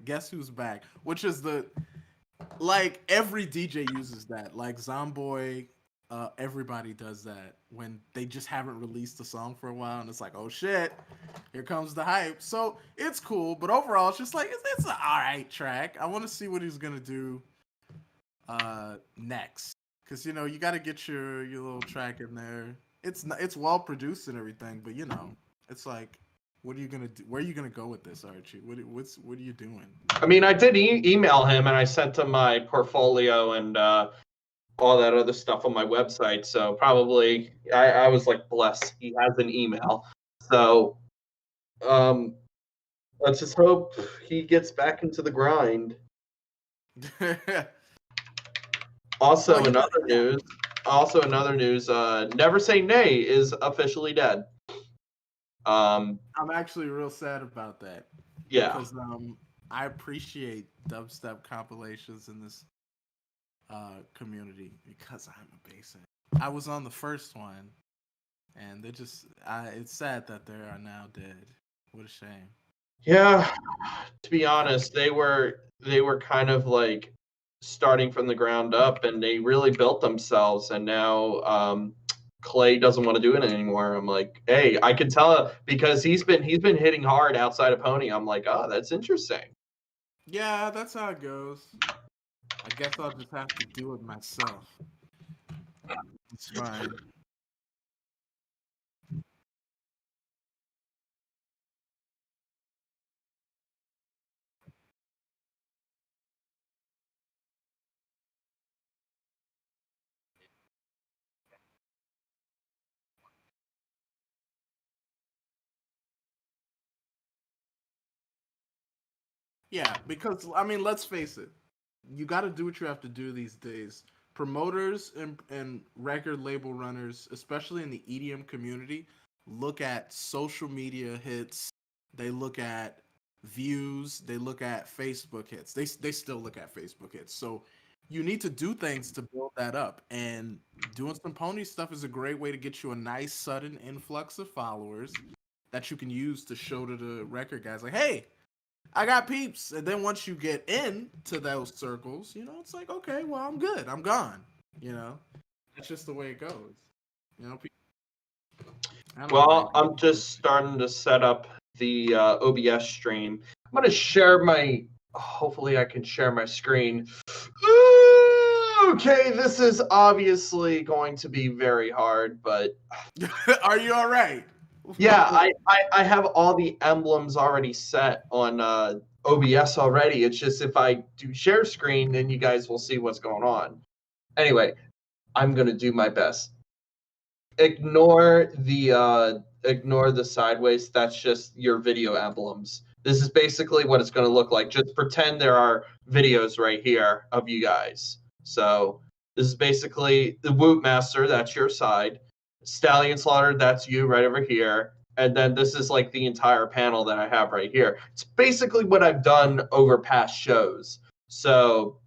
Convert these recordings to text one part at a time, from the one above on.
Guess Who's Back, which is the like every DJ uses that. Like Zomboy, everybody does that when they just haven't released a song for a while, and it's like, oh shit, here comes the hype. So it's cool, but overall, it's just like it's an all right track. I want to see what he's gonna do next, because you know you got to get your little track in there. It's well produced and everything, but you know, it's like, what are you gonna do? Where are you gonna go with this, Archie? What are you doing? I mean, I did email him and I sent him my portfolio and all that other stuff on my website. So probably I was like blessed. He has an email. So um, let's just hope he gets back into the grind. Also, Well, in other news, Never Say Nay is officially dead. I'm actually real sad about that. Yeah. Because I appreciate dubstep compilations in this community because I'm a bassist. I was on the first one, and they just it's sad that they are now dead. What a shame. Yeah, to be honest, they were kind of like starting from the ground up, and they really built themselves. And now Clay doesn't want to do it anymore. I'm like, hey, I can tell because he's been hitting hard outside of Pony. I'm like, oh, that's interesting. Yeah, that's how it goes. I guess I'll just have to do it myself. It's fine. Yeah, because I mean, let's face it. You got to do what you have to do these days. Promoters and record label runners, especially in the EDM community, look at social media hits. They look at views. They look at Facebook hits. They still look at Facebook hits. So you need to do things to build that up. And doing some pony stuff is a great way to get you a nice sudden influx of followers that you can use to show to the record guys like, hey, I got peeps. And then once you get into those circles, you know, it's like, okay, well, I'm good. I'm gone. You know, that's just the way it goes. You know, I don't know why. Well, I'm just starting to set up the OBS stream. I'm gonna share my. Hopefully, I can share my screen. Okay, this is obviously going to be very hard, but Are you all right? yeah, I have all the emblems already set on OBS already. It's just if I do share screen, then you guys will see what's going on. Anyway, I'm gonna do my best. Ignore the sideways. That's just your video emblems. This is basically what it's going to look like. Just pretend there are videos right here of you guys. So this is basically the Woot Master. That's your side. Stallion Slaughter. That's you right over here. And then this is like the entire panel that I have right here. It's basically what I've done over past shows. So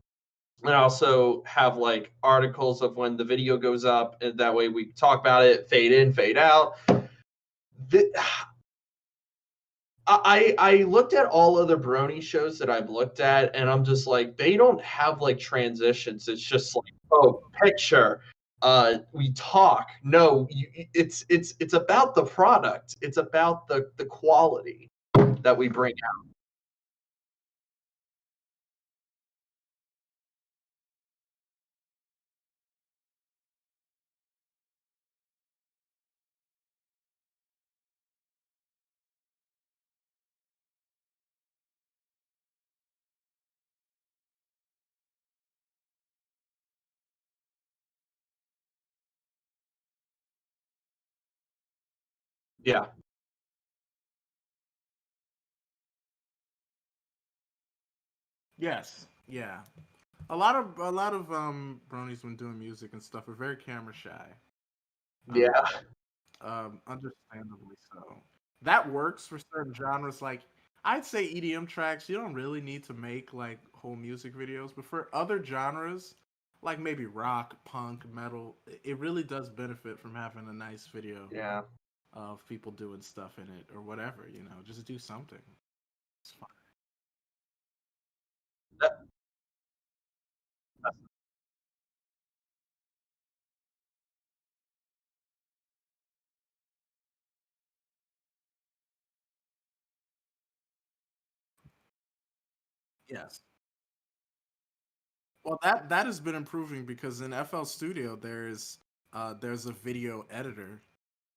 and also have like articles of when the video goes up, and that way we talk about it, fade in, fade out. I looked at all other Brony shows that I've looked at, and I'm just like, they don't have like transitions. It's just like, oh, picture, we talk. No, it's about the product. It's about the quality that we bring out. Yeah. Yes. Yeah. A lot of bronies when doing music and stuff are very camera shy. Um, Yeah. understandably so. That works for certain genres. Like I'd say EDM tracks, you don't really need to make like whole music videos, but for other genres, like maybe rock, punk, metal, it really does benefit from having a nice video Yeah. of people doing stuff in it or whatever. You know, just do something. It's fine. Yes. Well, that has been improving because in FL Studio there's a video editor,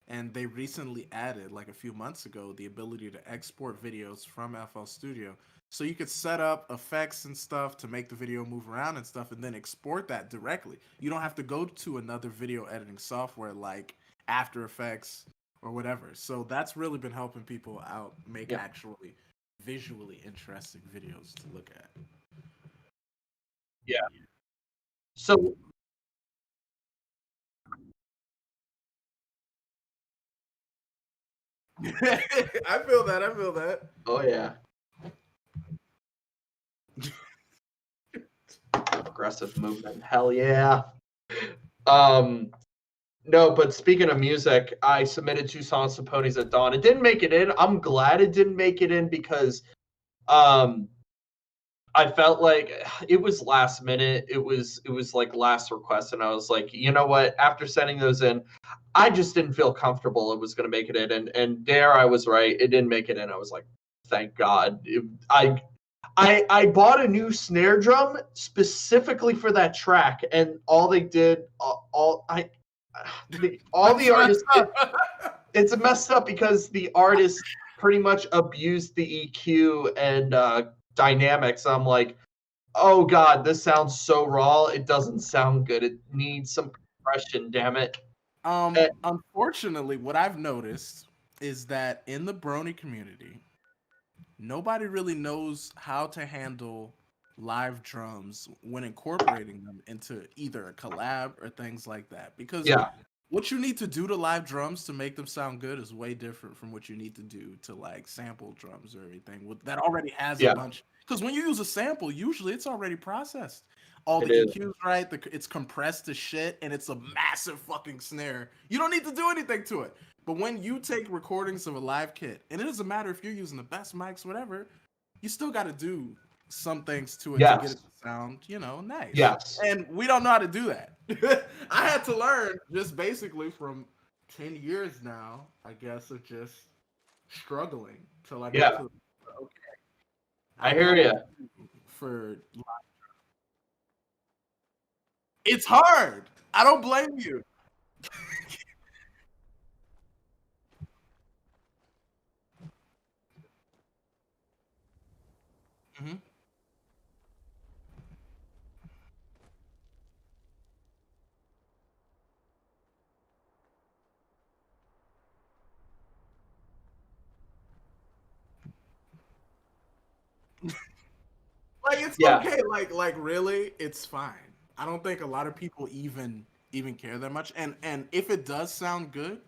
and they recently added, like a few months ago, the ability to export videos from FL Studio. So you could set up effects and stuff to make the video move around and stuff, and then export that directly. You don't have to go to another video editing software like After Effects or whatever. So that's really been helping people out make Yeah. actually visually interesting videos to look at. Yeah. So I feel that. I feel that. oh yeah, aggressive movement. Hell yeah. Um no, but speaking of music, I submitted 2 songs to Ponies at Dawn. It didn't make it in. I'm glad it didn't make it in because um I felt like it was last minute. It was like last request, and I was like, you know what? After sending those in, I just didn't feel comfortable it was going to make it in, and there I was right. It didn't make it in. I was like, thank God. I bought a new snare drum specifically for that track, and all they did, all That's the messed artists, up. it's messed up because the artist pretty much abused the EQ and dynamics. I'm like, oh god, this sounds so raw. It doesn't sound good. It needs some compression. Damn it. Eh, Unfortunately, what I've noticed is that in the Brony community, nobody really knows how to handle live drums when incorporating them into either a collab or things like that. Because yeah, what you need to do to live drums to make them sound good is way different from what you need to do to like sample drums or everything that already has a yeah, bunch. Because when you use a sample, usually it's already processed. All it the is. EQs right, it's compressed to shit, and it's a massive fucking snare. You don't need to do anything to it. But when you take recordings of a live kit, and it doesn't matter if you're using the best mics, whatever, you still got to do some things to it to get Yes, it to sound, nice. yes, And we don't know how to do that. I had to learn just basically from 10 years now, I guess, of just struggling till I got yeah. to, okay, I I know hear what you. to do for. It's hard. I don't blame you. Mhm. Like it's Yeah, okay. Like really, it's fine. I don't think a lot of people even care that much. And if it does sound good,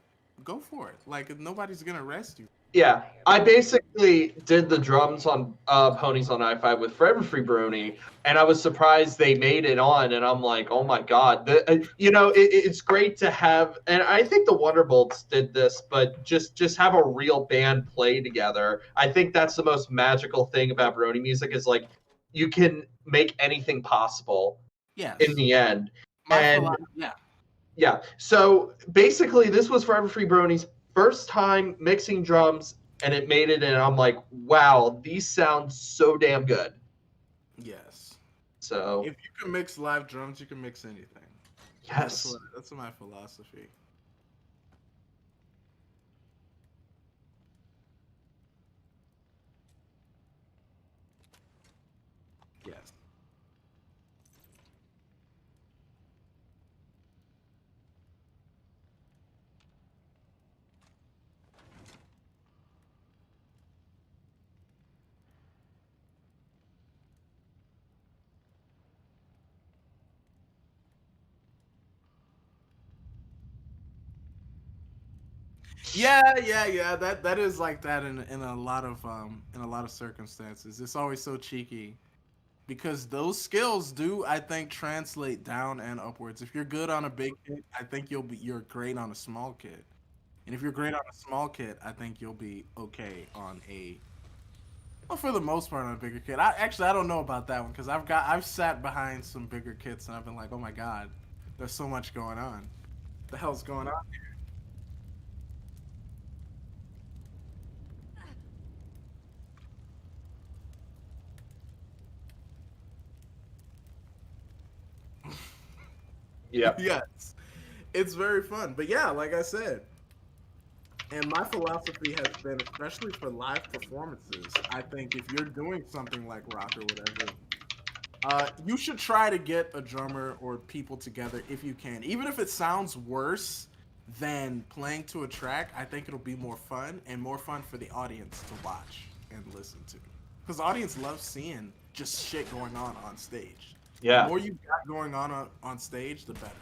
go for it. Like nobody's gonna arrest you. yeah. I basically did the drums on Ponies on I-5 with Forever Free Brony, and I was surprised they made it on, and I'm like, oh my god. It's great to have, and I think the Wonderbolts did this, but just have a real band play together. I think that's the most magical thing about Brony music is like you can make anything possible in Yes, the end. my And philosophy. Yeah. yeah, so basically, this was Forever Free Brony's first time mixing drums, and it made it. And I'm like, wow, these sound so damn good. Yes. So If you can mix live drums, you can mix anything. yes, That's my philosophy. Yes. Yeah. That is like that in a lot of circumstances. It's always so cheeky because those skills do, I think, translate down and upwards. If you're good on a big kit, I think you're great on a small kit. And if you're great on a small kit, I think you'll be okay on a, well, for the most part on a bigger kit. I don't know about that one because I've sat behind some bigger kits and I've been like, oh my god, there's so much going on. The hell's going on? Yeah. Yes, it's very fun. But yeah, like I said, and my philosophy has been, especially for live performances, I think if you're doing something like rock or whatever, you should try to get a drummer or people together if you can. Even if it sounds worse than playing to a track, I think it'll be more fun and more fun for the audience to watch and listen to. Because the audience loves seeing just shit going on stage. The Yeah. more you've got going on stage, the better.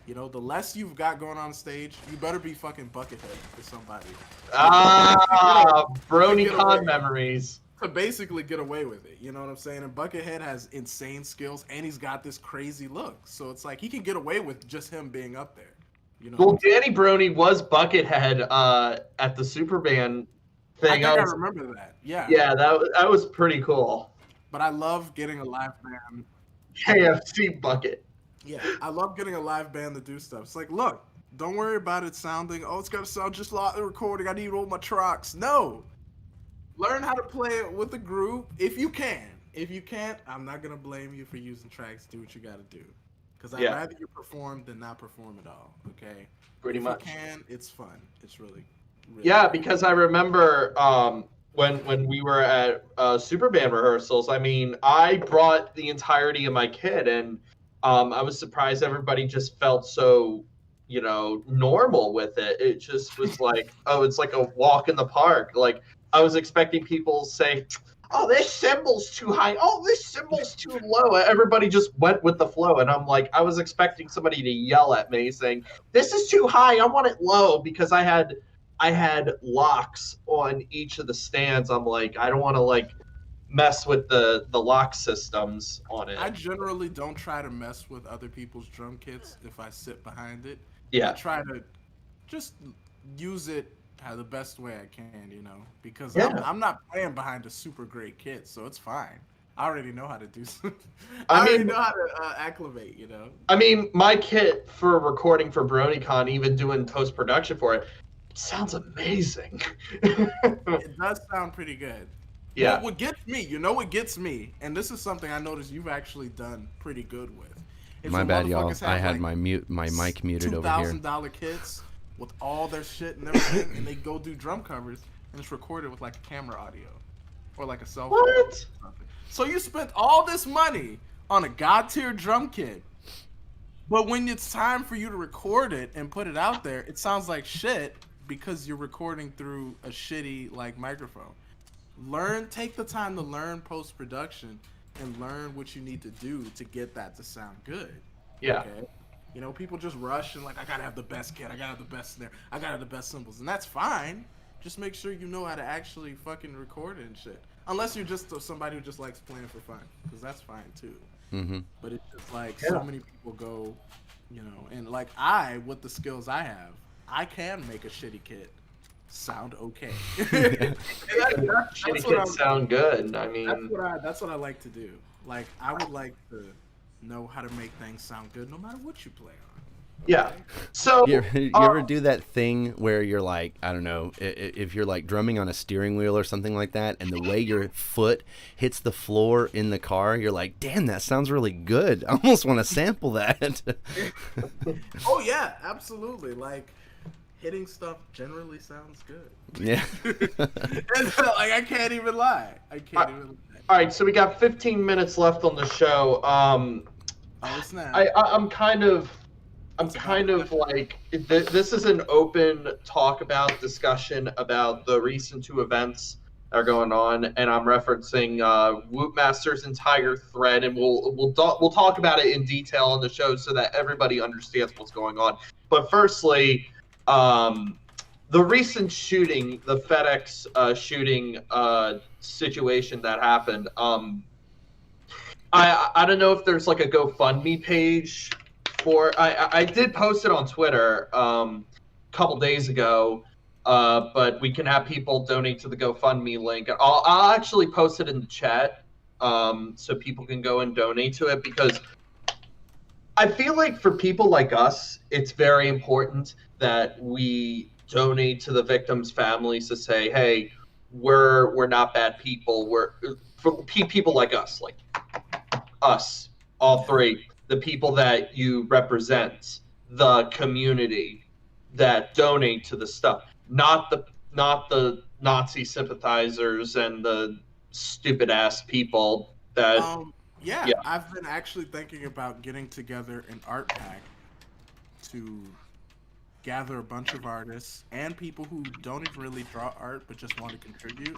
You know, the less you've got going on stage, you better be fucking Buckethead for somebody. Ah, To Brony get away con memories. to basically get away with it. You know what I'm saying? And Buckethead has insane skills and he's got this crazy look. So it's like he can get away with just him being up there. You know? Well, Danny Brony was Buckethead at the Superman thing. I remember that. Yeah. Yeah, that was pretty cool. But I love getting a live band. KFC Bucket. Yeah, I love getting a live band to do stuff. It's like, look, don't worry about it sounding, oh, it's got to sound just like the recording. I need all my tracks. No. Learn how to play it with a group if you can. If you can't, I'm not going to blame you for using tracks. Do what you got to do. Because I'd rather you perform than not perform at all, okay? Pretty much. If you can, it's fun. It's really Yeah, fun. because I remember when we were at Superband rehearsals, I mean, I brought the entirety of my kit, and I was surprised everybody just felt so, normal with it. It just was like, oh, it's like a walk in the park. Like, I was expecting people to say, oh, this cymbal's too high. Oh, this cymbal's too low. Everybody just went with the flow. And I'm like, I was expecting somebody to yell at me saying, this is too high. I want it low, because I had locks on each of the stands. I'm like, I don't want to mess with the lock systems on it. I generally don't try to mess with other people's drum kits if I sit behind it. Yeah. I try to just use it the best way I can, because I'm not playing behind a super great kit, so it's fine. I already know how to do something. I already know how to acclimate, I mean, my kit for recording for BronyCon, even doing post-production for it, sounds amazing. It does sound pretty good. Yeah. But what gets me, and this is something I noticed you've actually done pretty good with. My bad, y'all. I had my mic muted over here. $2,000 kits with all their shit and everything, and they go do drum covers, and it's recorded with a camera audio or a cell phone. What? So you spent all this money on a god tier drum kit, but when it's time for you to record it and put it out there, it sounds like shit because you're recording through a shitty microphone. Take the time to learn post production and learn what you need to do to get that to sound good. Yeah. Okay? People just rush and I gotta have the best kit, I gotta have the best snare, I gotta have the best cymbals, and that's fine. Just make sure you know how to actually fucking record it and shit. Unless you're just somebody who just likes playing for fun, because that's fine too. Mm-hmm. But it's just so many people go, and with the skills I have, I can make a shitty kit sound okay. Shitty kits sound good. I mean, that's what I like to do. I would like to know how to make things sound good no matter what you play on. Yeah. So you ever do that thing where you're I don't know, if you're drumming on a steering wheel or something like that, and the way your foot hits the floor in the car, you're like, damn, that sounds really good. I almost want to sample that. Oh yeah, absolutely. Hitting stuff generally sounds good. Yeah. And, I can't even lie. All right, so we got 15 minutes left on the show. Oh snap! I'm kind of this is an open talk about discussion about the recent two events that are going on, and I'm referencing Whoopmaster's entire thread, and we'll talk about it in detail on the show so that everybody understands what's going on. But firstly, the recent shooting, the FedEx shooting situation that happened. I don't know if there's a GoFundMe page for. I did post it on Twitter a couple days ago, but we can have people donate to the GoFundMe link. I'll actually post it in the chat so people can go and donate to it, because I feel like for people like us, it's very important that we donate to the victims' families to say, hey, we're not bad people. We're for people like us, all three. the people that you represent, the community that donate to the stuff, not the Nazi sympathizers and the stupid ass people that Yeah, yeah. I've been actually thinking about getting together an art pack to gather a bunch of artists and people who don't even really draw art but just want to contribute.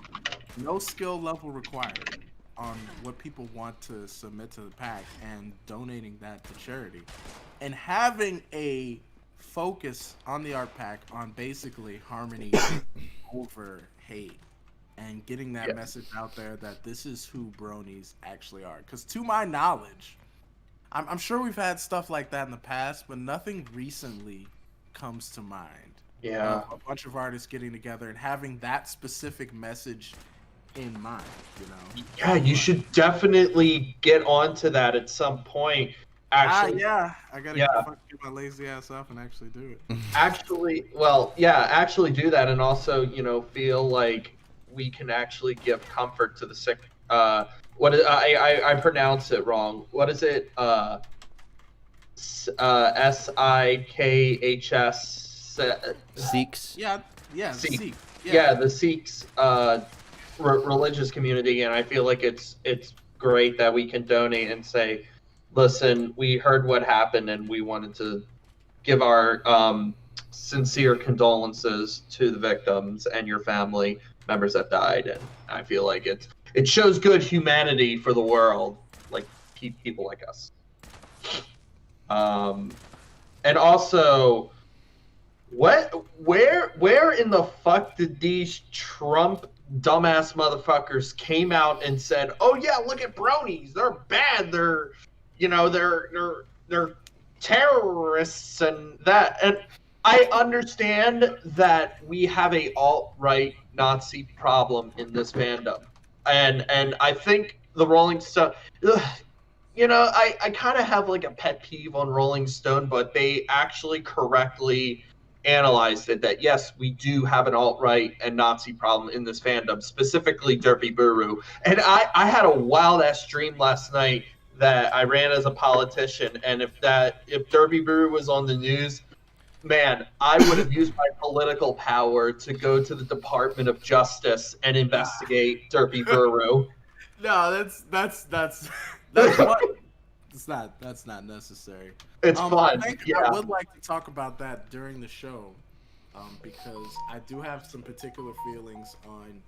No skill level required on what people want to submit to the pack and donating that to charity. And having a focus on the art pack on basically harmony over hate and getting that Yeah. message out there that this is who Bronies actually are. Because to my knowledge, I'm sure we've had stuff like that in the past, but nothing recently comes to mind. Yeah. A bunch of artists getting together and having that specific message in mind, you know? Yeah, you should definitely get onto that at some point. Actually, Yeah, I gotta yeah. fucking get my lazy ass up and actually do it. actually do that, and also, feel like we can actually give comfort to the sick. What is, I pronounce it wrong. What is it? SIKHS. Sikhs. Yeah, Sikh. Sikh. Yeah, the Sikhs religious community, and I feel like it's great that we can donate and say, listen, we heard what happened and we wanted to give our sincere condolences to the victims and your family members that died. And I feel like it shows good humanity for the world, like people like us. And also, where in the fuck did these Trump dumbass motherfuckers came out and said, "Oh yeah, look at Bronies, they're bad, they're terrorists," and that. And I understand that we have a alt-right Nazi problem in this fandom, and I think the Rolling Stone. I kind of have like a pet peeve on Rolling Stone, but they actually correctly analyzed it that yes, we do have an alt-right and Nazi problem in this fandom, specifically Derpy Buru. And I had a wild ass dream last night that I ran as a politician, and if Derpy Buru was on the news, man, I would have used my political power to go to the Department of Justice and investigate Derpy Buru. No, that's fun. That's not necessary. It's fun. I would like to talk about that during the show, because I do have some particular feelings on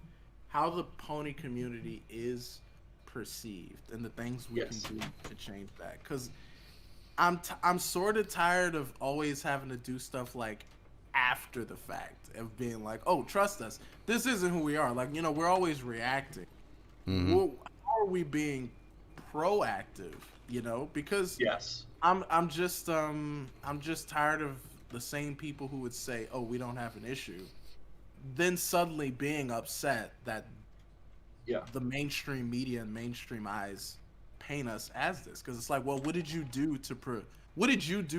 how the pony community is perceived and the things we can do to change that. Because I'm sort of tired of always having to do stuff like after the fact of being like, oh, trust us, this isn't who we are. Like, we're always reacting. Mm-hmm. How are we being proactive? Because yes, I'm just tired of the same people who would say, oh, we don't have an issue, then suddenly being upset that the mainstream media and mainstream eyes paint us as this. Because it's like, well, what did you do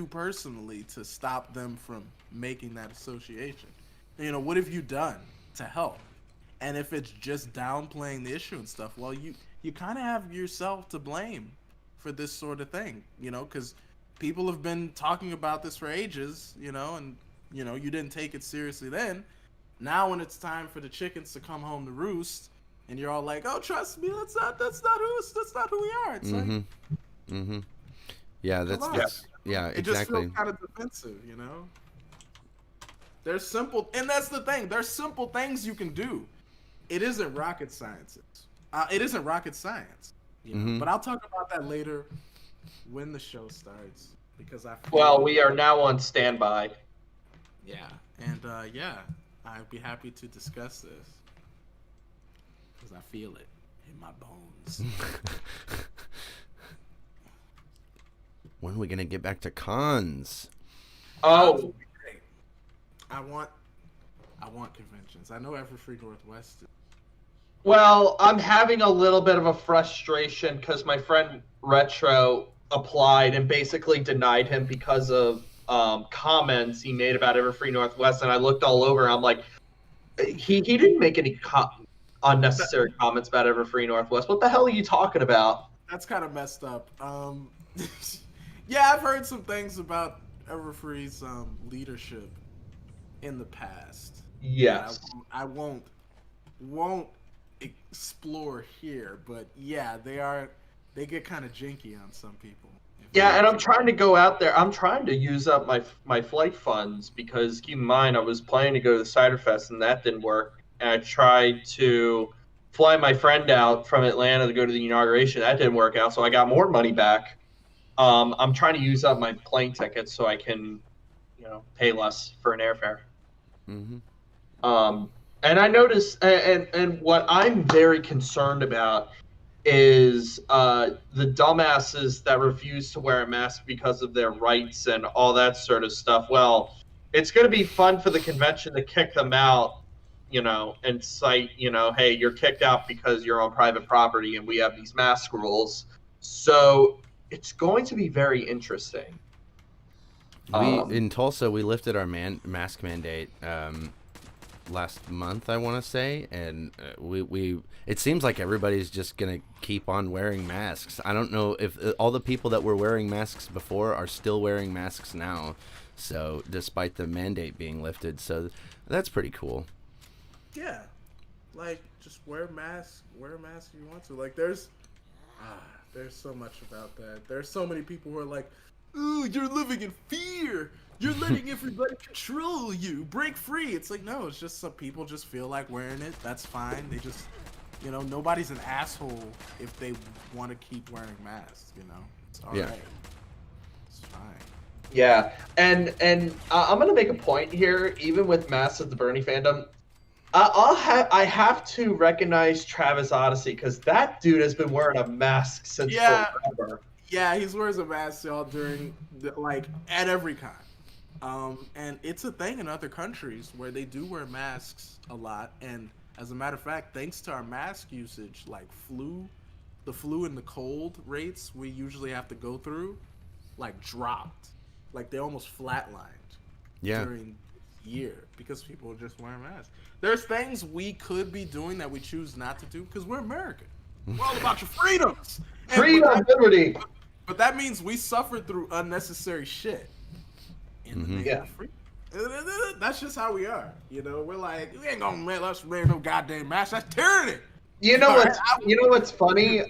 personally to stop them from making that association? What have you done to help? And if it's just downplaying the issue and stuff, well, you kind of have yourself to blame for this sort of thing, because people have been talking about this for ages, and you didn't take it seriously then. Now when it's time for the chickens to come home to roost, and you're all like, "Oh, trust me, that's not who we are." It's like, yeah, yeah, it exactly. just feels kind of defensive, There's simple, and that's the thing. There's simple things you can do. It isn't rocket science. It isn't rocket science. But I'll talk about that later when the show starts, because we are now on standby. Yeah, and I'd be happy to discuss this because I feel it in my bones. When are we gonna get back to cons? Oh, I want conventions. I know Everfree Northwest is. Well, I'm having a little bit of a frustration because my friend Retro applied and basically denied him because of comments he made about Everfree Northwest, and I looked all over. And I'm like, he didn't make any unnecessary comments about Everfree Northwest. What the hell are you talking about? That's kind of messed up. Yeah, I've heard some things about Everfree's leadership in the past. Yes. I won't explore here, but yeah, they get kind of jinky on some people. Yeah, and I'm trying to go out there. I'm trying to use up my flight funds because keep in mind I was planning to go to the Cider Fest and that didn't work. And I tried to fly my friend out from Atlanta to go to the inauguration. That didn't work out, so I got more money back. I'm trying to use up my plane tickets so I can, pay less for an airfare. Mm-hmm. And I noticed, and what I'm very concerned about is the dumbasses that refuse to wear a mask because of their rights and all that sort of stuff. Well, it's going to be fun for the convention to kick them out, and cite, hey, you're kicked out because you're on private property and we have these mask rules. So it's going to be very interesting. In Tulsa, we lifted our mask mandate last month, I want to say, and we it seems like everybody's just gonna keep on wearing masks. I don't know if all the people that were wearing masks before are still wearing masks now, so despite the mandate being lifted, so that's pretty cool. Yeah, like just wear a mask if you want to. Like there's so much about that. There's so many people who are like, ooh, you're living in fear. You're letting everybody control you. Break free. It's like, no, it's just some people just feel like wearing it. That's fine. They just, nobody's an asshole if they want to keep wearing masks, It's all right. It's fine. Yeah, and I'm going to make a point here, even with masks of the Bernie fandom. I have to recognize Travis Odyssey because that dude has been wearing a mask since forever. Yeah, he's wears a mask, y'all, during, at every con. And it's a thing in other countries where they do wear masks a lot. And as a matter of fact, thanks to our mask usage, like the flu and the cold rates we usually have to go through, dropped. Like they almost flatlined during the year because people are just wearing masks. There's things we could be doing that we choose not to do because we're American. We're all about your freedoms. Freedom, liberty. But that means we suffered through unnecessary shit. In the name of freedom. That's just how we are. We're like, we ain't gonna let us wear no goddamn mask. That's tyranny. You know what's funny?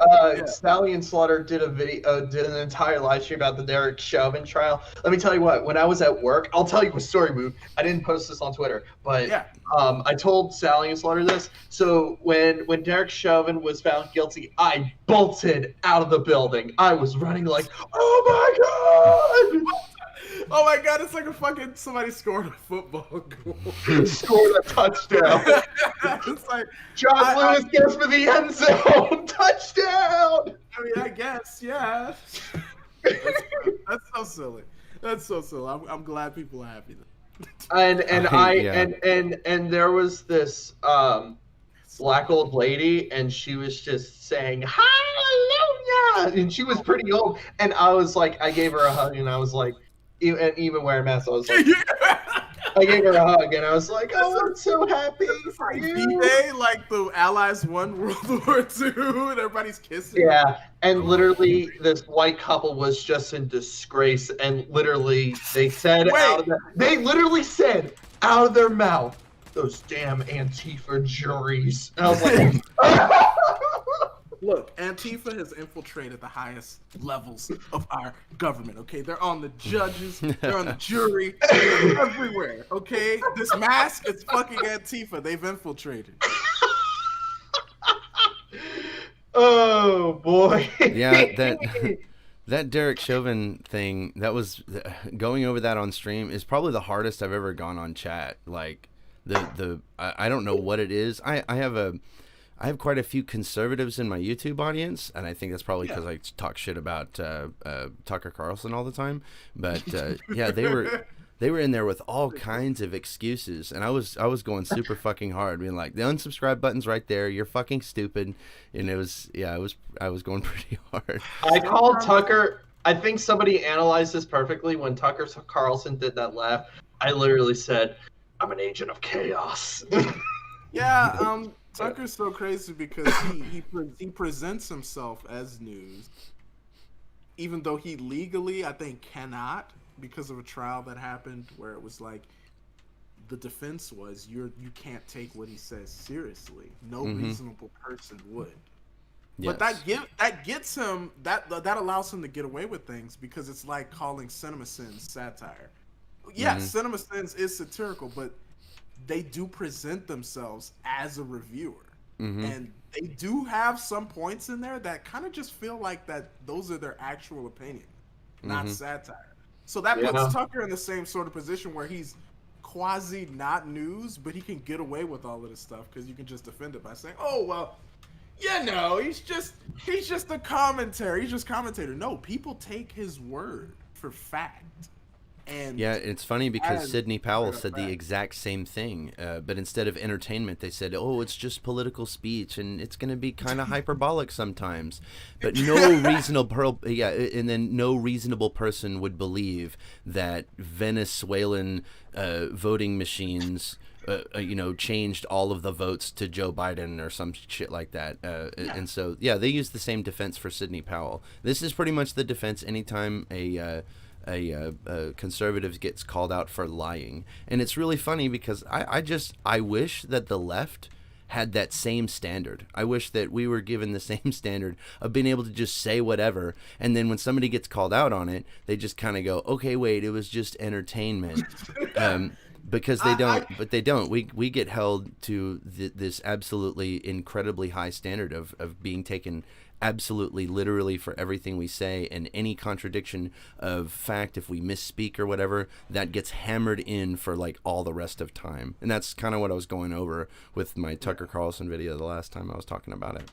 Sally and Slaughter did did an entire live stream about the Derek Chauvin trial. Let me tell you what, when I was at work, I'll tell you a story, Move. I didn't post this on Twitter, but I told Sally and Slaughter this. So when Derek Chauvin was found guilty, I bolted out of the building. I was running like, oh my god! Oh my god, it's like somebody scored a football goal. Scored a touchdown. It's like John Lewis gets for the end zone. Touchdown. I mean, I guess, yeah. That's so silly. That's so silly. I'm glad people are happy though. And there was this black old lady, and she was just saying hallelujah, and she was pretty old, and I was like, I gave her a hug, and I was like, even wearing masks, I was like, I gave her a hug, and I was like, oh, I'm so happy for you. D-Day, like the Allies won World War II, and everybody's kissing. Yeah, and literally, this white couple was just in disgrace, and literally, they literally said out of their mouth, those damn Antifa juries. And I was like, look, Antifa has infiltrated the highest levels of our government, okay? They're on the judges, they're on the jury, they're everywhere, okay? This mask is fucking Antifa. They've infiltrated. Oh, boy. Yeah, that Derek Chauvin thing, that was going over that on stream is probably the hardest I've ever gone on chat. Like I don't know what it is. I have quite a few conservatives in my YouTube audience, and I think that's probably because I talk shit about Tucker Carlson all the time. But yeah, they were in there with all kinds of excuses, and I was going super fucking hard, being like, the unsubscribe button's right there. You're fucking stupid, and I was going pretty hard. I called Tucker. I think somebody analyzed this perfectly when Tucker Carlson did that laugh. I literally said, "I'm an agent of chaos." Yeah. Tucker's so crazy because he presents himself as news, even though he legally, I think, cannot because of a trial that happened where it was like the defense was you can't take what he says seriously. No reasonable person would. Yes. But that gets him that allows him to get away with things because it's like calling CinemaSins satire. Yeah, CinemaSins is satirical, but they do present themselves as a reviewer. And they do have some points in there that kind of just feel like that those are their actual opinion, not satire. So that puts Tucker in the same sort of position where he's quasi not news, but he can get away with all of this stuff because you can just defend it by saying, "Oh well, he's just a commentary. He's just commentator." No, people take his word for fact. And yeah, it's funny because Sidney Powell said the exact same thing, but instead of entertainment, they said, "Oh, it's just political speech, and it's going to be kind of hyperbolic sometimes." But no reasonable person would believe that Venezuelan voting machines, changed all of the votes to Joe Biden or some shit like that. And so, they use the same defense for Sidney Powell. This is pretty much the defense anytime a conservative gets called out for lying. And it's really funny because I wish that the left had that same standard. I wish that we were given the same standard of being able to just say whatever, and then when somebody gets called out on it, they just kind of go, "Okay, wait, it was just entertainment." Because they don't. We get held to this absolutely incredibly high standard of being taken absolutely literally for everything we say, and any contradiction of fact, if we misspeak or whatever, that gets hammered in for like all the rest of time. And that's kind of what I was going over with my Tucker Carlson video the last time I was talking about it.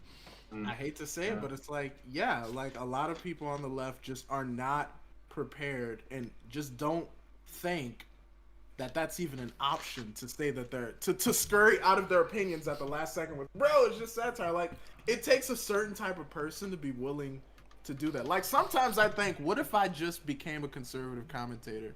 I hate to say it, but it's like a lot of people on the left just are not prepared and just don't think that that's even an option to say that they're to scurry out of their opinions at the last second with, "Bro, it's just satire." Like, it takes a certain type of person to be willing to do that. Like, sometimes I think, what if I just became a conservative commentator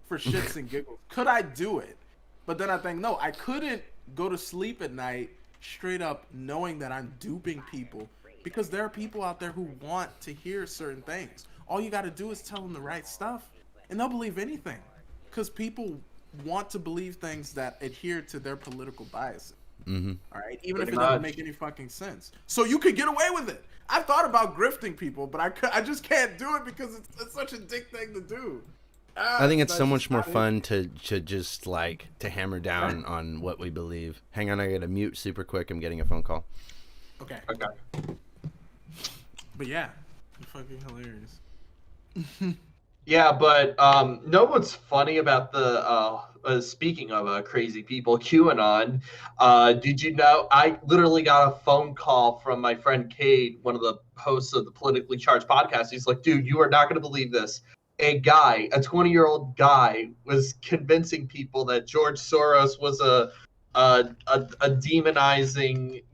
for shits and giggles? Could I do it? But then I think, no, I couldn't go to sleep at night straight up knowing that I'm duping people, because there are people out there who want to hear certain things. All you got to do is tell them the right stuff, and they'll believe anything, because people want to believe things that adhere to their political biases. All right, even if it doesn't make any fucking sense. So you could get away with it. I've thought about grifting people, but I just can't do it because it's such a dick thing to do. I think it's so much more fun to just like to hammer down on what we believe. Hang on, I gotta mute super quick. I'm getting a phone call. Okay. But yeah, you're fucking hilarious. Yeah, but know what's funny about the speaking of crazy people, QAnon? Did you know I literally got a phone call from my friend Cade, one of the hosts of the Politically Charged podcast. He's like, "Dude, you are not going to believe this. A 20-year-old guy, was convincing people that George Soros was a demonizing,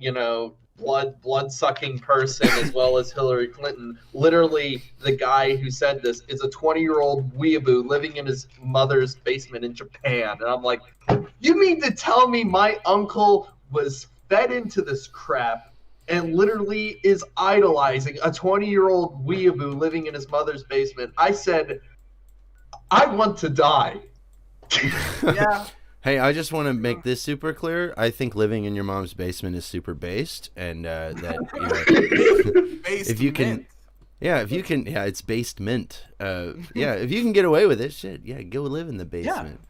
blood-sucking person, as well as Hillary Clinton." Literally, the guy who said this is a 20-year-old weeaboo living in his mother's basement in Japan. And I'm like, you mean to tell me my uncle was fed into this crap and literally is idolizing a 20-year-old weeaboo living in his mother's basement? I said, I want to die. Yeah. Hey, I just want to make this super clear. I think living in your mom's basement is super based, and Based if you can, it's based mint. If you can get away with it, shit, go live in the basement. Yeah.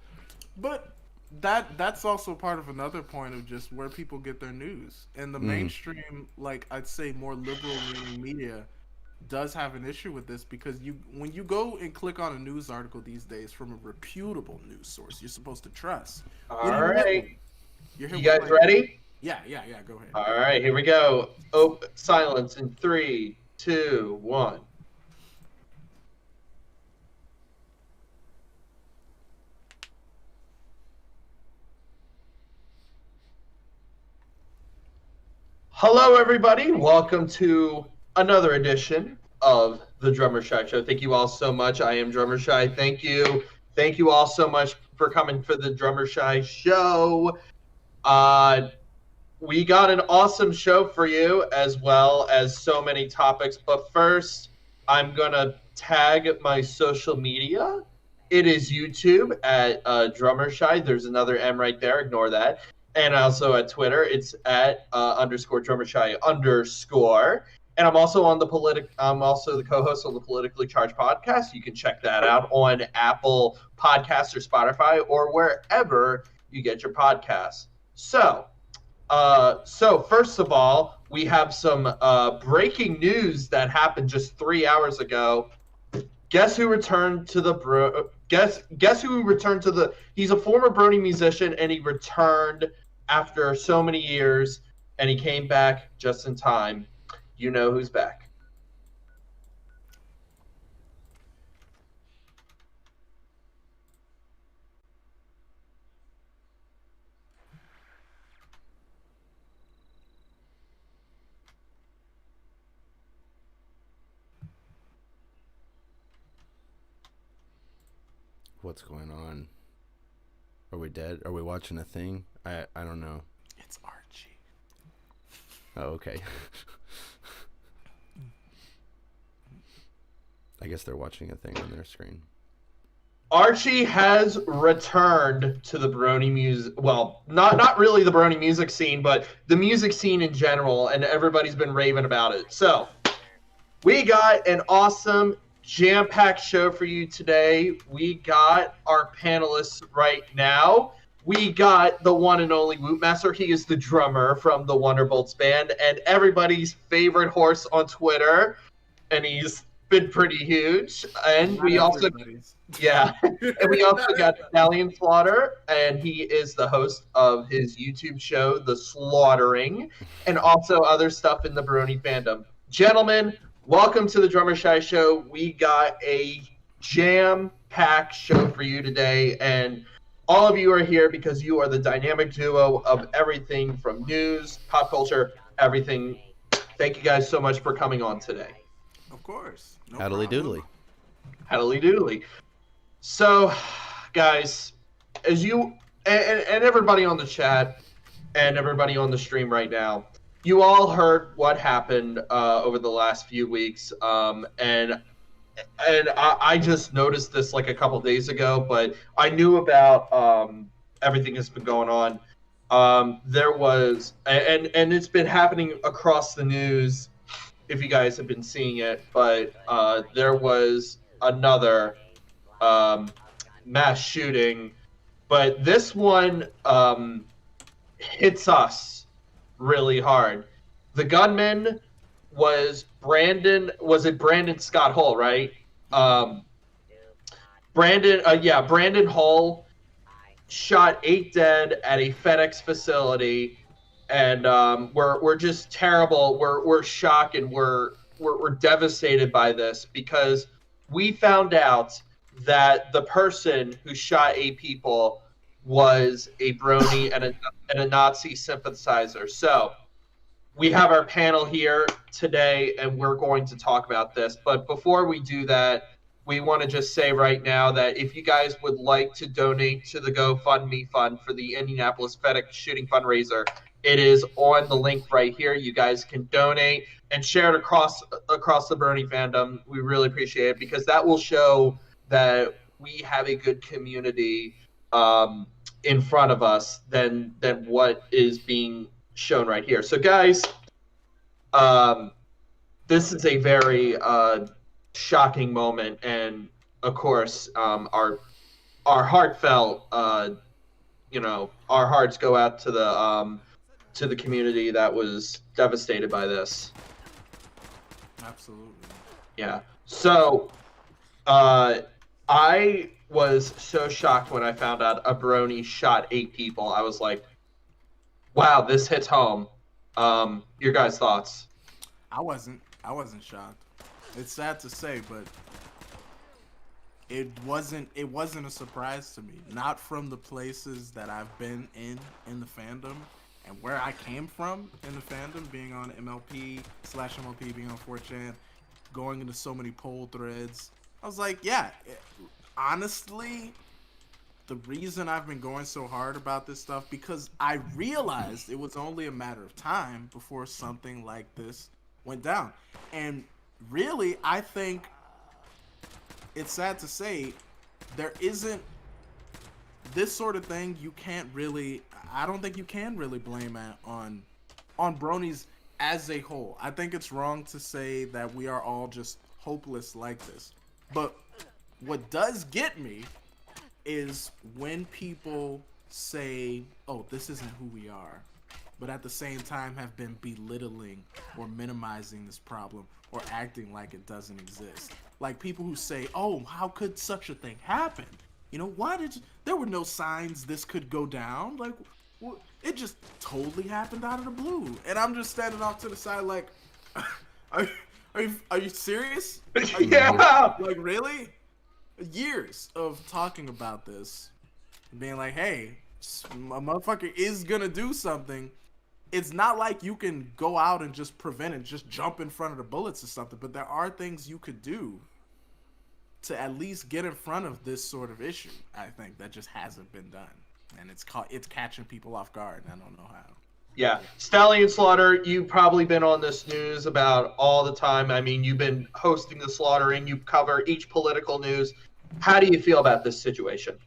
But that's also part of another point of just where people get their news, and the mainstream, like I'd say, more liberal leaning media does have an issue with this, because when you go and click on a news article these days from a reputable news source you're supposed to trust. All right. You guys ready? Yeah, go ahead. All right, here we go. Oh, silence in 3, 2, 1. Hello, everybody. Welcome to another edition of the Drummershy Show. Thank you all so much. I am Drummershy. Thank you. Thank you all so much for coming for the Drummershy Show. We got an awesome show for you, as well as so many topics. But first, I'm gonna tag my social media. It is YouTube at Drummershy. There's another M right there. Ignore that. And also at Twitter, it's at underscore Drummershy underscore. And I'm also on I'm also the co-host of the Politically Charged podcast. You can check that out on Apple Podcasts or Spotify or wherever you get your podcasts. So first of all, we have some breaking news that happened just 3 hours ago. Guess who returned to the guess who returned to the he's a former Brony musician and he returned after so many years and he came back just in time. You know who's back. What's going on? Are we dead? Are we watching a thing? I don't know. It's Archie. Oh, okay. I guess they're watching a thing on their screen. Archie has returned to the Brony music. Well, not really the Brony music scene, but the music scene in general, and everybody's been raving about it. So, we got an awesome jam-packed show for you today. We got our panelists right now. We got the one and only Wootmaster. He is the drummer from the Wonderbolts band and everybody's favorite horse on Twitter, and he's been pretty huge. And Not we also, everybody's. yeah, and we also got Stallion Slaughter, and he is the host of his YouTube show, The Slaughtering, and also other stuff in the Brony fandom. Gentlemen, welcome to the Drummershy Show. We got a jam-packed show for you today, and all of you are here because you are the dynamic duo of everything from news, pop culture, everything. Thank you guys so much for coming on today. Of course. No Howdly problem. doodly. Howdly doodly. So, guys, as you and everybody on the chat and everybody on the stream right now, you all heard what happened over the last few weeks, and I just noticed this like a couple days ago, but I knew about everything that's been going on. There was, and it's been happening across the news, if you guys have been seeing it, but there was another mass shooting, but this one hits us really hard. The gunman was Brandon Scott Hull, right? Brandon Hull shot 8 dead at a FedEx facility, and we're just terrible. We're shocked and we're devastated by this because we found out that the person who shot 8 people was a Brony and a Nazi sympathizer. So we have our panel here today, and we're going to talk about this. But before we do that, we want to just say right now that if you guys would like to donate to the GoFundMe fund for the Indianapolis FedEx shooting fundraiser, it is on the link right here. You guys can donate and share it across the Brony fandom. We really appreciate it because that will show that we have a good community in front of us than what is being shown right here. So guys, this is a very shocking moment, and of course our heartfelt our hearts go out to the community that was devastated by this. Absolutely. Yeah. So I was so shocked when I found out a Brony shot 8 people. I was like, wow, this hits home. Your guys' thoughts? I wasn't shocked. It's sad to say, but it wasn't a surprise to me. Not from the places that I've been in the fandom and where I came from in the fandom, being on MLP/MLP, being on 4chan, going into so many poll threads. I was like, yeah, honestly, the reason I've been going so hard about this stuff, because I realized it was only a matter of time before something like this went down. And really, I think it's sad to say there isn't this sort of thing. You can't really. I don't think you can really blame it on Bronies as a whole. I think it's wrong to say that we are all just hopeless like this. But what does get me is when people say, "Oh, this isn't who we are," but at the same time have been belittling or minimizing this problem or acting like it doesn't exist. Like people who say, "Oh, how could such a thing happen? You know, there were no signs this could go down. Like, it just totally happened out of the blue." And I'm just standing off to the side like, are you serious? Yeah. Like, really? Years of talking about this, being like, hey, a motherfucker is gonna do something. It's not like you can go out and just prevent it, just jump in front of the bullets or something, but there are things you could do to at least get in front of this sort of issue. I think that just hasn't been done, and it's catching people off guard, and I don't know how. Yeah, Stallion Slaughter, you've probably been on this news about all the time. I mean, you've been hosting the slaughter and you cover each political news. How do you feel about this situation?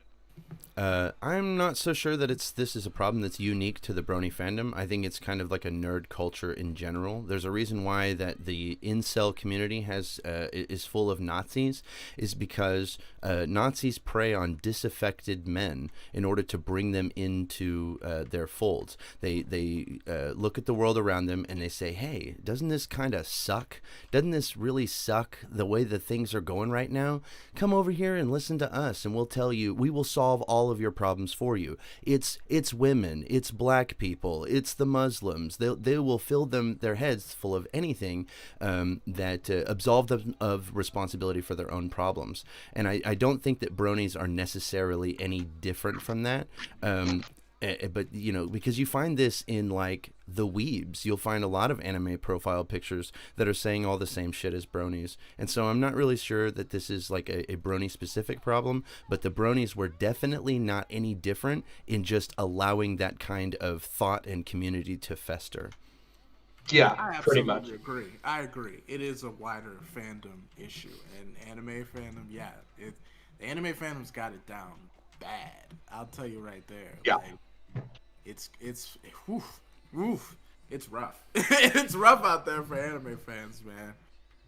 I'm not so sure that this is a problem that's unique to the Brony fandom. I think it's kind of like a nerd culture in general. There's a reason why that the incel community is full of Nazis, is because Nazis prey on disaffected men in order to bring them into their folds. They look at the world around them and they say, "Hey, doesn't this kind of suck? Doesn't this really suck the way that things are going right now? Come over here and listen to us, and we will solve all of your problems for you. It's women, it's black people, it's the Muslims. They will fill their heads full of anything that absolve them of responsibility for their own problems." And I don't think that Bronies are necessarily any different from that. But because you find this in like the weebs, you'll find a lot of anime profile pictures that are saying all the same shit as Bronies. And so I'm not really sure that this is like a Brony specific problem, but the Bronies were definitely not any different in just allowing that kind of thought and community to fester. Yeah, I pretty absolutely much. agree. I agree. It is a wider fandom issue, and anime fandom, the anime fandom's got it down bad. I'll tell you right there. Yeah. Like, it's it's rough. It's rough out there for anime fans, man.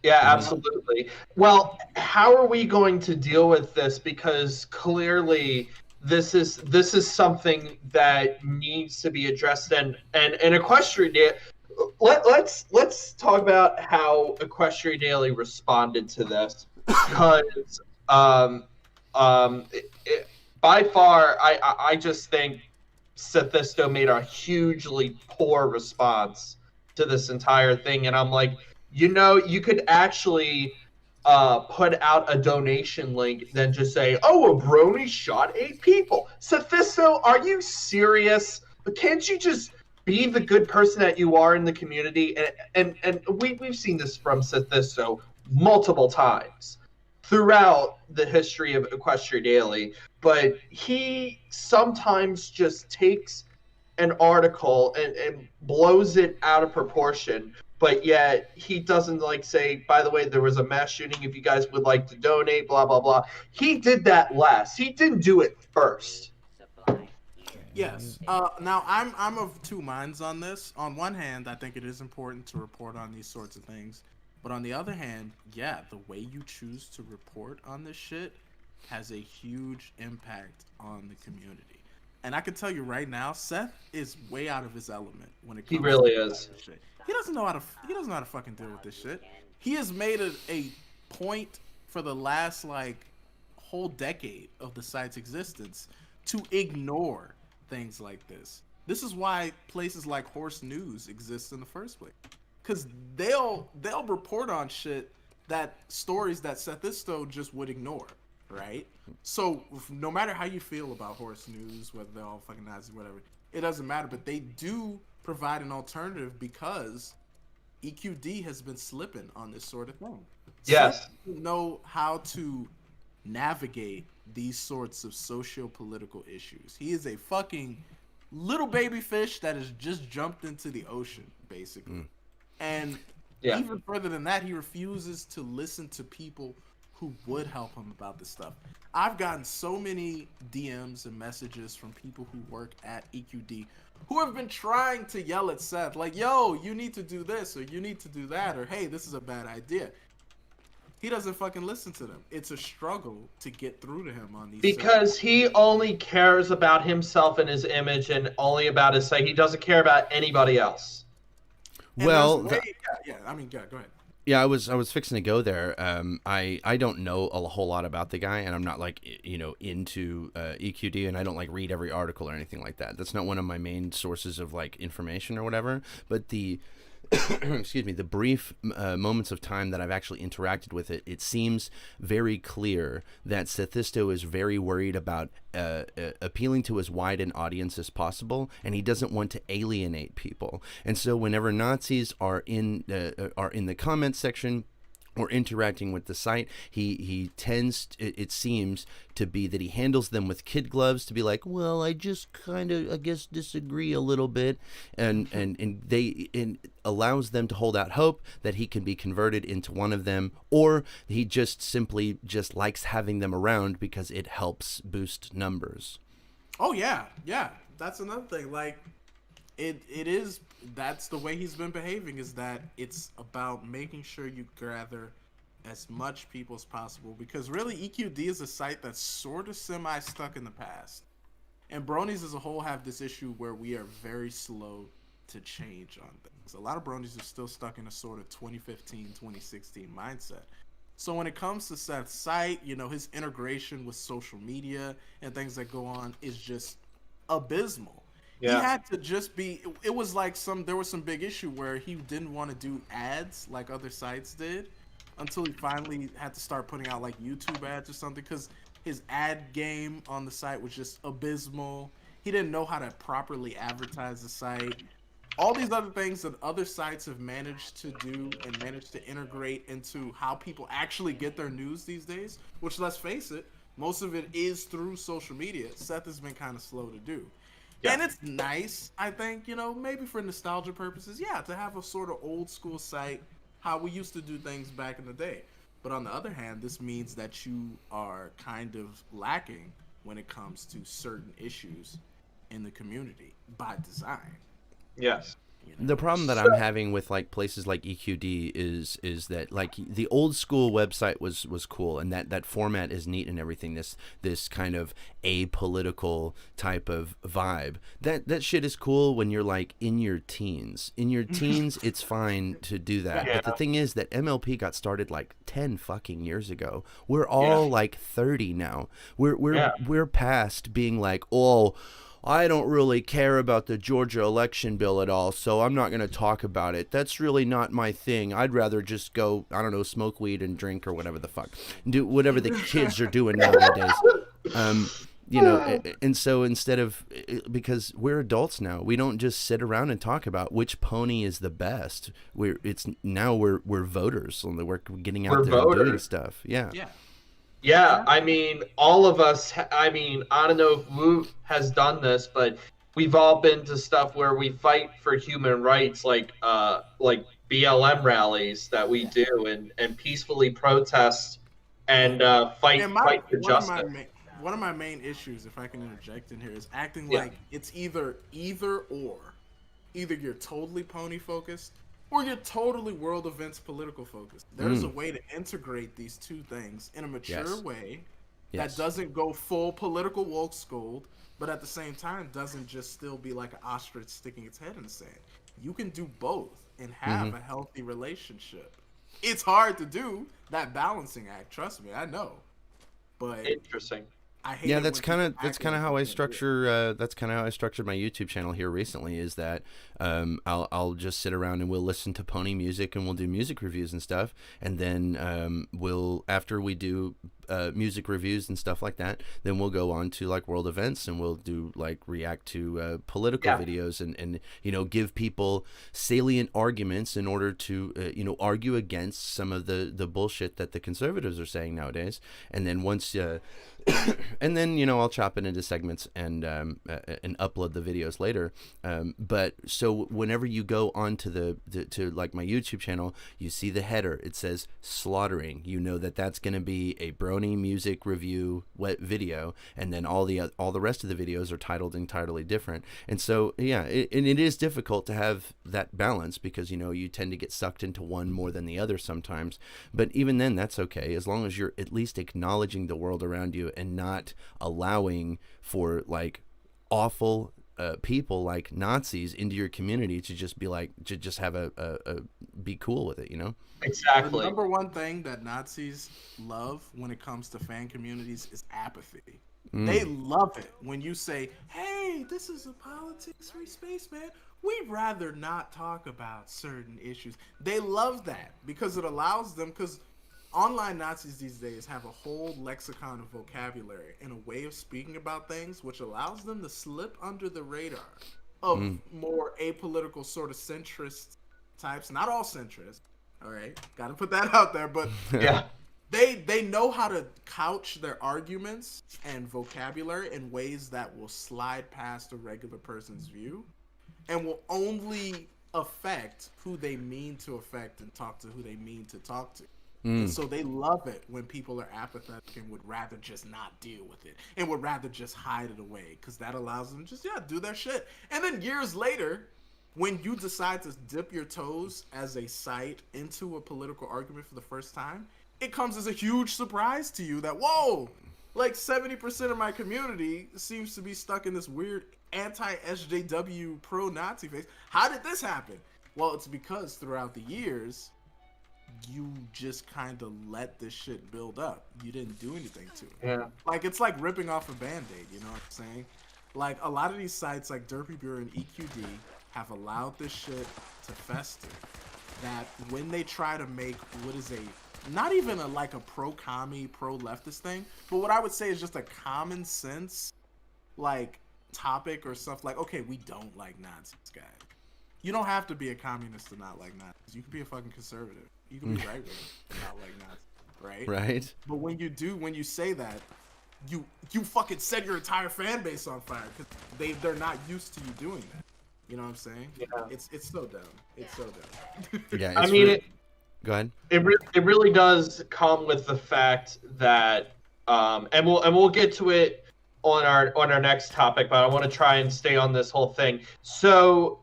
Yeah, absolutely. Well, how are we going to deal with this? Because clearly this is something that needs to be addressed, and Equestrian Daily. Let's talk about how Equestrian Daily responded to this, because by far I just think Sophisto made a hugely poor response to this entire thing, and I'm like, you could actually put out a donation link, then just say, "Oh, a Brony shot 8 people." Sophisto, are you serious? Can't you just be the good person that you are in the community? And we've seen this from Sophisto multiple times throughout the history of Equestria Daily, but he sometimes just takes an article and blows it out of proportion, but yet he doesn't say, "By the way, there was a mass shooting, if you guys would like to donate, blah blah blah." He did that last. He didn't do it first. Yes. Now I'm of two minds on this. On one hand, I think it is important to report on these sorts of things, but on the other hand, yeah, the way you choose to report on this shit has a huge impact on the community. And I can tell you right now, Seth is way out of his element when it comes. He really to is. this shit. He doesn't know how to fucking deal with this shit. He has made a point for the last whole decade of the site's existence to ignore things like this. This is why places like Horse News exist in the first place, because they'll report on shit, that stories that Sethisto just would ignore, right? So no matter how you feel about Horse News, whether they're all fucking Nazis, whatever, it doesn't matter. But they do provide an alternative, because EQD has been slipping on this sort of thing. Yes. Seth doesn't know how to navigate these sorts of socio-political issues. He is a fucking little baby fish that has just jumped into the ocean, basically. And Yeah. Even further than that, he refuses to listen to people who would help him about this stuff. I've gotten so many DMs and messages from people who work at EQD who have been trying to yell at Seth, like, yo, you need to do this, or you need to do that, or hey, this is a bad idea. He doesn't fucking listen to them. It's a struggle to get through to him on these. Because he only cares about himself and his image and only about his site. He doesn't care about anybody else. Well, I mean, go ahead. Yeah, I was fixing to go there. I don't know a whole lot about the guy, and I'm not like into EQD, and I don't like read every article or anything like that. That's not one of my main sources of like information or whatever. But the excuse me, the brief moments of time that I've actually interacted with it, it seems very clear that Sethisto is very worried about appealing to as wide an audience as possible, and he doesn't want to alienate people. And so whenever Nazis are in the comment section or interacting with the site, he tends, it seems to be that he handles them with kid gloves, to be like, well, I just kind of, I guess, disagree a little bit, and allows them to hold out hope that he can be converted into one of them, or he just simply just likes having them around because it helps boost numbers. Oh yeah, that's another thing. Like, it is, that's the way he's been behaving, is that it's about making sure you gather as much people as possible, because really EQD is a site that's sort of semi stuck in the past, and Bronies as a whole have this issue where we are very slow to change on things. A lot of Bronies are still stuck in a sort of 2015 2016 mindset. So when it comes to Seth's site, his integration with social media and things that go on is just abysmal. Yeah. He had to just be, it was like there was some big issue where he didn't want to do ads like other sites did, until he finally had to start putting out like YouTube ads or something, because his ad game on the site was just abysmal. He didn't know how to properly advertise the site. All these other things that other sites have managed to do and managed to integrate into how people actually get their news these days, which, let's face it, most of it is through social media. Seth has been kind of slow to do. Yeah. And it's nice, I think, maybe for nostalgia purposes, to have a sort of old school site, how we used to do things back in the day. But on the other hand, this means that you are kind of lacking when it comes to certain issues in the community by design. Yes. The problem that I'm having with like places like EQD is that like the old school website was cool, and that format is neat and everything. This kind of apolitical type of vibe. That shit is cool when you're like in your teens. In your teens, it's fine to do that. Yeah. But the thing is that MLP got started like 10 fucking years ago. We're all like 30 now. We're past being like, oh, I don't really care about the Georgia election bill at all, so I'm not going to talk about it. That's really not my thing. I'd rather just go, I don't know, smoke weed and drink or whatever the fuck. Do whatever the kids are doing nowadays. And so instead of, because we're adults now, we don't just sit around and talk about which pony is the best. We're voters, and we're getting out there and doing stuff. Yeah. Yeah, I mean, all of us, I don't know if Wu has done this, but we've all been to stuff where we fight for human rights, like BLM rallies that we do, and peacefully protest and fight for justice. One of my main issues, if I can interject in here, is acting like it's either or. Either you're totally pony focused, or you're totally world events political focused. There's a way to integrate these two things in a mature way that doesn't go full political woke scold, but at the same time doesn't just still be like an ostrich sticking its head in the sand. You can do both and have a healthy relationship. It's hard to do that balancing act, trust me, I know. But interesting. That's kind of how I structure. That's kind of how I structured my YouTube channel here recently. Is that I'll just sit around and we'll listen to pony music and we'll do music reviews and stuff, and then we'll, after we do music reviews and stuff like that. Then we'll go on to like world events, and we'll do like react to political videos, and give people salient arguments in order to argue against some of the bullshit that the conservatives are saying nowadays. And then once and then I'll chop it into segments and upload the videos later. But so whenever you go onto to like my YouTube channel, you see the header. It says slaughtering. You know that's going to be a Brony music review video, and then all the rest of the videos are titled entirely different. And so it is difficult to have that balance, because you tend to get sucked into one more than the other sometimes. But even then, that's okay, as long as you're at least acknowledging the world around you and not allowing for like awful people like Nazis into your community to just be like, to just have be cool with it, Exactly. The number one thing that Nazis love when it comes to fan communities is apathy. They love it when you say, hey, this is a politics-free space, man. We'd rather not talk about certain issues. They love that because it allows them, because online Nazis these days have a whole lexicon of vocabulary and a way of speaking about things which allows them to slip under the radar of more apolitical sort of centrist types. Not all centrist, all right? Got to put that out there, but Yeah. They know how to couch their arguments and vocabulary in ways that will slide past a regular person's view and will only affect who they mean to affect and talk to who they mean to talk to. And so they love it when people are apathetic and would rather just not deal with it and would rather just hide it away, because that allows them to just do their shit. And then years later, when you decide to dip your toes as a site into a political argument for the first time, it comes as a huge surprise to you that, whoa, like 70% of my community seems to be stuck in this weird anti-SJW pro-Nazi phase. How did this happen? Well, it's because throughout the years, you just kind of let this shit build up. You didn't do anything to it. Yeah. Like, it's like ripping off a Band-Aid, you know what I'm saying? Like, a lot of these sites like Derpy Bureau and EQD have allowed this shit to fester. That when they try to make what is not even a pro-commie, pro-leftist thing, but what I would say is just a common sense, like, topic or stuff like, okay, we don't like Nazis, guys. You don't have to be a communist to not like Nazis. You can be a fucking conservative. You can be right-wing and not like Nazis, right? Right. But when you say that, you fucking set your entire fan base on fire because they're not used to you doing that. You know what I'm saying? Yeah. It's so dumb. It's so dumb. Yeah. I mean, go ahead. It really does come with the fact that, and we'll get to it on our next topic, but I want to try and stay on this whole thing. So,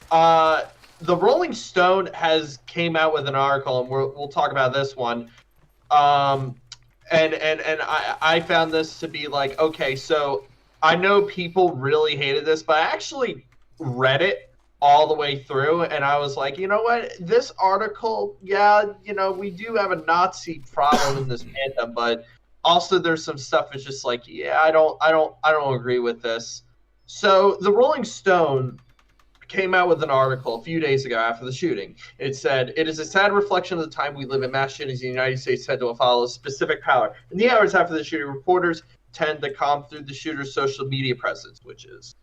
the Rolling Stone came out with an article, and we'll talk about this one. And I found this to be like, okay, so I know people really hated this, but I actually read it all the way through, and I was like, you know what, this article, we do have a Nazi problem in this fandom, but also there's some stuff that's just like, I don't agree with this. So the Rolling Stone came out with an article a few days ago after the shooting. It said, "It is a sad reflection of the time we live in. Mass shootings in the United States tend to follow a specific power. In the hours after the shooting, reporters tend to comb through the shooter's social media presence," which is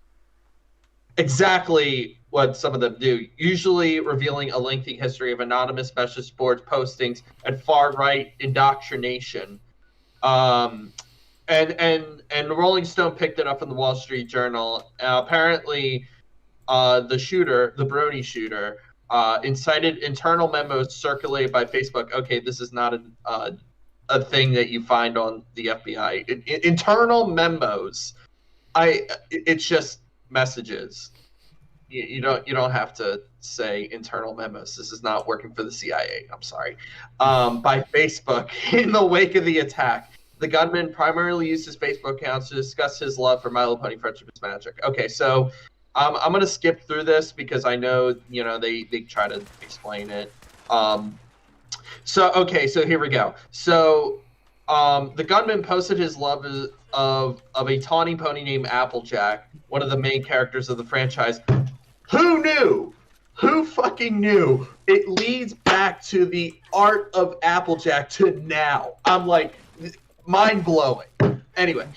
exactly what some of them do, usually revealing a lengthy history of anonymous specialist boards postings and far-right indoctrination. And Rolling Stone picked it up from the Wall Street Journal. Apparently, the shooter, the Brony shooter, incited internal memos circulated by Facebook. Okay, this is not a thing that you find on the FBI. Internal memos. It's just messages. You don't have to say internal memos. This is not working for the CIA. I'm sorry. By Facebook in the wake of the attack. The gunman primarily used his Facebook accounts to discuss his love for My Little Pony Friendship is Magic. Okay, so I'm going to skip through this because I know, they try to explain it. So here we go. So the gunman posted his love of a tawny pony named Applejack, one of the main characters of the franchise. Who knew? Who fucking knew? It leads back to the art of Applejack to now. I'm like, mind blowing. Anyway,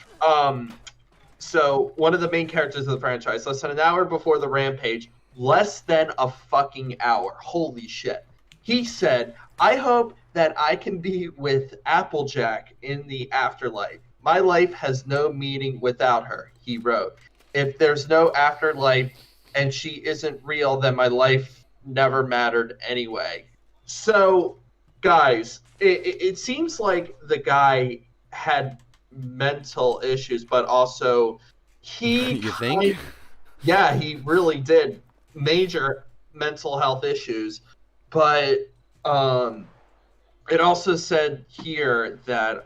so one of the main characters of the franchise, less than an hour before the rampage, less than a fucking hour. Holy shit. He said, I hope that I can be with Applejack in the afterlife. My life has no meaning without her, he wrote. If there's no afterlife and she isn't real, then my life never mattered anyway. So, guys, it seems like the guy had mental issues, but also he You think? yeah, he really did major mental health issues. But it also said here that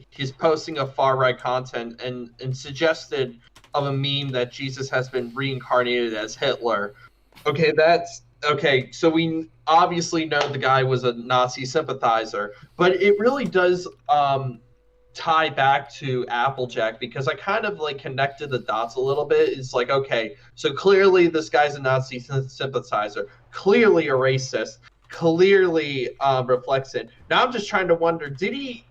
he's posting a far right content and suggested of a meme that Jesus has been reincarnated as Hitler. Okay, that's okay. So we obviously know the guy was a Nazi sympathizer, but it really does tie back to Applejack because I kind of like connected the dots a little bit. It's like, okay, so clearly this guy's a Nazi sympathizer, clearly a racist, clearly reflects it. Now I'm just trying to wonder, did he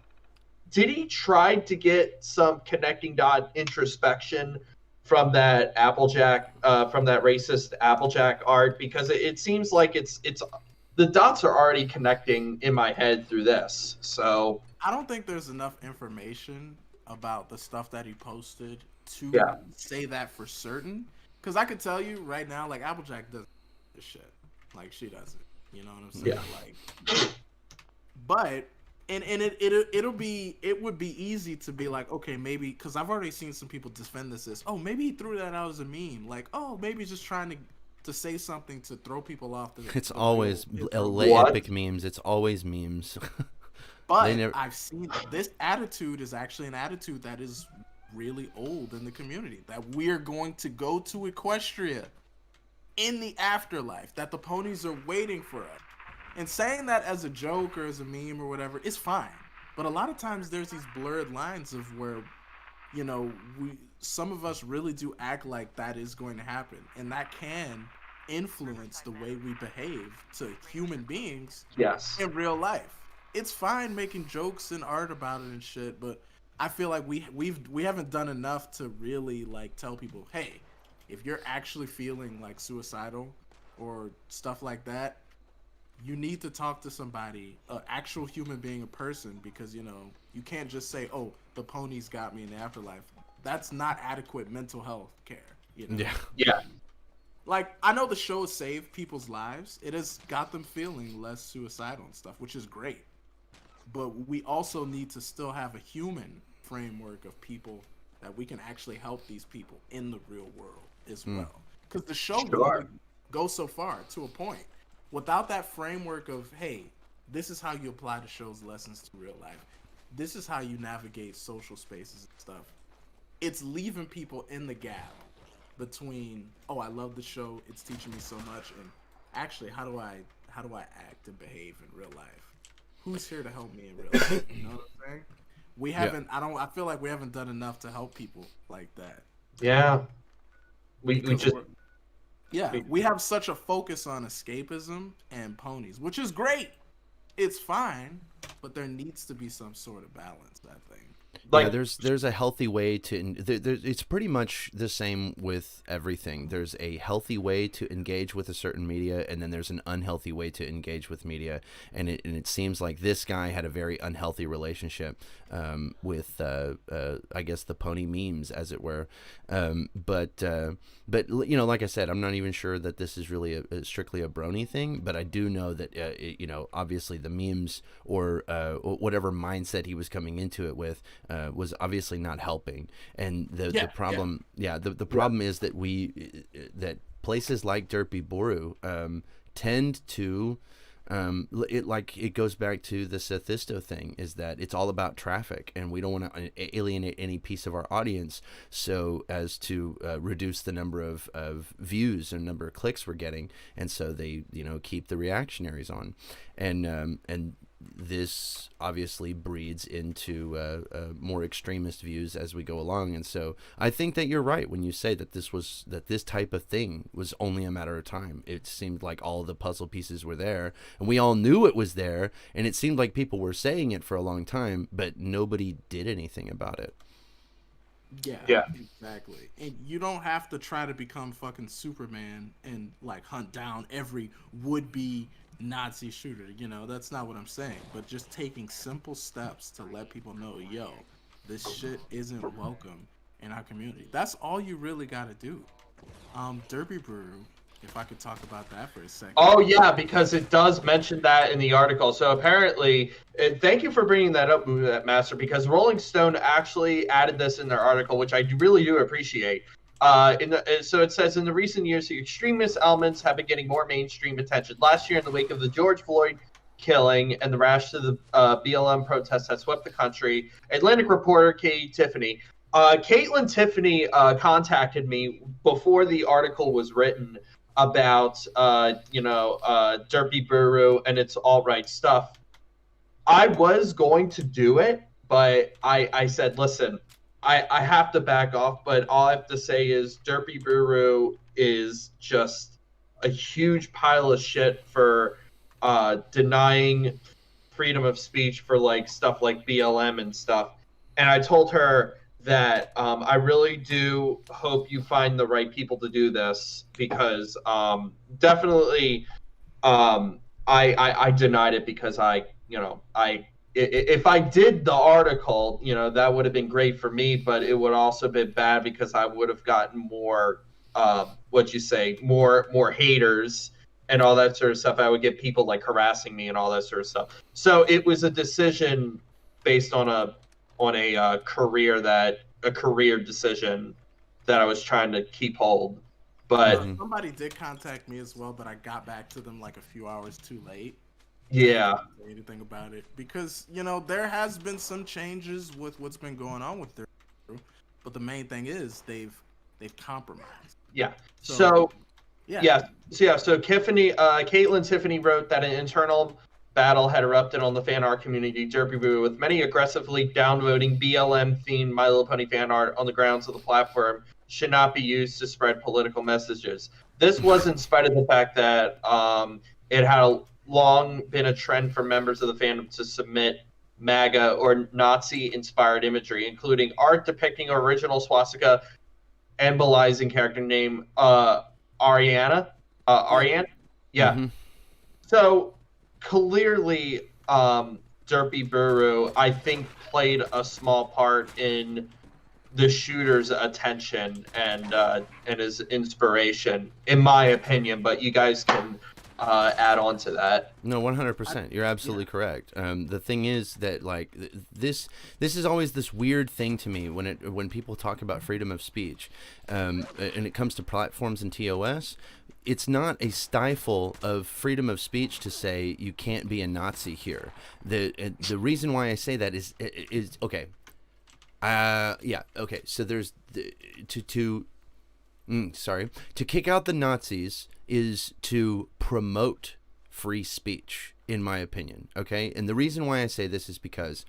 try to get some connecting dot introspection from that Applejack, from that racist Applejack art? Because it seems like it's the dots are already connecting in my head through this. So I don't think there's enough information about the stuff that he posted to Yeah. say that for certain. Because I could tell you right now, like Applejack does this shit, like she does it. You know what I'm saying? Yeah. Like, but it would be easy to be like, okay, maybe because I've already seen some people defend this as, oh, maybe he threw that out as a meme, like, oh, maybe he's just trying to say something to throw people off. It's always What? epic memes. It's always memes. But never- I've seen this attitude is actually an attitude that is really old in the community. That we're going to go to Equestria in the afterlife. That the ponies are waiting for us. And saying that as a joke or as a meme or whatever is fine. But a lot of times there's these blurred lines of where, you know, some of us really do act like that is going to happen. And that can influence the way we behave to human beings Yes. in real life. It's fine making jokes and art about it and shit, but I feel like we haven't done enough to really like tell people, hey, if you're actually feeling like suicidal or stuff like that, you need to talk to somebody, an actual human being, a person, because you know you can't just say, oh, the ponies got me in the afterlife. That's not adequate mental health care. You know? Yeah. Yeah. Like, I know the show has saved people's lives. It has got them feeling less suicidal and stuff, which is great. But we also need to still have a human framework of people that we can actually help these people in the real world as well. Because the show Sure. goes so far to a point. Without that framework of, hey, this is how you apply the show's lessons to real life. This is how you navigate social spaces and stuff. It's leaving people in the gap between, oh, I love the show, it's teaching me so much, and actually, how do I act and behave in real life? Who's here to help me in real life? You know what I'm saying? We haven't. I feel like we haven't done enough to help people like that. Yeah. We Because just we have such a focus on escapism and ponies, which is great. It's fine, but there needs to be some sort of balance, I think. like Yeah, there's a healthy way to. It's pretty much the same with everything. There's a healthy way to engage with a certain media, and then there's an unhealthy way to engage with media. And it seems like this guy had a very unhealthy relationship with, I guess, the pony memes, as it were. But you know, like I said, I'm not even sure that this is really strictly a Brony thing. But I do know that you know, obviously the memes or whatever mindset he was coming into it with. Was obviously not helping, and the problem, the problem is that that places like Derpy Boru tend to, it goes back to the Sethisto thing, is that it's all about traffic, and we don't want to alienate any piece of our audience, so as to reduce the number of views and number of clicks we're getting, and so they keep the reactionaries on, and this obviously breeds into more extremist views as we go along. And so I think that you're right when you say that this type of thing was only a matter of time. It seemed like all the puzzle pieces were there, and we all knew it was there, and it seemed like people were saying it for a long time, but nobody did anything about it. Yeah, exactly. And you don't have to try to become fucking Superman and like hunt down every would-be Nazi shooter. You know, that's not what I'm saying. But just taking simple steps to let people know, yo, this shit isn't welcome in our community. That's all you really got to do. Derby Brew, if I could talk about that for a second. Oh yeah, because it does mention that in the article. So apparently, thank you for bringing that up, Master, because Rolling Stone actually added this in their article, which I really do appreciate. So it says, in the recent years, the extremist elements have been getting more mainstream attention. Last year, in the wake of the George Floyd killing and the rash to the BLM protests that swept the country, Atlantic reporter Caitlin Tiffany contacted me before the article was written about Derpy Buru and its alt-right stuff. I was going to do it, but I said, listen, I have to back off, but all I have to say is Derpy Buru is just a huge pile of shit for denying freedom of speech for like stuff like BLM and stuff. And I told her that I really do hope you find the right people to do this, because definitely I denied it because if I did the article, that would have been great for me, but it would also been bad because I would have gotten more more haters and all that sort of stuff. I would get people like harassing me and all that sort of stuff. So it was a decision based on a career decision that I was trying to keep hold. But somebody did contact me as well, but I got back to them like a few hours too late. Yeah. I didn't say anything about it because there has been some changes with what's been going on with their crew, but the main thing is they've compromised. Yeah. So Caitlin Tiffany wrote that an internal battle had erupted on the fan art community, Derpy Boo, with many aggressively downvoting BLM-themed My Little Pony fan art on the grounds of the platform should not be used to spread political messages. This was in spite of the fact that it had long been a trend for members of the fandom to submit MAGA or Nazi-inspired imagery, including art depicting original swastika embolizing character named Ariane. Yeah. Mm-hmm. So clearly, Derpy Buru, I think, played a small part in the shooter's attention and his inspiration, in my opinion. But you guys can add on to that. No, 100%. You're absolutely correct. The thing is that like this is always this weird thing to me when people talk about freedom of speech, and it comes to platforms and TOS. It's not a stifle of freedom of speech to say you can't be a Nazi here. The reason why I say that is okay. Okay. So there's to kick out the Nazis is to promote free speech, in my opinion. Okay. And the reason why I say this is because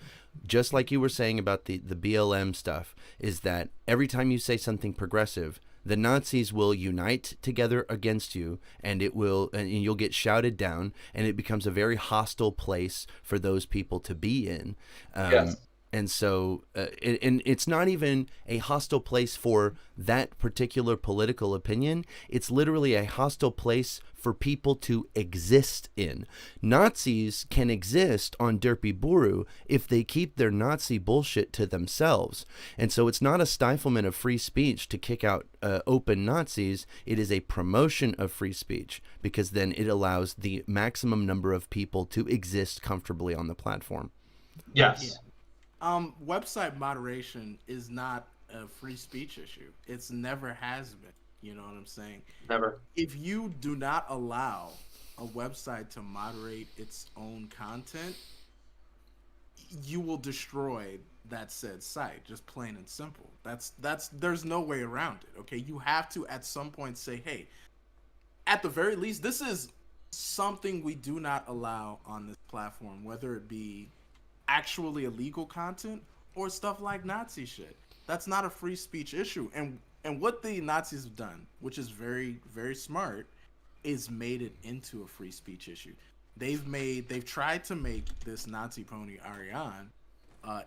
just like you were saying about the BLM stuff, is that every time you say something progressive, the Nazis will unite together against you, and you'll get shouted down, and it becomes a very hostile place for those people to be in. Yes. And so, and it's not even a hostile place for that particular political opinion. It's literally a hostile place for people to exist in. Nazis can exist on Derpy Buru if they keep their Nazi bullshit to themselves. And so it's not a stiflement of free speech to kick out open Nazis. It is a promotion of free speech, because then it allows the maximum number of people to exist comfortably on the platform. Yes. Yeah. Website moderation is not a free speech issue. It's never has been. You know what I'm saying? Never. If you do not allow a website to moderate its own content, you will destroy that said site, just plain and simple. That's there's no way around it. Okay, you have to at some point say, hey, at the very least, this is something we do not allow on this platform, whether it be actually illegal content or stuff like Nazi shit. That's not a free speech issue. And what the Nazis have done, which is very, very smart, is made it into a free speech issue. They've tried to make this Nazi pony Ariane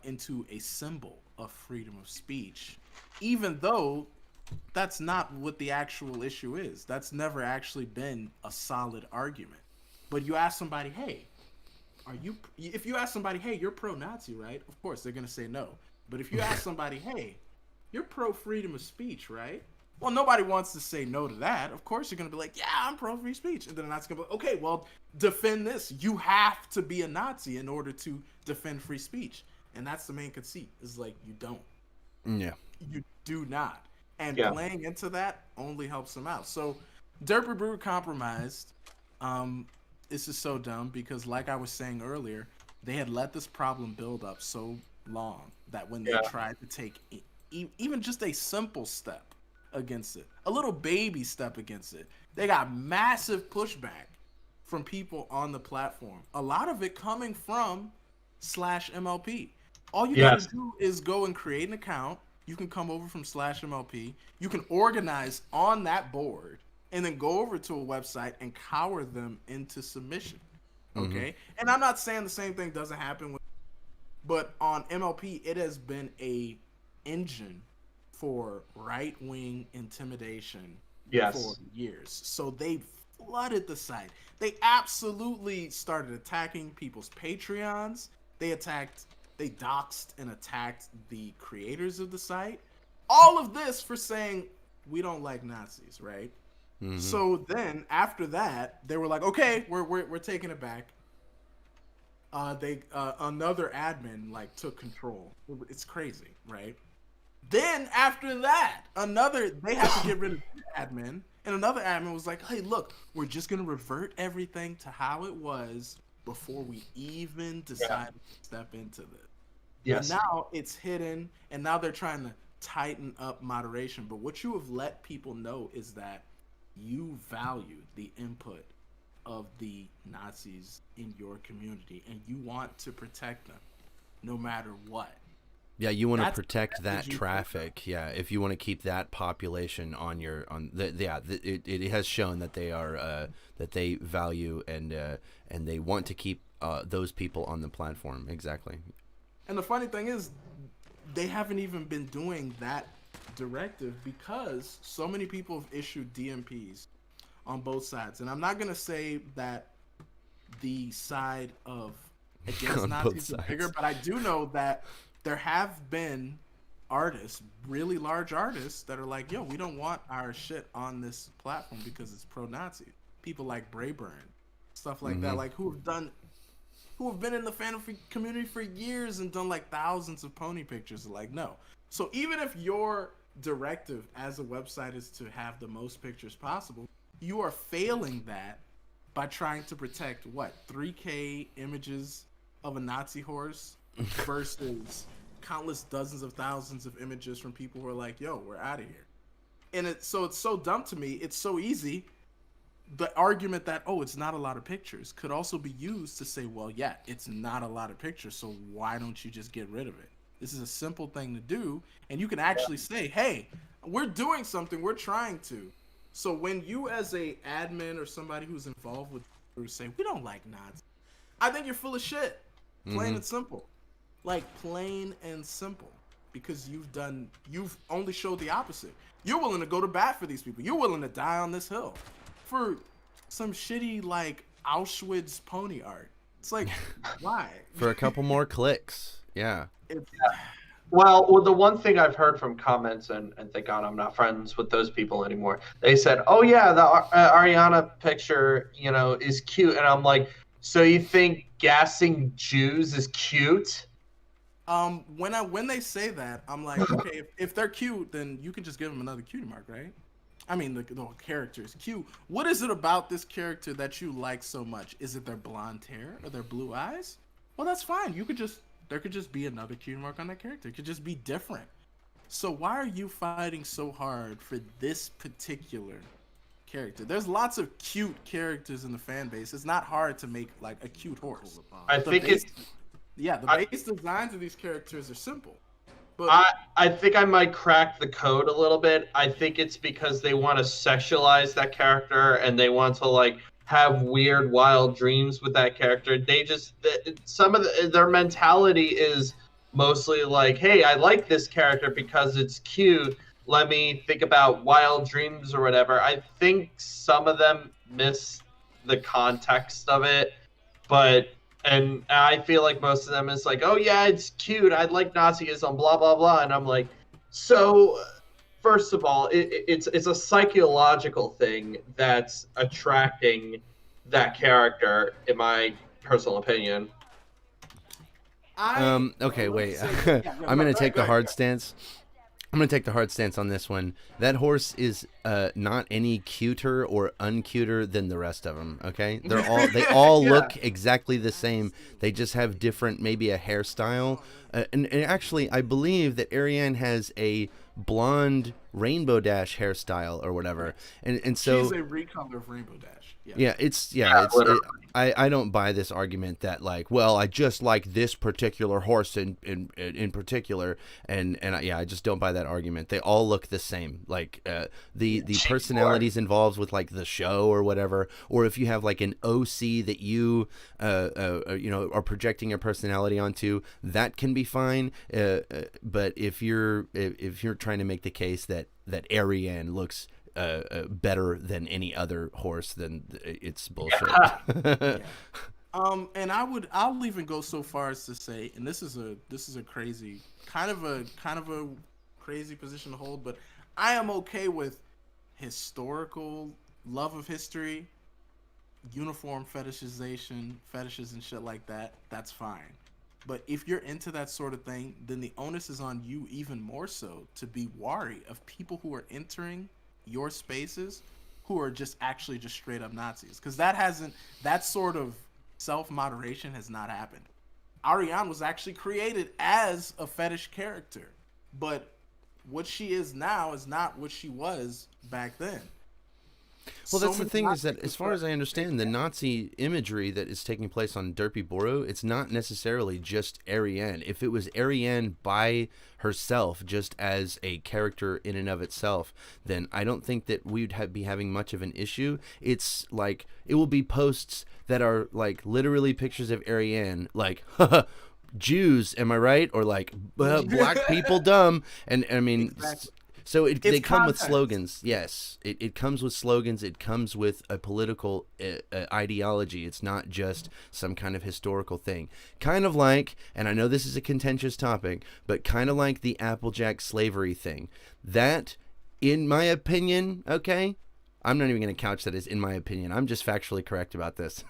into a symbol of freedom of speech, even though that's not what the actual issue is. That's never actually been a solid argument. But you ask somebody, hey, if you ask somebody, hey, you're pro-Nazi, right? Of course, they're going to say no. But if you ask somebody, hey, you're pro-freedom of speech, right? Well, nobody wants to say no to that. Of course, you're going to be like, yeah, I'm pro-free speech. And then the Nazi's going to be like, okay, well, defend this. You have to be a Nazi in order to defend free speech. And that's the main conceit, is like, you don't. Yeah. You do not. And Yeah. playing into that only helps them out. So, Derpy Brew compromised. This is so dumb because, like I was saying earlier, they had let this problem build up so long that when they Yeah. tried to take even just a simple step against it, a little baby step against it, they got massive pushback from people on the platform. A lot of it coming from /MLP. All you Yes. gotta do is go and create an account. You can come over from /MLP. You can organize on that board and then go over to a website and cower them into submission. Okay? And I'm not saying the same thing doesn't happen with, but on MLP, it has been a engine for right-wing intimidation Yes. for years. So they flooded the site. They absolutely started attacking people's Patreons. They doxed and attacked the creators of the site. All of this for saying we don't like Nazis, right? So then after that, they were like, okay, we're taking it back. Another admin like took control. It's crazy, right? Then after that, they had to get rid of the admin, and another admin was like, hey, look, we're just gonna revert everything to how it was before we even decide to step into this. Yes. And now it's hidden, and now they're trying to tighten up moderation. But what you have let people know is that you value the input of the Nazis in your community, and you want to protect them no matter what. Yeah, you want to That's protect the that message you traffic. Yeah, if you want to keep that population on it has shown that they are that they value and they want to keep those people on the platform. Exactly. And the funny thing is, they haven't even been doing that directive because so many people have issued DMPs on both sides. And I'm not going to say that the side of against On both Nazis is sides. bigger, but I do know that there have been artists, really large artists, that are like, yo, we don't want our shit on this platform because it's pro-Nazi. People like Brayburn, stuff like that, like who have been in the fan community for years and done like thousands of pony pictures. Like, no. So even if your directive as a website is to have the most pictures possible, you are failing that by trying to protect 3K images of a Nazi horse versus countless dozens of thousands of images from people who are like, yo, we're out of here. And it's so dumb to me. It's so easy. The argument that, oh, it's not a lot of pictures could also be used to say, well, yeah, it's not a lot of pictures, so why don't you just get rid of it? This is a simple thing to do, and you can actually say, hey, we're doing something, we're trying to. So when you as a admin or somebody who's involved with say, we don't like Nazis, I think you're full of shit. Plain and simple. Like, plain and simple. Because you've only showed the opposite. You're willing to go to bat for these people. You're willing to die on this hill for some shitty, like, Auschwitz pony art. It's like, why? For a couple more clicks. Yeah. It's, Well, the one thing I've heard from comments, and thank God I'm not friends with those people anymore. They said, "Oh yeah, the Ariana picture, is cute," and I'm like, "So you think gassing Jews is cute?" when they say that, I'm like, okay, if they're cute, then you can just give them another cutie mark, right? I mean, the character is cute. What is it about this character that you like so much? Is it their blonde hair or their blue eyes? Well, that's fine. There could just be another cutie mark on that character. It could just be different. So why are you fighting so hard for this particular character. There's lots of cute characters in the fan base. It's not hard to make like a cute horse. I think it's. The base designs of these characters are simple. But I think I might crack the code a little bit. I think it's because they want to sexualize that character and they want to like have weird, wild dreams with that character. They just some of their mentality is mostly like, hey, I like this character because it's cute. Let me think about wild dreams or whatever. I think some of them miss the context of it, and I feel like most of them is like, oh yeah, it's cute. I like Nazism, blah blah blah, and I'm like, so first of all, it's a psychological thing that's attracting that character, in my personal opinion. Okay, wait. I'm gonna take the hard stance. I'm going to take the hard stance on this one. That horse is not any cuter or uncuter than the rest of them, okay? They all look exactly the same. They just have different, maybe a hairstyle. And actually, I believe that Ariane has a blonde Rainbow Dash hairstyle or whatever. And so she's a recolor of Rainbow Dash. I don't buy this argument that like, well, I just like this particular horse in particular, and I just don't buy that argument. They all look the same. Like the personalities involved with like the show or whatever, or if you have like an OC that you are projecting your personality onto, that can be fine. But if you're trying to make the case that Ariane looks better than any other horse, then it's bullshit. And I'll even go so far as to say, and this is a crazy kind of a crazy position to hold, but I am okay with historical love of history, uniform fetishes and shit like that. That's fine. But if you're into that sort of thing, then the onus is on you even more so to be wary of people who are entering your spaces who are just actually just straight up Nazis, because that sort of self-moderation has not happened. Ariane was actually created as a fetish character, but what she is now is not what she was back then. Well, that's the thing, is that as far as I understand, the Nazi imagery that is taking place on Derpy Boro, it's not necessarily just Ariane. If it was Ariane by herself, just as a character in and of itself, then I don't think that we'd be having much of an issue. It's like, it will be posts that are like literally pictures of Ariane, like, Jews, am I right? Or like, black people dumb. And I mean... Exactly. So they come with slogans. Yes, it comes with slogans. It comes with a political ideology. It's not just some kind of historical thing. Kind of like, and I know this is a contentious topic, but kind of like the Applejack slavery thing. That, in my opinion, okay, I'm not even going to couch that as in my opinion. I'm just factually correct about this.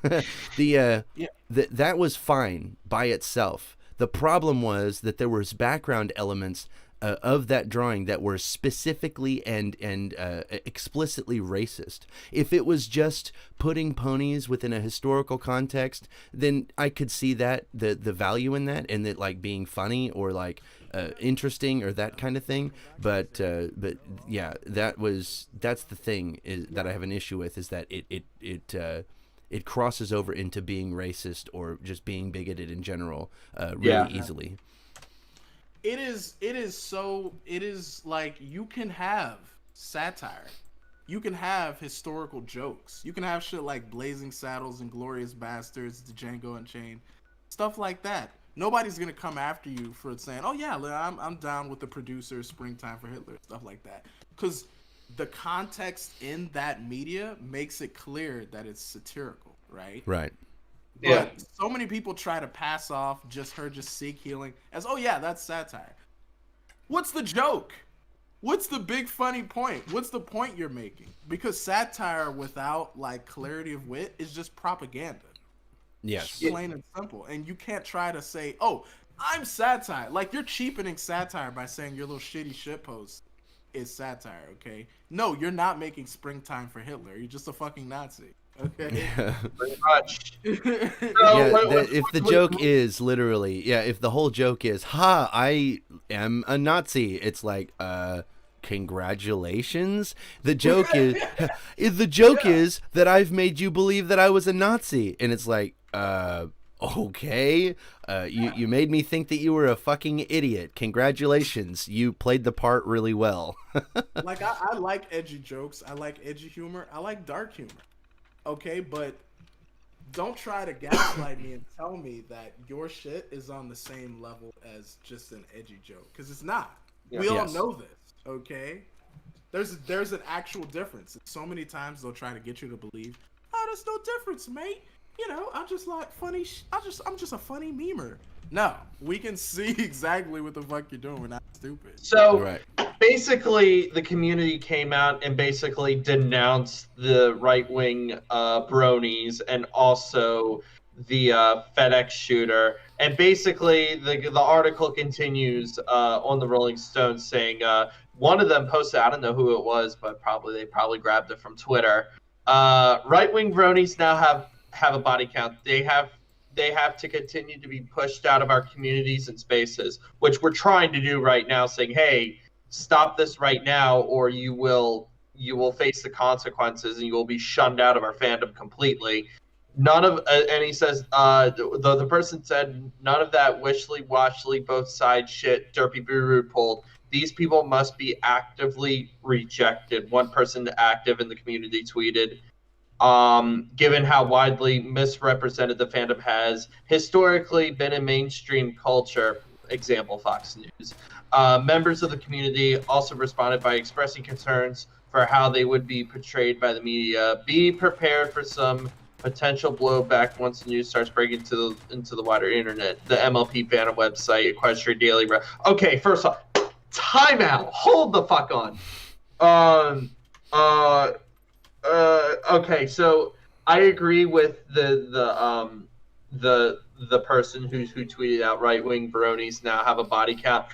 That was fine by itself. The problem was that there was background elements of that drawing that were specifically and explicitly racist. If it was just putting ponies within a historical context, then I could see that the value in that, and that like being funny or like interesting or that kind of thing. But yeah, that's the thing that I have an issue with, is that it crosses over into being racist or just being bigoted in general really easily. It is like, you can have satire. You can have historical jokes. You can have shit like Blazing Saddles and Glorious Bastards, Django Unchained, stuff like that. Nobody's gonna come after you for saying, "Oh yeah, I'm down with the producer, Springtime for Hitler," stuff like that, because the context in that media makes it clear that it's satirical, right? Right. But so many people try to pass off just Sikh healing as, oh yeah, that's satire. What's the joke? What's the big funny point? What's the point you're making? Because satire without like clarity of wit is just propaganda. Yes. Plain and simple. And you can't try to say, oh, I'm satire. Like, you're cheapening satire by saying your little shitty shit post is satire, okay? No, you're not making Springtime for Hitler. You're just a fucking Nazi. Okay. Yeah. Pretty much. If the joke is literally, if the whole joke is, I am a Nazi, it's like, congratulations. The joke is that I've made you believe that I was a Nazi, and it's like, okay, you made me think that you were a fucking idiot. Congratulations, you played the part really well. Like I like edgy jokes, I like edgy humor, I like dark humor. Okay, but don't try to gaslight me and tell me that your shit is on the same level as just an edgy joke, because it's not. Yeah. We all Yes. know this, okay? There's an actual difference. So many times they'll try to get you to believe, oh, there's no difference, mate. You know, I'm just like funny. I'm just a funny memer. No, we can see exactly what the fuck you're doing. We're not stupid. So Right. basically, the community came out and basically denounced the right-wing Bronies and also the FedEx shooter. And basically, the article continues on the Rolling Stone saying one of them posted, I don't know who it was, but they probably grabbed it from Twitter. Right-wing Bronies now have a body count. They have to continue to be pushed out of our communities and spaces, which we're trying to do right now, saying, hey, stop this right now, or you will face the consequences and you will be shunned out of our fandom completely. None of and he says the person said, none of that wishly washly both sides shit derpy boo pulled. These people must be actively rejected. One person active in the community tweeted, given how widely misrepresented the fandom has historically been in mainstream culture, example Fox News. Members of the community also responded by expressing concerns for how they would be portrayed by the media. Be prepared for some potential blowback once the news starts breaking into the wider internet. The MLP fandom website, Equestrian Daily. Okay, first off, timeout. Hold the fuck on. Okay, so I agree with the person who tweeted out right-wing Bronies now have a body count.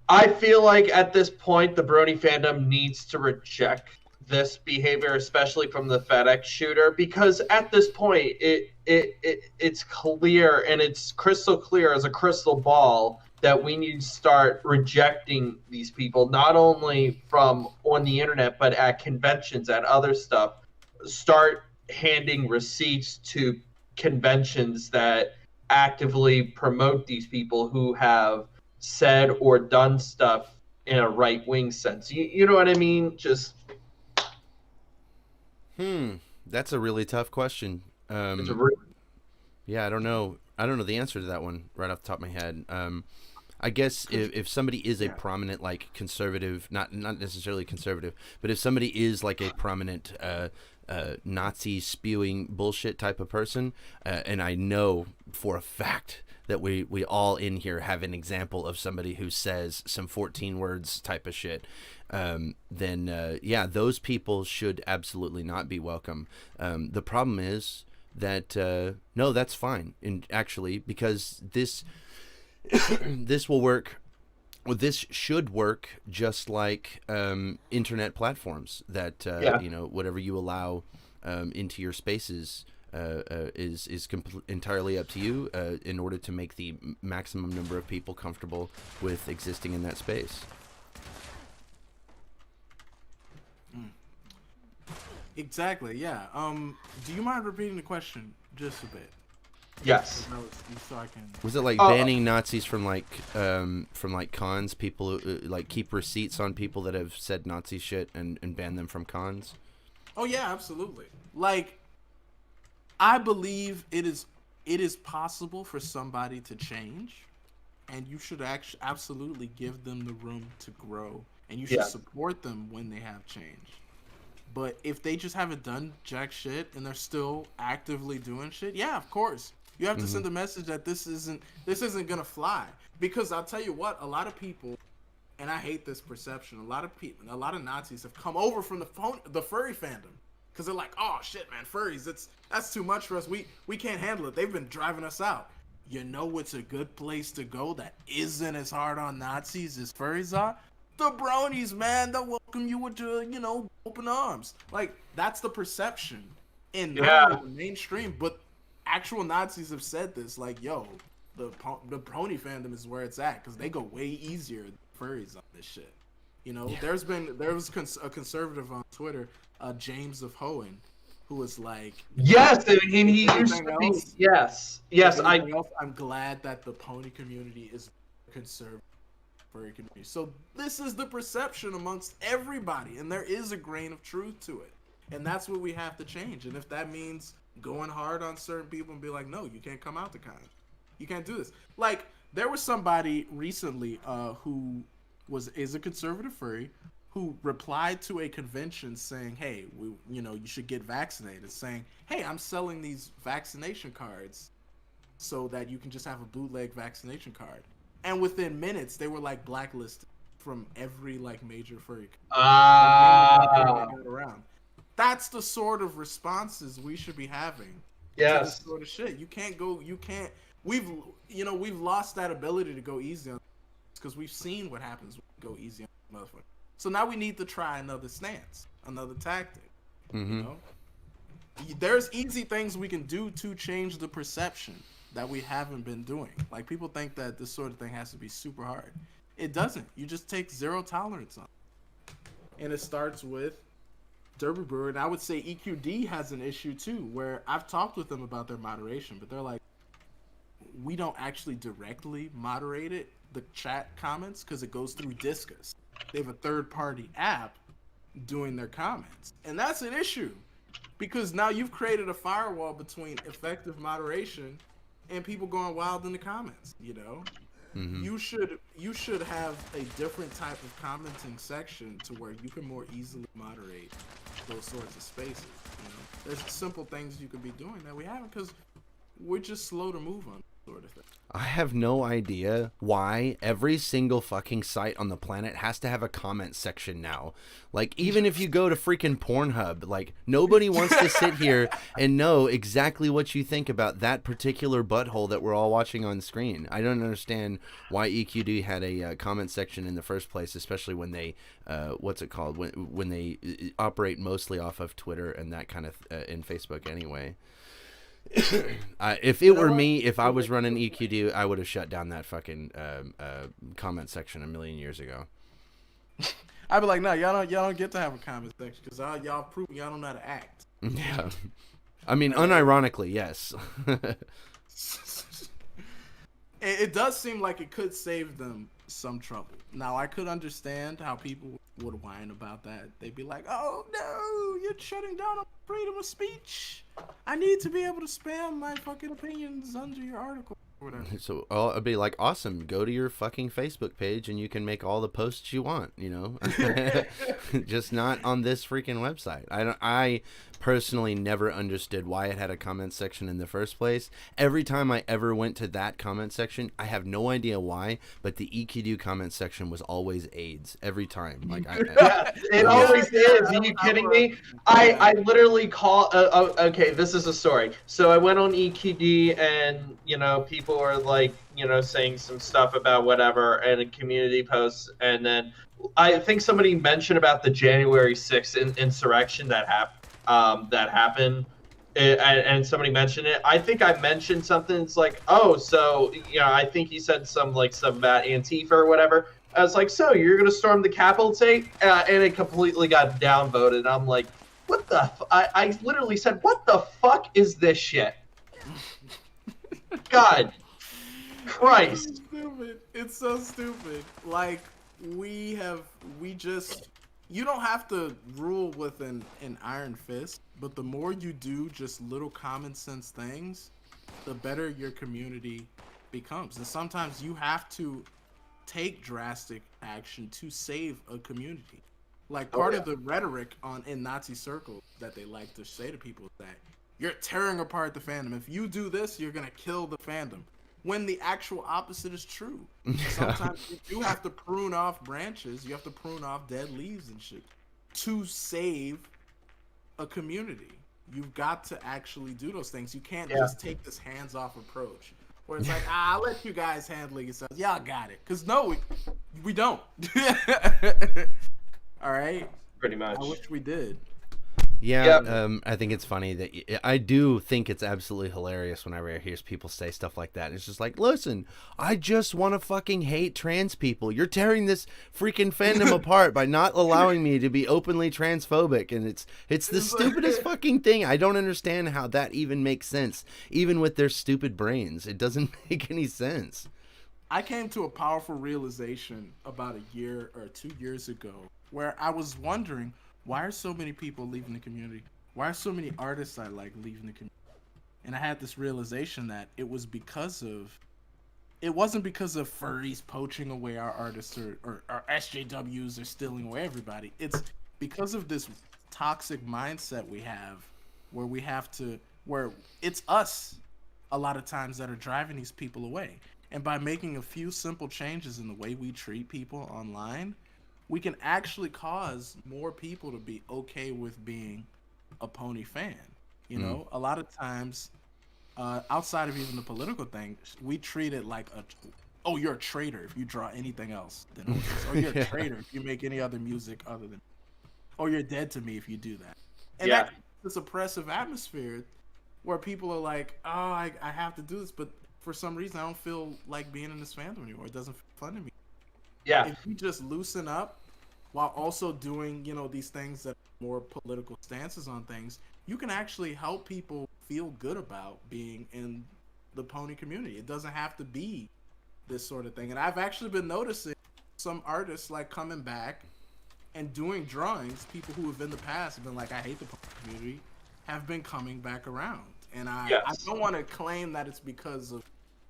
I feel like at this point the Brony fandom needs to reject this behavior, especially from the FedEx shooter, because at this point it's clear, and it's crystal clear as a crystal ball, that we need to start rejecting these people, not only from on the internet, but at conventions, at other stuff. Start handing receipts to conventions that actively promote these people who have said or done stuff in a right-wing sense. You know what I mean? Just... That's a really tough question. it's a Yeah, I don't know the answer to that one right off the top of my head. I guess if somebody is a prominent, like, conservative, not necessarily conservative, but if somebody is like a prominent Nazi spewing bullshit type of person, and I know for a fact that we all in here have an example of somebody who says some 14 words type of shit, then yeah, those people should absolutely not be welcome. The problem is that no, that's fine, and actually, because this will work. Well, this should work just like internet platforms that you know, whatever you allow into your spaces is entirely up to you in order to make the maximum number of people comfortable with existing in that space. Exactly. Yeah. Do you mind repeating the question just a bit? Yes. So I can... Was it like banning Nazis from like cons? People like keep receipts on people that have said Nazi shit and ban them from cons? Oh yeah, absolutely. Like, I believe it is possible for somebody to change, and you should absolutely give them the room to grow, and you should support them when they have change. But if they just haven't done jack shit and they're still actively doing shit, yeah, of course. You have to send a message that this isn't gonna fly. Because I'll tell you what, a lot of people, and I hate this perception, a lot of Nazis have come over from the furry fandom. Because they're like, oh shit, man, furries, that's too much for us. We can't handle it. They've been driving us out. You know it's a good place to go that isn't as hard on Nazis as furries are? The Bronies, man, they'll welcome you with, open arms. Like, that's the perception in not only the mainstream, but actual Nazis have said this. Like, yo, the Brony fandom is where it's at, because they go way easier than furries on this shit. You know, there was a conservative on Twitter, James of Hoenn, who was like, yes, and he used to be, else, yes, I'm glad that the pony community is conservative furry community. So this is the perception amongst everybody, and there is a grain of truth to it, and that's what we have to change. And if that means going hard on certain people and be like, no, you can't come out to con, you can't do this. Like, there was somebody recently who is a conservative furry who replied to a convention saying, hey, you should get vaccinated, saying, hey, I'm selling these vaccination cards so that you can just have a bootleg vaccination card. And within minutes, they were like blacklisted from every like major furry. Around. That's the sort of responses we should be having. Yes. To this sort of shit. You can't. We've lost that ability to go easy on, because we've seen what happens when we go easy on motherfuckers. So now we need to try another stance, another tactic. Mm-hmm. You know, there's easy things we can do to change the perception that we haven't been doing. Like, people think that this sort of thing has to be super hard. It doesn't. You just take zero tolerance on it. And it starts with Derby Brewer. And I would say EQD has an issue too, where I've talked with them about their moderation, but they're like, we don't actually directly moderate it, the chat comments, because it goes through Discus. They have a third-party app doing their comments. And that's an issue, because now you've created a firewall between effective moderation and people going wild in the comments, you know? Mm-hmm. You should have a different type of commenting section to where you can more easily moderate those sorts of spaces, you know? There's simple things you could be doing that we haven't, because we're just slow to move on sort of thing. I have no idea why every single fucking site on the planet has to have a comment section now. Like, even if you go to freaking Pornhub, like, nobody wants to sit here and know exactly what you think about that particular butthole that we're all watching on screen. I don't understand why EQD had a comment section in the first place, especially when they, what's it called? When they operate mostly off of Twitter and that kind of, and Facebook anyway. If it were me, if I was running EQD, I would have shut down that fucking comment section a million years ago. I'd be like, no, y'all don't get to have a comment section, because y'all prove y'all don't know how to act. Yeah, I mean, unironically, yes. It does seem like it could save them some trouble. Now, I could understand how people would whine about that. They'd be like, oh no, you're shutting down freedom of speech. I need to be able to spam my fucking opinions under your article or whatever. So I'd be like, awesome, go to your fucking Facebook page and you can make all the posts you want, you know? Just not on this freaking website. I personally never understood why it had a comment section in the first place. Every time I ever went to that comment section, I have no idea why, but the EQD comment section was always AIDS every time. Like, it always is. Are you kidding me? I literally call. Okay, this is a story. So I went on EQD, and people are like, saying some stuff about whatever, and a community posts, and then I think somebody mentioned about the January 6th insurrection that happened, and somebody mentioned it. I think I mentioned something. It's like, oh, so I think he said some about Antifa or whatever. I was like, so you're gonna storm the Capitol today? And it completely got downvoted. I'm like, what the? I literally said, what the fuck is this shit? God, Christ! It's so stupid. Like, you don't have to rule with an iron fist, but the more you do just little common sense things, the better your community becomes. And sometimes you have to take drastic action to save a community. Like, part of the rhetoric in Nazi circles that they like to say to people is that you're tearing apart the fandom. If you do this, you're gonna kill the fandom. When the actual opposite is true. Sometimes you do have to prune off branches. You have to prune off dead leaves and shit to save a community. You've got to actually do those things. You can't just take this hands-off approach where it's like, I'll let you guys handle it yourselves. Y'all got it. Because no, we don't. All right? Pretty much. I wish we did. Yeah, Yep. I think it's funny that I do think it's absolutely hilarious whenever I hear people say stuff like that. It's just like, listen, I just want to fucking hate trans people. You're tearing this freaking fandom apart by not allowing me to be openly transphobic, and it's the stupidest fucking thing. I don't understand how that even makes sense, even with their stupid brains. It doesn't make any sense. I came to a powerful realization about a year or 2 years ago where I was wondering, why are so many people leaving the community? Why are so many artists I like leaving the community? And I had this realization that it wasn't because of furries poaching away our artists or SJWs are stealing away everybody. It's because of this toxic mindset we have where it's us a lot of times that are driving these people away. And by making a few simple changes in the way we treat people online, we can actually cause more people to be okay with being a pony fan. You know, a lot of times, outside of even the political thing, we treat it like oh, you're a traitor if you draw anything else than horses. Or you're a traitor if you make any other music other than, or you're dead to me if you do that. And Yeah. that this oppressive atmosphere where people are like, oh, I have to do this, but for some reason I don't feel like being in this fandom anymore. It doesn't feel fun to me. Yeah. If you just loosen up while also doing, these things that are more political stances on things, you can actually help people feel good about being in the pony community. It doesn't have to be this sort of thing. And I've actually been noticing some artists like coming back and doing drawings. People who have in the past have been like, I hate the pony community, have been coming back around. And I Yes. don't want to claim that it's because of,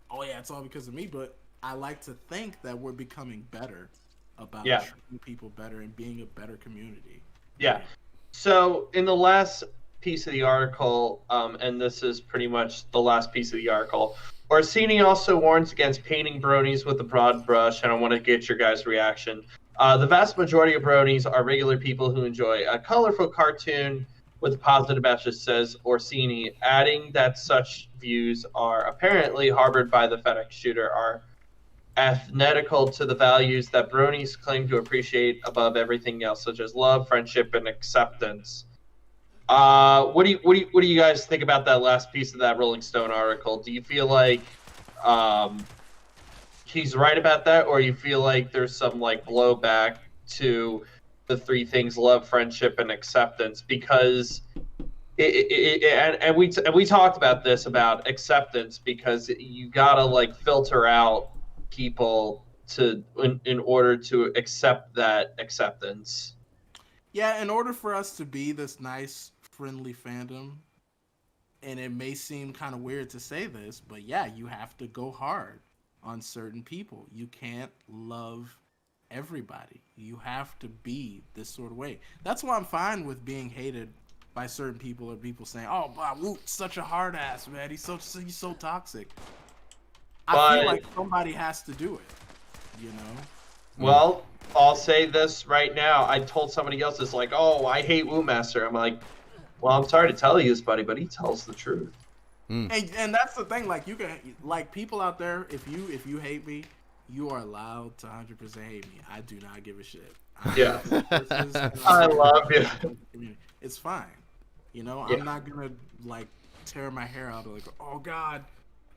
oh yeah, it's all because of me, but I like to think that we're becoming better about Yeah. treating people better and being a better community. Yeah. So in the last piece of the article, and this is pretty much the last piece of the article, Orsini also warns against painting bronies with a broad brush, and I want to get your guys' reaction. The vast majority of bronies are regular people who enjoy a colorful cartoon with a positive message, says Orsini, adding that such views are apparently harbored by the FedEx shooter are antithetical to the values that bronies claim to appreciate above everything else, such as love, friendship, and acceptance. What do you guys think about that last piece of that Rolling Stone article? Do you feel like he's right about that, or you feel like there's some like blowback to the three things: love, friendship, and acceptance? Because we talked about this about acceptance, because you gotta like filter out people in order to accept that acceptance. Yeah, in order for us to be this nice, friendly fandom, and it may seem kind of weird to say this, but yeah, you have to go hard on certain people. You can't love everybody. You have to be this sort of way. That's why I'm fine with being hated by certain people, or people saying, "Oh, Bob Woot's such a hard ass, man. He's so toxic." I feel like somebody has to do it, you know? Well, I'll say this right now. I told somebody else, it's like, oh, I hate Woo Master. I'm like, well, I'm sorry to tell you this, buddy, but he tells the truth. And that's the thing. Like, you can, like, people out there, if you hate me, you are allowed to 100% hate me. I do not give a shit. Yeah. I love you. It's fine. You know, Yeah. I'm not gonna like tear my hair out like, oh god,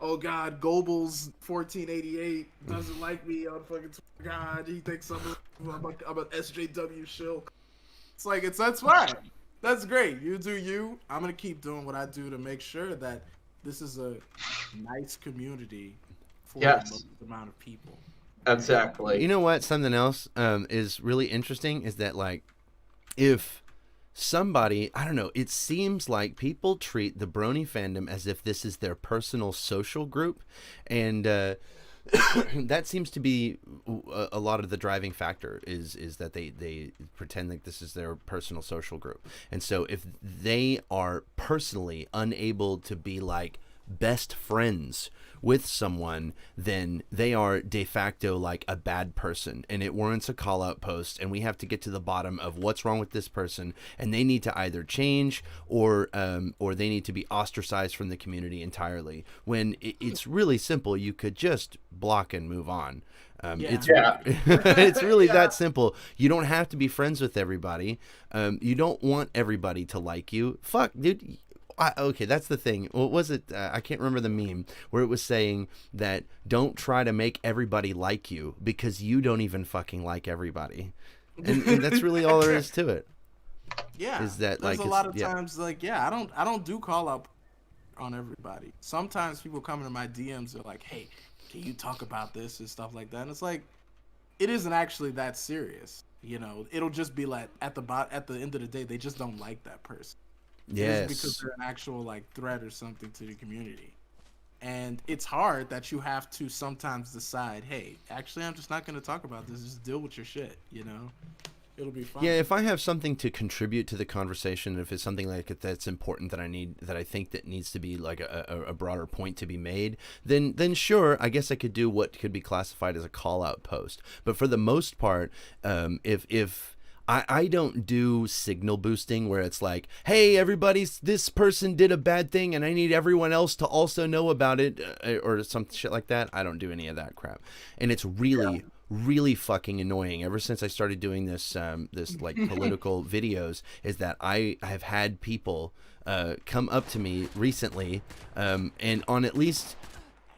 Goebbels 1488 doesn't like me on fucking Twitter. God, he thinks I'm an SJW shill. It's like, that's fine. That's great. You do you. I'm gonna keep doing what I do to make sure that this is a nice community for the most amount of people. Exactly. You know what? Something else is really interesting is that, like, if somebody, I don't know, it seems like people treat the Brony fandom as if this is their personal social group, and that seems to be a lot of the driving factor is that they pretend like this is their personal social group. And so if they are personally unable to be like best friends with someone, then they are de facto like a bad person, and it warrants a call out post, and we have to get to the bottom of what's wrong with this person, and they need to either change or they need to be ostracized from the community entirely, when it's really simple. You could just block and move on. It's Yeah. it's really Yeah. that simple. You don't have to be friends with everybody. You don't want everybody to like you. Fuck, dude. Okay, that's the thing. What was it? I can't remember the meme where it was saying that don't try to make everybody like you because you don't even fucking like everybody. And that's really all there is to it. Yeah, Is that there's like a lot of yeah. times like I don't do call out on everybody. Sometimes people come into my DMs, they're like, hey, can you talk about this and stuff like that? And it's like, it isn't actually that serious. You know, it'll just be like at the end of the day, they just don't like that person. It is because Yes. they're an actual like threat or something to the community. And it's hard that you have to sometimes decide, hey, actually, I'm just not going to talk about this. Just deal with your shit. You know, it'll be fine. Yeah, if I have something to contribute to the conversation, if it's something like that's important that I think that needs to be like a broader point to be made, then sure, I guess I could do what could be classified as a call out post. But for the most part, if I don't do signal boosting where it's like, hey, this person did a bad thing and I need everyone else to also know about it or some shit like that. I don't do any of that crap. And it's really fucking annoying ever since I started doing this like political videos is that I have had people come up to me recently and on at least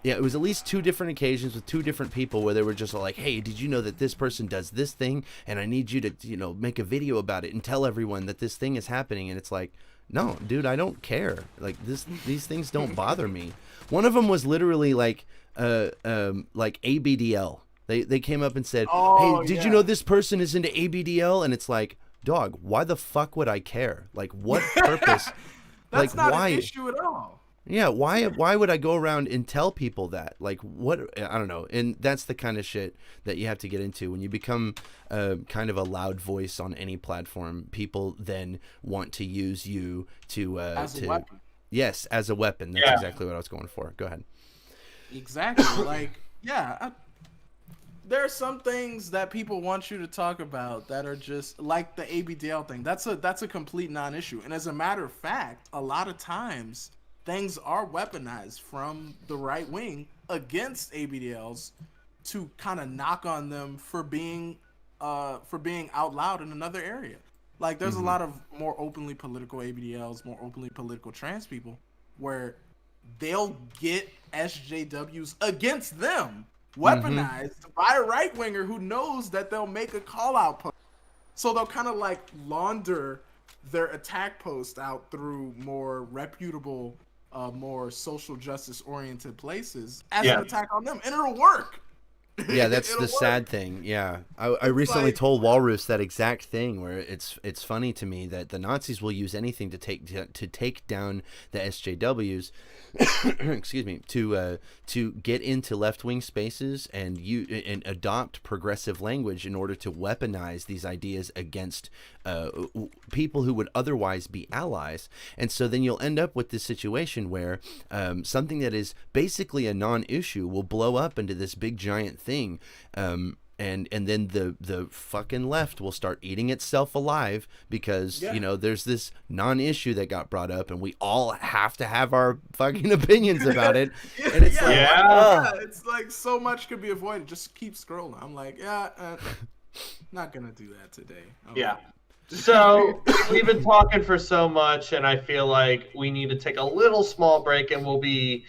it was at least 2 different occasions with 2 different people where they were just like, hey, did you know that this person does this thing and I need you to make a video about it and tell everyone that this thing is happening. And it's like, no, dude, I don't care. Like these things don't bother me. One of them was literally like ABDL. They came up and said, Oh, hey, did yeah. you know this person is into ABDL? And it's like, dog, why the fuck would I care? Like, what purpose? That's like, not why? an issue at all. Yeah, why would I go around and tell people that? Like, what? I don't know. And that's the kind of shit that you have to get into when you become kind of a loud voice on any platform. People then want to use you As a weapon. Yes, as a weapon. That's exactly what I was going for. Go ahead. Exactly. Like, yeah, there are some things that people want you to talk about that are just like the ABDL thing. That's a complete non-issue. And as a matter of fact, a lot of times things are weaponized from the right wing against ABDLs to kind of knock on them for being out loud in another area. Like there's a lot of more openly political ABDLs, more openly political trans people where they'll get SJWs against them weaponized by a right winger who knows that they'll make a call out post. So they'll kind of like launder their attack post out through more reputable, more social justice oriented places as an attack on them, and it'll work. Yeah, that's the sad thing. Yeah, I recently like- told Walrus that exact thing where it's funny to me that the Nazis will use anything to take down the SJWs. Excuse me, to get into left-wing spaces and adopt progressive language in order to weaponize these ideas against people who would otherwise be allies. And so then you'll end up with this situation where something that is basically a non-issue will blow up into this big giant thing. And then the fucking left will start eating itself alive because there's this non-issue that got brought up and we all have to have our fucking opinions about it. And it's it's like so much could be avoided. Just keep scrolling. I'm like, not gonna do that today. So we've been talking for so much, and I feel like we need to take a little small break, and we'll be.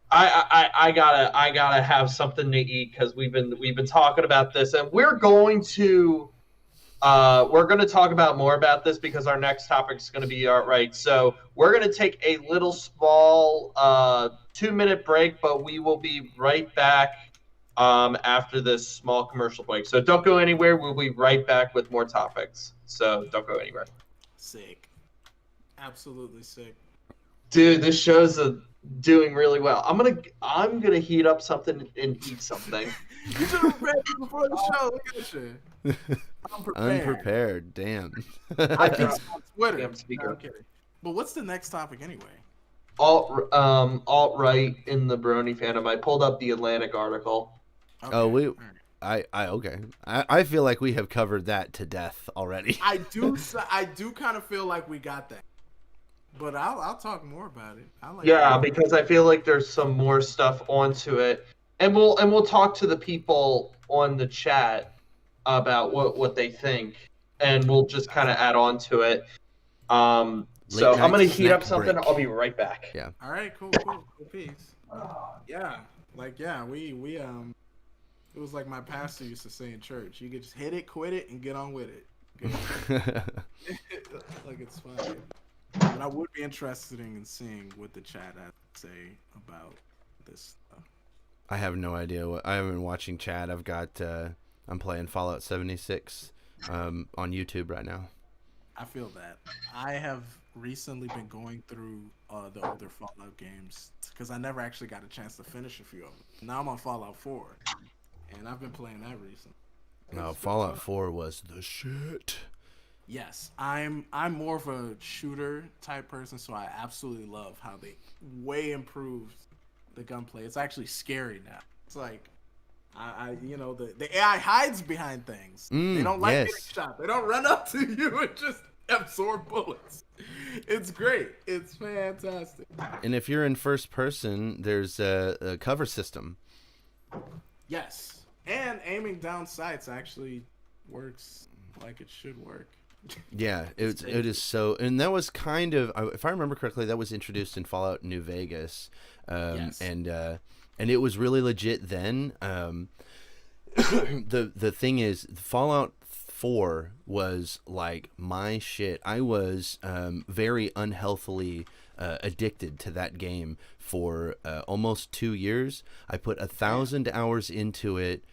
I gotta have something to eat because we've been talking about this, and we're going to talk about more about this because our next topic is going to be right. So we're going to take a little small 2-minute break, but we will be right back after this small commercial break. So don't go anywhere. We'll be right back with more topics. So don't go anywhere. Sick, absolutely sick, dude. This show's doing really well. I'm gonna heat up something and eat something. You should have prepared before the show. Look at this shit. Unprepared. Damn. I think it's on Twitter. Damn speaker. No, I'm kidding. But what's the next topic anyway? Alt-right in the Brony fandom. I pulled up the Atlantic article. Okay. Oh, okay. I feel like we have covered that to death already. I do kind of feel like we got that. But I'll talk more about it. Because I feel like there's some more stuff onto it, and we'll talk to the people on the chat about what they think, and we'll just kind of add on to it. So I'm gonna heat up something. Break. I'll be right back. Yeah. All right, cool, peace. Yeah, we it was like my pastor used to say in church. You could just hit it, quit it, and get on with it. Like it's fun. But I would be interested in seeing what the chat has to say about this stuff. I have no idea what I haven't been watching chat. I've got I'm playing Fallout 76 on YouTube right now. I feel that. I have recently been going through the older Fallout games because I never actually got a chance to finish a few of them. Now I'm on Fallout 4, and I've been playing that recently. No, Fallout 4 was the shit. Yes, I'm more of a shooter type person, so I absolutely love how they way improved the gunplay. It's actually scary now. It's like the AI hides behind things. They don't like getting shot. They don't run up to you and just absorb bullets. It's great. It's fantastic. And if you're in first person, there's a cover system. Yes, and aiming down sights actually works like it should work. Yeah, it is so, and that was kind of, if I remember correctly, that was introduced in Fallout New Vegas, Yes. and it was really legit then. The thing is, Fallout 4 was like my shit. I was very unhealthily addicted to that game for almost 2 years. I put 1,000 hours into it.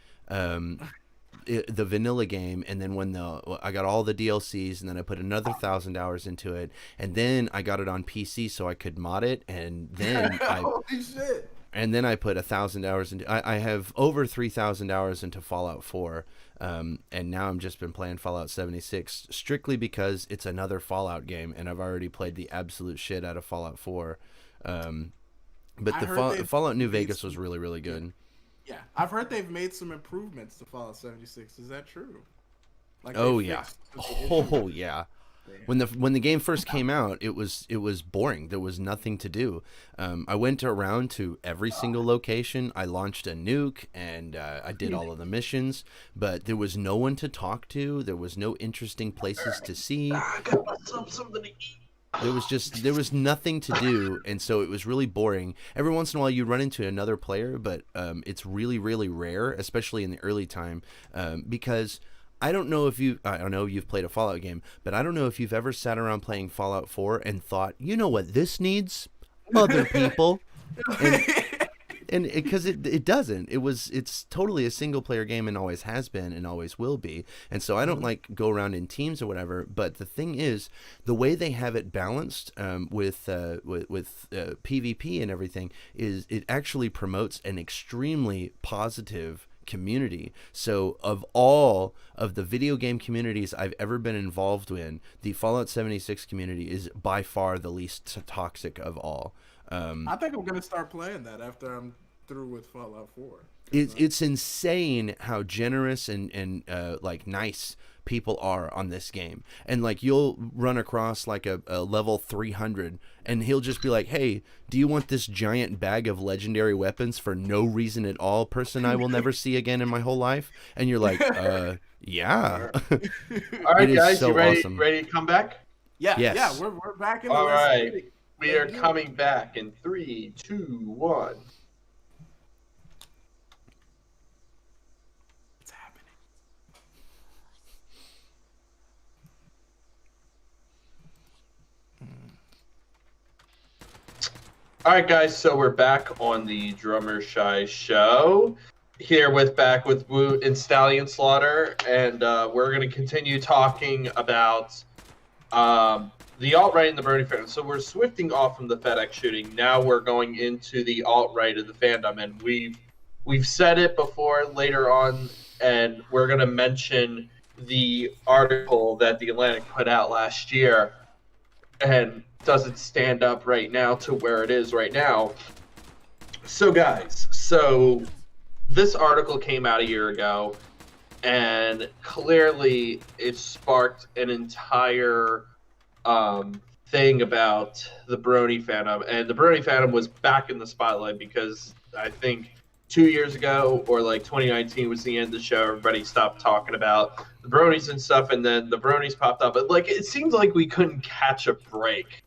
The vanilla game, and then when I got all the DLCs, and then I put another 1,000 hours into it, and then I got it on PC so I could mod it, and then holy shit! And then I put 1,000 hours into. I have over 3,000 hours into Fallout 4, and now I'm just been playing Fallout 76 strictly because it's another Fallout game, and I've already played the absolute shit out of Fallout 4. But the Fallout New Vegas was really, really good. Yeah, I've heard they've made some improvements to Fallout 76. Is that true? Like, oh yeah, When the game first came out, it was boring. There was nothing to do. I went around to every single location. I launched a nuke, and I did all of the missions. But there was no one to talk to. There was no interesting places to see. I got myself something to eat. There was nothing to do, and so it was really boring. Every once in a while you run into another player, but it's really, really rare, especially in the early time, because I know you've played a Fallout game, but I don't know if you've ever sat around playing Fallout 4 and thought, you know what this needs? Other people. And because it doesn't. It's totally a single player game, and always has been and always will be. And so I don't like go around in teams or whatever. But the thing is, the way they have it balanced with PvP and everything is it actually promotes an extremely positive community. So of all of the video game communities I've ever been involved in, the Fallout 76 community is by far the least toxic of all. I think I'm gonna start playing that after I'm through with Fallout 4. It's insane how generous and like nice people are on this game. And like you'll run across like a level 300, and he'll just be like, "Hey, do you want this giant bag of legendary weapons for no reason at all, person I will never see again in my whole life?" And you're like, yeah. All right, guys, so you ready? awesome. Ready to come back? Yeah, Yes. yeah, we're back in the All race. right. We are coming back in 3, 2, 1. What's happening? All right, guys. So we're back on the Drummershy show. Here back with Woot and Stallion Slaughter, and we're going to continue talking about the alt-right and the Brony fandom. So we're swifting off from the FedEx shooting. Now we're going into the alt-right of the fandom, and we've said it before later on, and we're going to mention the article that the Atlantic put out last year, and doesn't stand up right now to where it is right now. So guys, this article came out a year ago, and clearly it sparked an entire thing about the Brony fandom. And the Brony fandom was back in the spotlight because I think 2 years ago, or like 2019 was the end of the show. Everybody stopped talking about the Bronies and stuff, and then the Bronies popped up. But like, it seemed like we couldn't catch a break.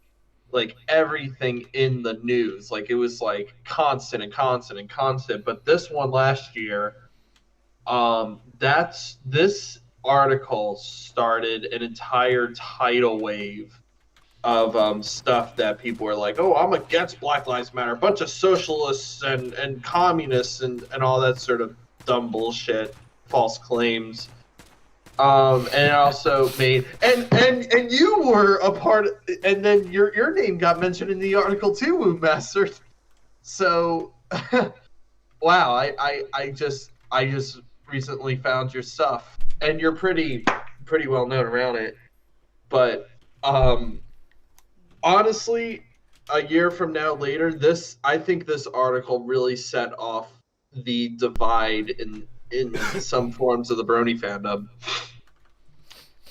Like everything in the news, like it was like constant and constant and constant. But this one last year, this article started an entire tidal wave of stuff that people were like, "Oh, I'm against Black Lives Matter," a bunch of socialists and communists and all that sort of dumb bullshit, false claims. And it also made and you were a part, and then your name got mentioned in the article too, Wound Master. So, wow, I just recently found your stuff, and you're pretty well known around it. But honestly, a year from now later, I think this article really set off the divide in some forms of the Brony fandom.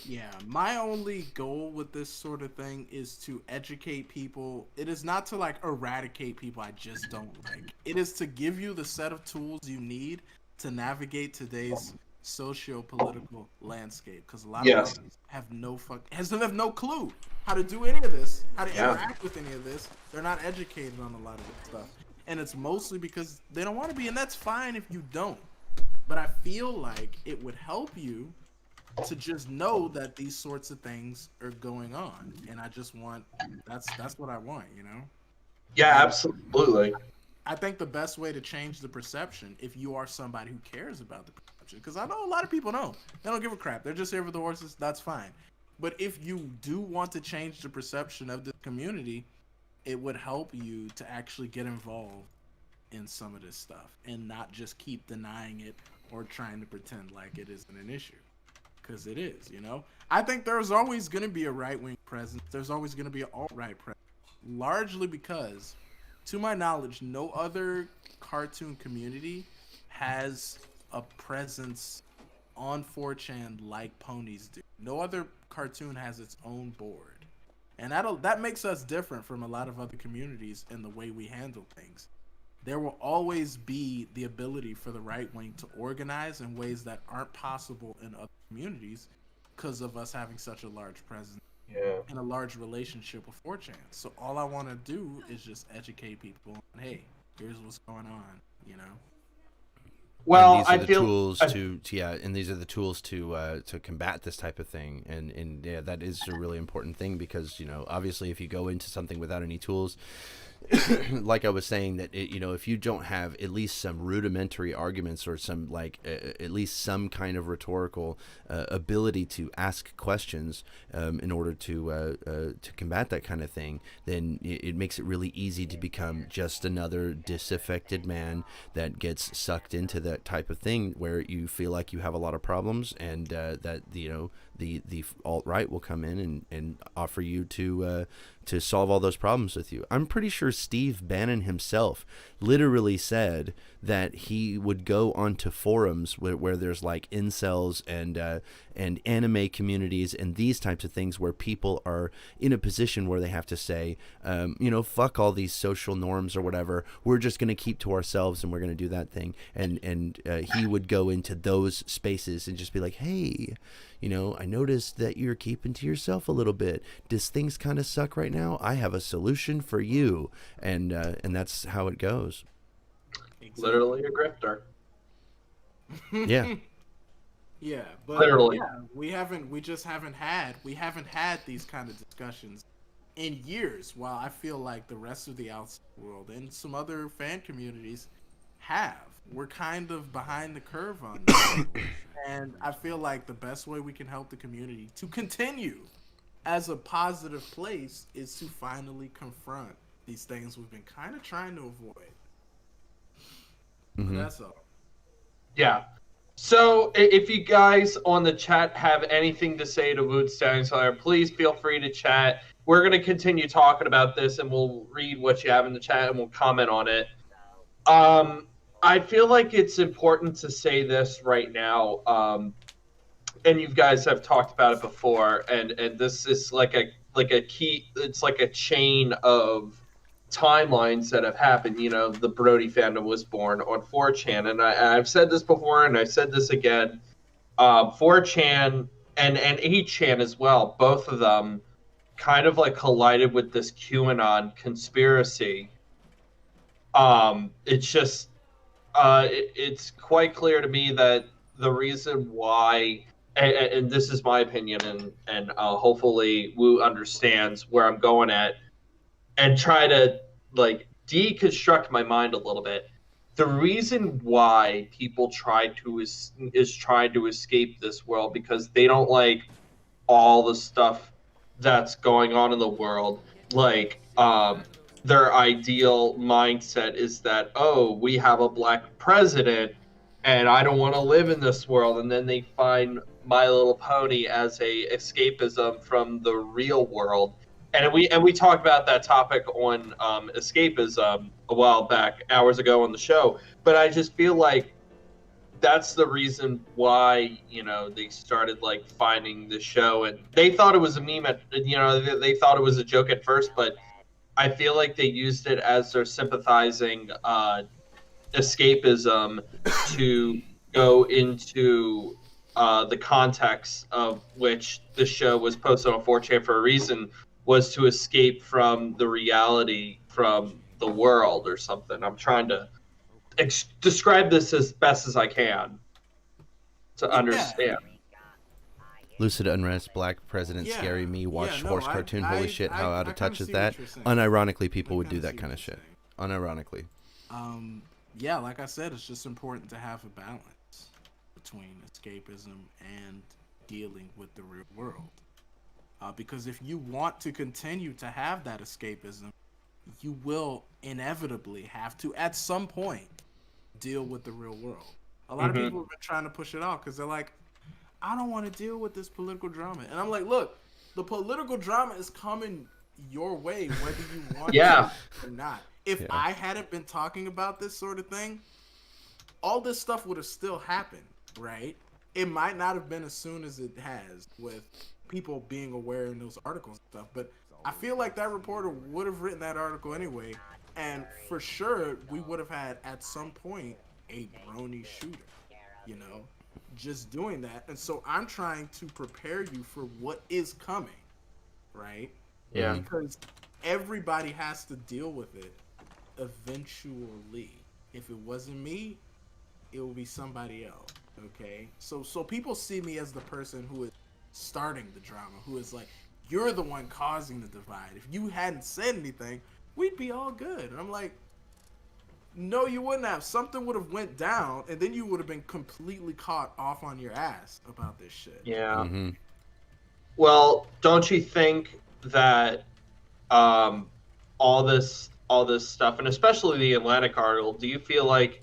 Yeah, my only goal with this sort of thing is to educate people. It is not to like eradicate people I just don't like. It is to give you the set of tools you need to navigate today's socio-political landscape, because a lot of us have no clue how to do any of this, how to interact with any of this. They're not educated on a lot of this stuff, and it's mostly because they don't want to be, and that's fine if you don't. But I feel like it would help you to just know that these sorts of things are going on, and I just want that's what I want, you know? Yeah, absolutely. I think the best way to change the perception, if you are somebody who cares about the perception, because I know a lot of people don't. They don't give a crap. They're just here for the horses. That's fine. But if you do want to change the perception of the community, it would help you to actually get involved in some of this stuff and not just keep denying it or trying to pretend like it isn't an issue. Because it is, you know? I think there's always going to be a right-wing presence. There's always going to be an alt-right presence. Largely because, to my knowledge, no other cartoon community has a presence on 4chan like Ponies do. No other cartoon has its own board. And that makes us different from a lot of other communities in the way we handle things. There will always be the ability for the right wing to organize in ways that aren't possible in other communities because of us having such a large presence and a large relationship with 4chan. So all I want to do is just educate people on, hey, here's what's going on, you know? Well, and these are the tools and these are the tools to combat this type of thing, and yeah, that is a really important thing, because, you know, obviously if you go into something without any tools, like I was saying, that you know, if you don't have at least some rudimentary arguments or some at least some kind of rhetorical ability to ask questions in order to combat that kind of thing, then it makes it really easy to become just another disaffected man that gets sucked into that type of thing, where you feel like you have a lot of problems, and that, you know, the alt-right will come in and offer you to solve all those problems with you. I'm pretty sure Steve Bannon himself literally said that he would go onto forums where there's like incels and anime communities and these types of things, where people are in a position where they have to say, you know, fuck all these social norms or whatever. We're just going to keep to ourselves and we're going to do that thing. And he would go into those spaces and just be like, hey, you know, I noticed that you're keeping to yourself a little bit. Does things kind of suck right now? I have a solution for you. And that's how it goes. Literally a grifter. Yeah. Yeah, but literally, yeah, we haven't had these kind of discussions in years, while I feel like the rest of the outside world and some other fan communities have. We're kind of behind the curve on this. And I feel like the best way we can help the community to continue as a positive place is to finally confront these things we've been kind of trying to avoid. Mm-hmm. That's all. Yeah. So if you guys on the chat have anything to say to Wood Slayer, please feel free to chat. We're going to continue talking about this, and we'll read what you have in the chat and we'll comment on it. I feel like it's important to say this right now, and you guys have talked about it before, and this is like a key. It's like a chain of timelines that have happened. You know, the Brody fandom was born on 4chan, and I've said this before, and I said this again. 4chan and 8chan as well, both of them kind of like collided with this QAnon conspiracy. It's just it's quite clear to me that the reason why, and this is my opinion, and hopefully Wu understands where I'm going at, and try to like deconstruct my mind a little bit. The reason why people try to is trying to escape this world because they don't like all the stuff that's going on in the world. Like, their ideal mindset is that, oh, we have a black president and I don't want to live in this world. And then they find My Little Pony as a escapism from the real world. And we talked about that topic on escapism a while back, hours ago on the show. But I just feel like that's the reason why, you know, they started like finding the show, and they thought it was a meme they thought it was a joke at first, but I feel like they used it as their sympathizing escapism to go into the context of which the show was posted on 4chan for a reason, was to escape from the reality from the world or something. I'm trying to describe this as best as I can to understand. Lucid Unrest, Black President, Yeah. Scary Me, Watch Horse Cartoon, I- holy shit, how out I of kinda touch is see that? what you're saying. Unironically, people I would do kinda that see kind what of shit. you're Unironically. Yeah, like I said, it's just important to have a balance between escapism and dealing with the real world. Because if you want to continue to have that escapism, you will inevitably have to, at some point, deal with the real world. A lot of people have been trying to push it off because they're like, I don't want to deal with this political drama. And I'm like, look, the political drama is coming your way, whether you want to or not. If I hadn't been talking about this sort of thing, all this stuff would have still happened, right? It might not have been as soon as it has with people being aware in those articles and stuff, but I feel like that reporter would have written that article anyway, and for sure we would have had at some point a Brony shooter, you know, just doing that. And so I'm trying to prepare you for what is coming, right? Yeah. Because everybody has to deal with it eventually. If it wasn't me, it will be somebody else. Okay, so people see me as the person who is starting the drama, who is like, you're the one causing the divide. If you hadn't said anything, we'd be all good. And I'm like, no, you wouldn't have. Something would have went down, and then you would have been completely caught off on your ass about this shit. Yeah. Mm-hmm. Well, don't you think that all this stuff, and especially the Atlantic article, do you feel like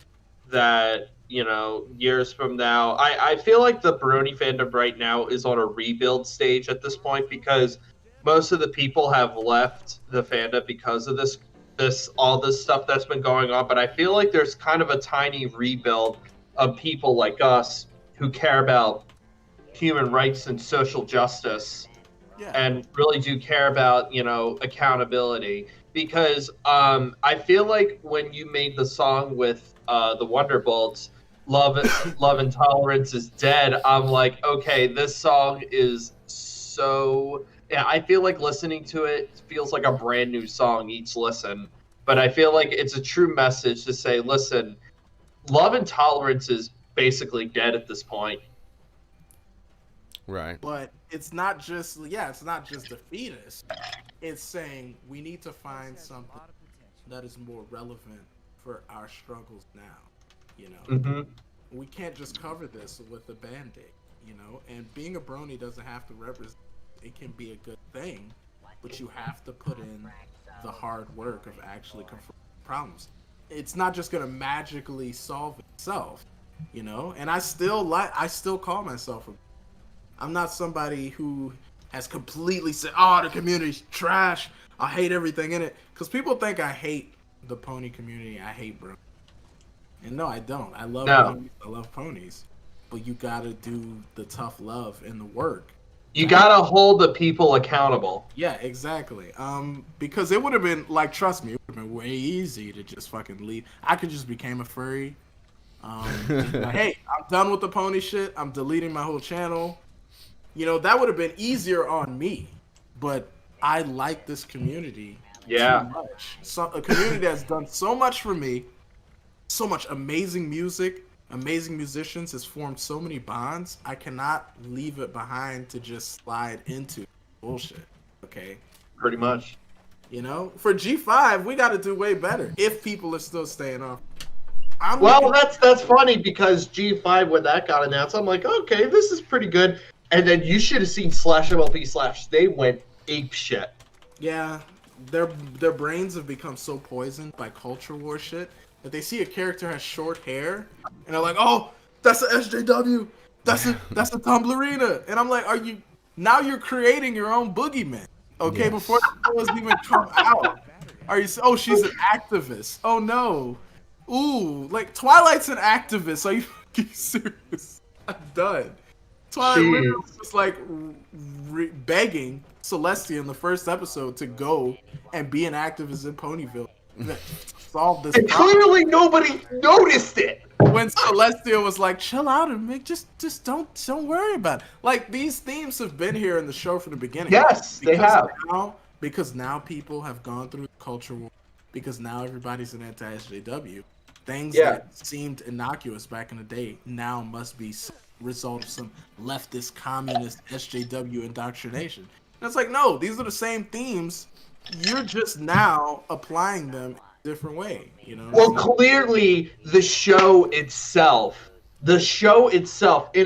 that, you know, years from now, I feel like the Brony fandom right now is on a rebuild stage at this point, because most of the people have left the fandom because of all this stuff that's been going on. But I feel like there's kind of a tiny rebuild of people like us who care about human rights and social justice, and really do care about, you know, accountability. Because I feel like when you made the song with the Wonderbolts, Love and Tolerance is Dead, I'm like, okay, this song is so... Yeah, I feel like listening to it feels like a brand new song each listen. But I feel like it's a true message to say, listen, love and tolerance is basically dead at this point. Right. But it's not just the fetus. It's saying we need to find something that is more relevant for our struggles now. You know, we can't just cover this with a band-aid, you know, and being a Brony doesn't have to represent, it can be a good thing, but you have to put in the hard work of actually confronting problems. It's not just going to magically solve itself, you know, and I still call myself I'm not somebody who has completely said, oh, the community's trash, I hate everything in it, because people think I hate the pony community, I hate Brony. And no, I don't. I love ponies, but you gotta do the tough love and the work You gotta hold the people accountable. Yeah, exactly. Because it would have been like, trust me, it would have been way easy to just fucking leave. I could just became a furry. And be like, hey, I'm done with the pony shit. I'm deleting my whole channel. You know, that would have been easier on me. But I like this community too Yeah. much. So, a community that's done so much for me, so much amazing music, amazing musicians, has formed so many bonds. I cannot leave it behind to just slide into bullshit. Okay. Pretty much. You know, for G5, we got to do way better if people are still staying off. Well, that's funny because G5, when that got announced, I'm like, okay, this is pretty good. And then you should have seen Slash MLP Slash. They went ape shit. Yeah, their brains have become so poisoned by culture war shit that they see a character has short hair and they're like, oh, that's a SJW, that's a Tumblerina, and I'm like, you're creating your own boogeyman, okay? Yes. Before the shows even come out, oh, she's an activist. Oh no, ooh, like Twilight's an activist. Are you fucking serious? I'm done. Twilight literally was just like begging Celestia in the first episode to go and be an activist in Ponyville. Solve this. And clearly nobody noticed it. When Celestia was like, "Chill out and make just don't worry about it." Like, these themes have been here in the show from the beginning. Yes, they have. Because now people have gone through the culture war. Because now everybody's an anti-SJW. Things that seemed innocuous back in the day now must be result of some leftist communist SJW indoctrination. And it's like, no, these are the same themes. You're just now applying them in a different way, you know? Well, clearly the show itself in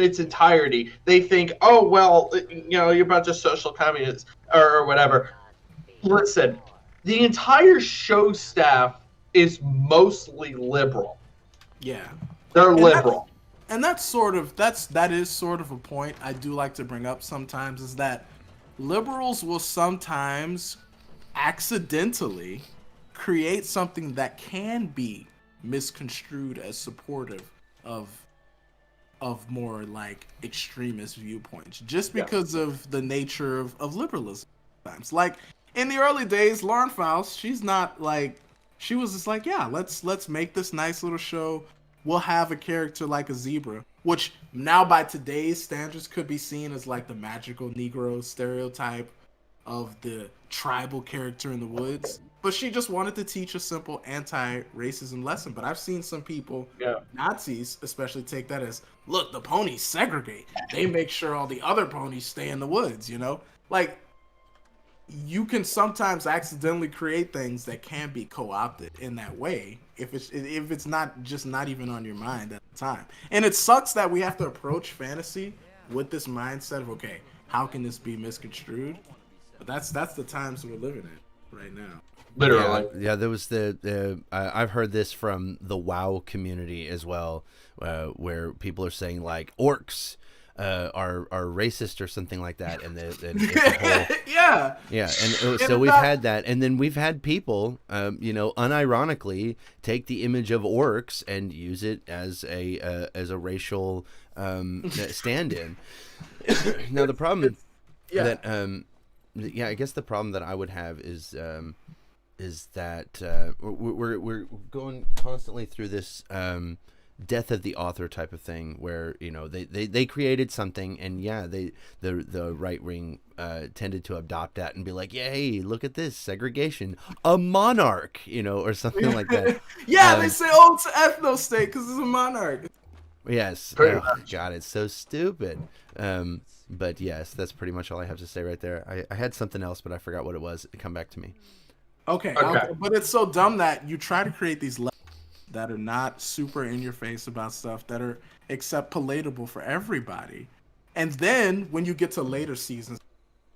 its entirety, they think, oh, well, you know, you're a bunch of social communists or whatever. Listen, the entire show staff is mostly liberal. Yeah. They're liberal. And that is sort of a point I do like to bring up sometimes, is that liberals will sometimes accidentally create something that can be misconstrued as supportive of more like extremist viewpoints, just because of the nature of liberalism sometimes. Like in the early days, Lauren Faust, she was just like, yeah, let's make this nice little show. We'll have a character like a zebra, which now by today's standards could be seen as like the magical Negro stereotype of the tribal character in the woods. But she just wanted to teach a simple anti-racism lesson. But I've seen some people, Nazis especially, take that as, look, the ponies segregate. They make sure all the other ponies stay in the woods, you know? Like, you can sometimes accidentally create things that can be co-opted in that way if it's not even on your mind at the time. And it sucks that we have to approach fantasy with this mindset of, okay, how can this be misconstrued? But that's the times we're living in right now. Literally. Yeah, there was I've heard this from the WoW community as well, where people are saying like orcs are racist or something like that, and and so we've had that, and then we've had people, unironically take the image of orcs and use it as a racial stand-in. Now the problem that I guess the problem that I would have is that we're going constantly through this death of the author type of thing, where they created something, and the right wing tended to adopt that and be like, yeah, hey, look at this segregation, a monarch, or something like that. They say, oh, it's an ethno state because it's a monarch. Yes. Oh, God, it's so stupid. But yes, that's pretty much all I have to say right there. I had something else, but I forgot what it was. Come back to me. Okay. But it's so dumb that you try to create these that are not super in your face about stuff, that are except palatable for everybody. And then when you get to later seasons,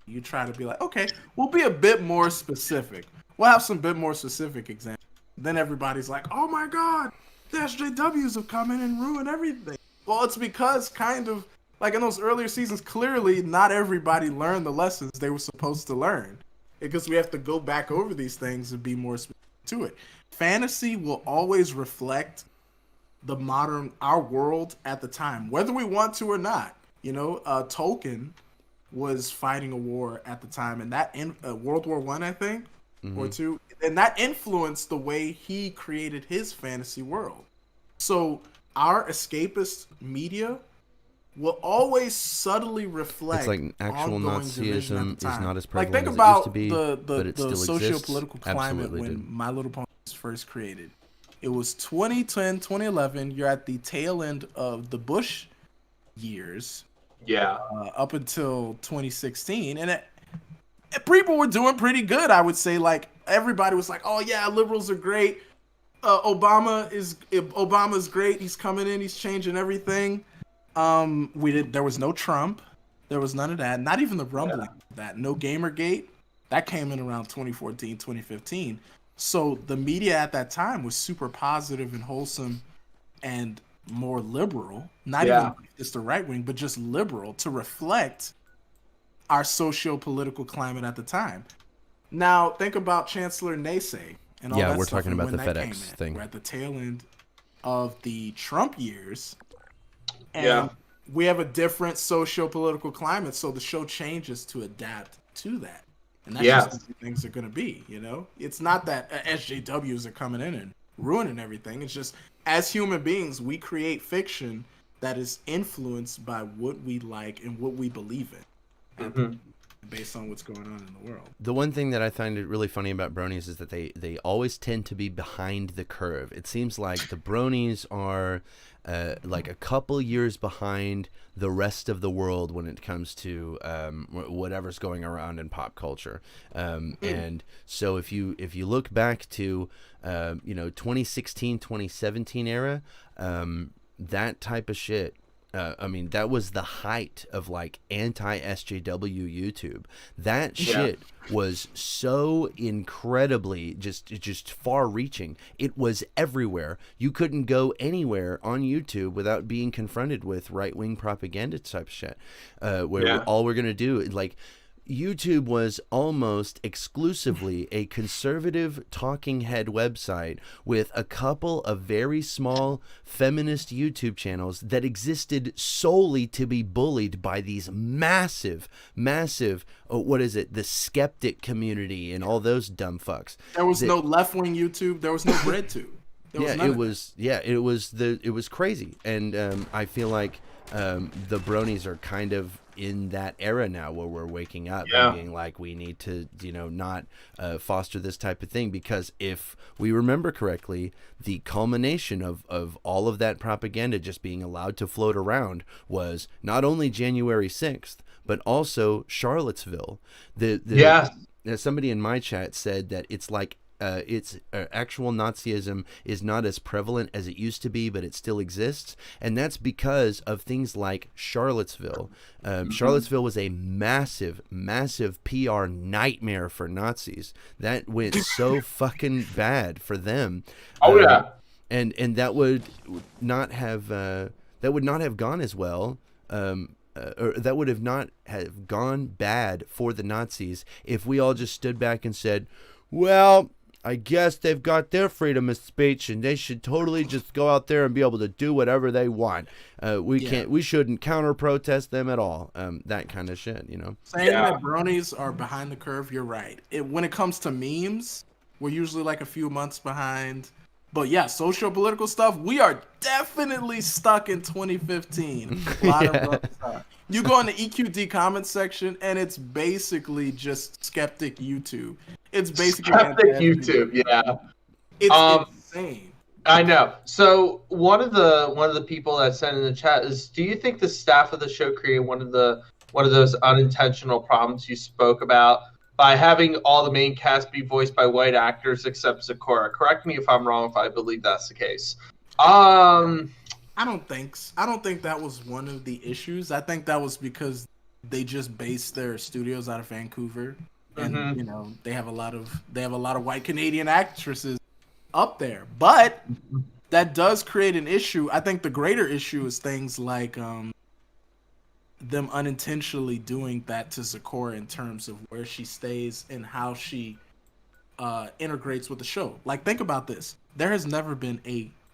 you try to be like, okay, we'll be a bit more specific. We'll have some bit more specific examples. Then everybody's like, oh my God, the SJWs have come in and ruined everything. Well, it's because kind of like in those earlier seasons, clearly not everybody learned the lessons they were supposed to learn, because we have to go back over these things and be more specific to it. Fantasy will always reflect our world at the time, whether we want to or not. Tolkien was fighting a war at the time, and that in World War One, I think, or Mhm. two, and that influenced the way he created his fantasy world. So our escapist media will always subtly It's reflect like actual ongoing division at the Nazism is time. not as Like prevalent think as it used to about be, but it the still exists. socio-political climate Absolutely, when dude. My Little Pony was first created. It was 2010, 2011. You're at the tail end of the Bush years, Yeah. up until 2016, and people were doing pretty good. I would say, like everybody was like, "Oh yeah, liberals are great. Obama's great. He's coming in. He's changing everything." There was no Trump. There was none of that. Not even the rumbling of that. No Gamergate. That came in around 2014, 2015. So the media at that time was super positive and wholesome and more liberal. Not even just the right wing, but just liberal to reflect our socio-political climate at the time. Now think about Chancellor Naysay and all Yeah, that we're stuff talking and about when the that FedEx came in. thing. We're at the tail end of the Trump years, and Yeah. we have a different socio-political climate, so the show changes to adapt to that. And that's just the way things are going to be, you know? It's not that SJWs are coming in and ruining everything. It's just, as human beings, we create fiction that is influenced by what we like and what we believe in, based on what's going on in the world. The one thing that I find it really funny about Bronies is that they always tend to be behind the curve. It seems like the Bronies are like a couple years behind the rest of the world when it comes to whatever's going around in pop culture. And so if you look back to 2016, 2017 era, that type of shit. I mean, that was the height of like anti-SJW YouTube. That shit was so incredibly just far-reaching. It was everywhere. You couldn't go anywhere on YouTube without being confronted with right-wing propaganda type shit. Where all we're gonna do, like, YouTube was almost exclusively a conservative talking head website with a couple of very small feminist YouTube channels that existed solely to be bullied by these massive, the skeptic community and all those dumb fucks. There was no left-wing YouTube. There was no BreadTube. It was crazy. And I feel like the Bronies are kind of in that era now where we're waking up and being like, we need to, not foster this type of thing, because if we remember correctly, the culmination of all of that propaganda just being allowed to float around was not only January 6th, but also Charlottesville. Somebody in my chat said that it's like actual Nazism is not as prevalent as it used to be, but it still exists, and that's because of things like Charlottesville. Charlottesville was a massive PR nightmare for Nazis. That went so fucking bad for them. And that would not have gone as well. Or that would have not have gone bad for the Nazis if we all just stood back and said, well, I guess they've got their freedom of speech and they should totally just go out there and be able to do whatever they want. We shouldn't counter protest them at all. That kind of shit, Saying that Bronies are behind the curve, you're right. When it comes to memes, we're usually like a few months behind. But yeah, socio-political stuff, we are definitely stuck in 2015. A lot of rough stuff. You go in the EQD comment section, and it's basically just skeptic YouTube. It's basically skeptic YouTube. Yeah, it's insane. I know. So one of the people that sent in the chat is, do you think the staff of the show created one of those unintentional problems you spoke about by having all the main cast be voiced by white actors except Zakora? Correct me if I'm wrong, if I believe that's the case. I don't think that was one of the issues. I think that was because they just based their studios out of Vancouver, and they have a lot of white Canadian actresses up there. But that does create an issue. I think the greater issue is things like them unintentionally doing that to Zakora in terms of where she stays and how she integrates with the show. Like, think about this. There has never been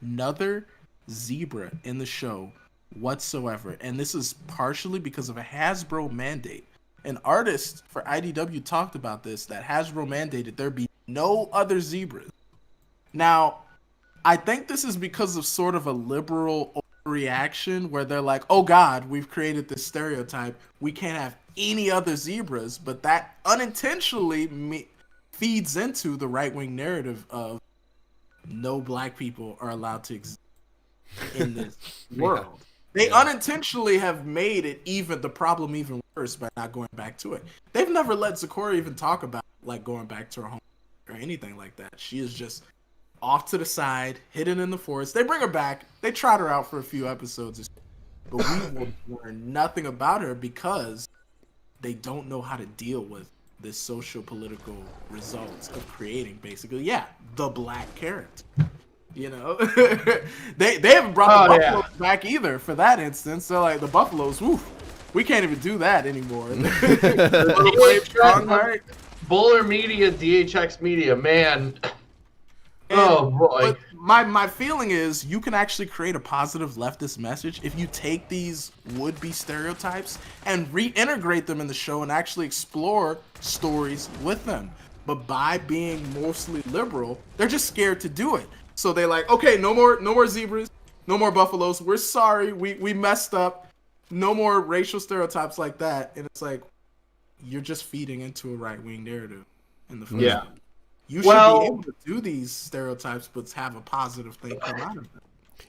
another zebra in the show whatsoever, and this is partially because of a Hasbro mandate. an artist for IDW talked about this that Hasbro mandated there be no other zebras. Now, I think this is because of sort of a liberal reaction where they're like, oh God, we've created this stereotype. We can't have any other zebras. But that unintentionally feeds into the right-wing narrative of no black people are allowed to exist in this world. They unintentionally have made it the problem even worse by not going back to it. They've never let Zecora even talk about like going back to her home or anything like that. She is just off to the side, hidden in the forest. They bring her back. They trot her out for a few episodes. But we will learn nothing about her because they don't know how to deal with the socio-political results of creating, basically, the black character. You know? they haven't brought the Buffaloes back either for that instance. So, like, the Buffaloes, we can't even do that anymore. Buller Media, DHX Media, man. Oh boy. But my feeling is you can actually create a positive leftist message if you take these would-be stereotypes and reintegrate them in the show and actually explore stories with them. But by being mostly liberal, they're just scared to do it. So they're like, okay, no more zebras, no more buffaloes. We're sorry, we messed up. No more racial stereotypes like that. And it's like, you're just feeding into a right-wing narrative in the first place. You should be able to do these stereotypes, but have a positive thing come out of them.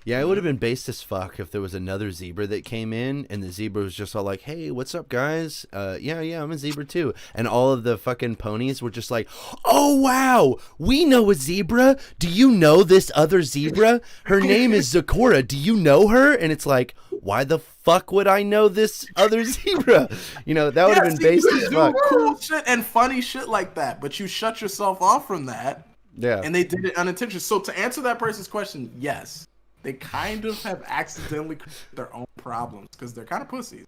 Yeah, it would have been based as fuck if there was another zebra that came in, and the zebra was just all like, hey, what's up, guys? Yeah, I'm a zebra too. And all of the fucking ponies were just like, oh, wow, we know a zebra. Do you know this other zebra? Her name is Zecora. Do you know her? And it's like, why the fuck would I know this other zebra? You know, that would have been based as fuck. Cool shit and funny shit like that, but you shut yourself off from that. Yeah. And they did it unintentionally. So to answer that person's question, yes. They kind of have accidentally created their own problems because they're kind of pussies.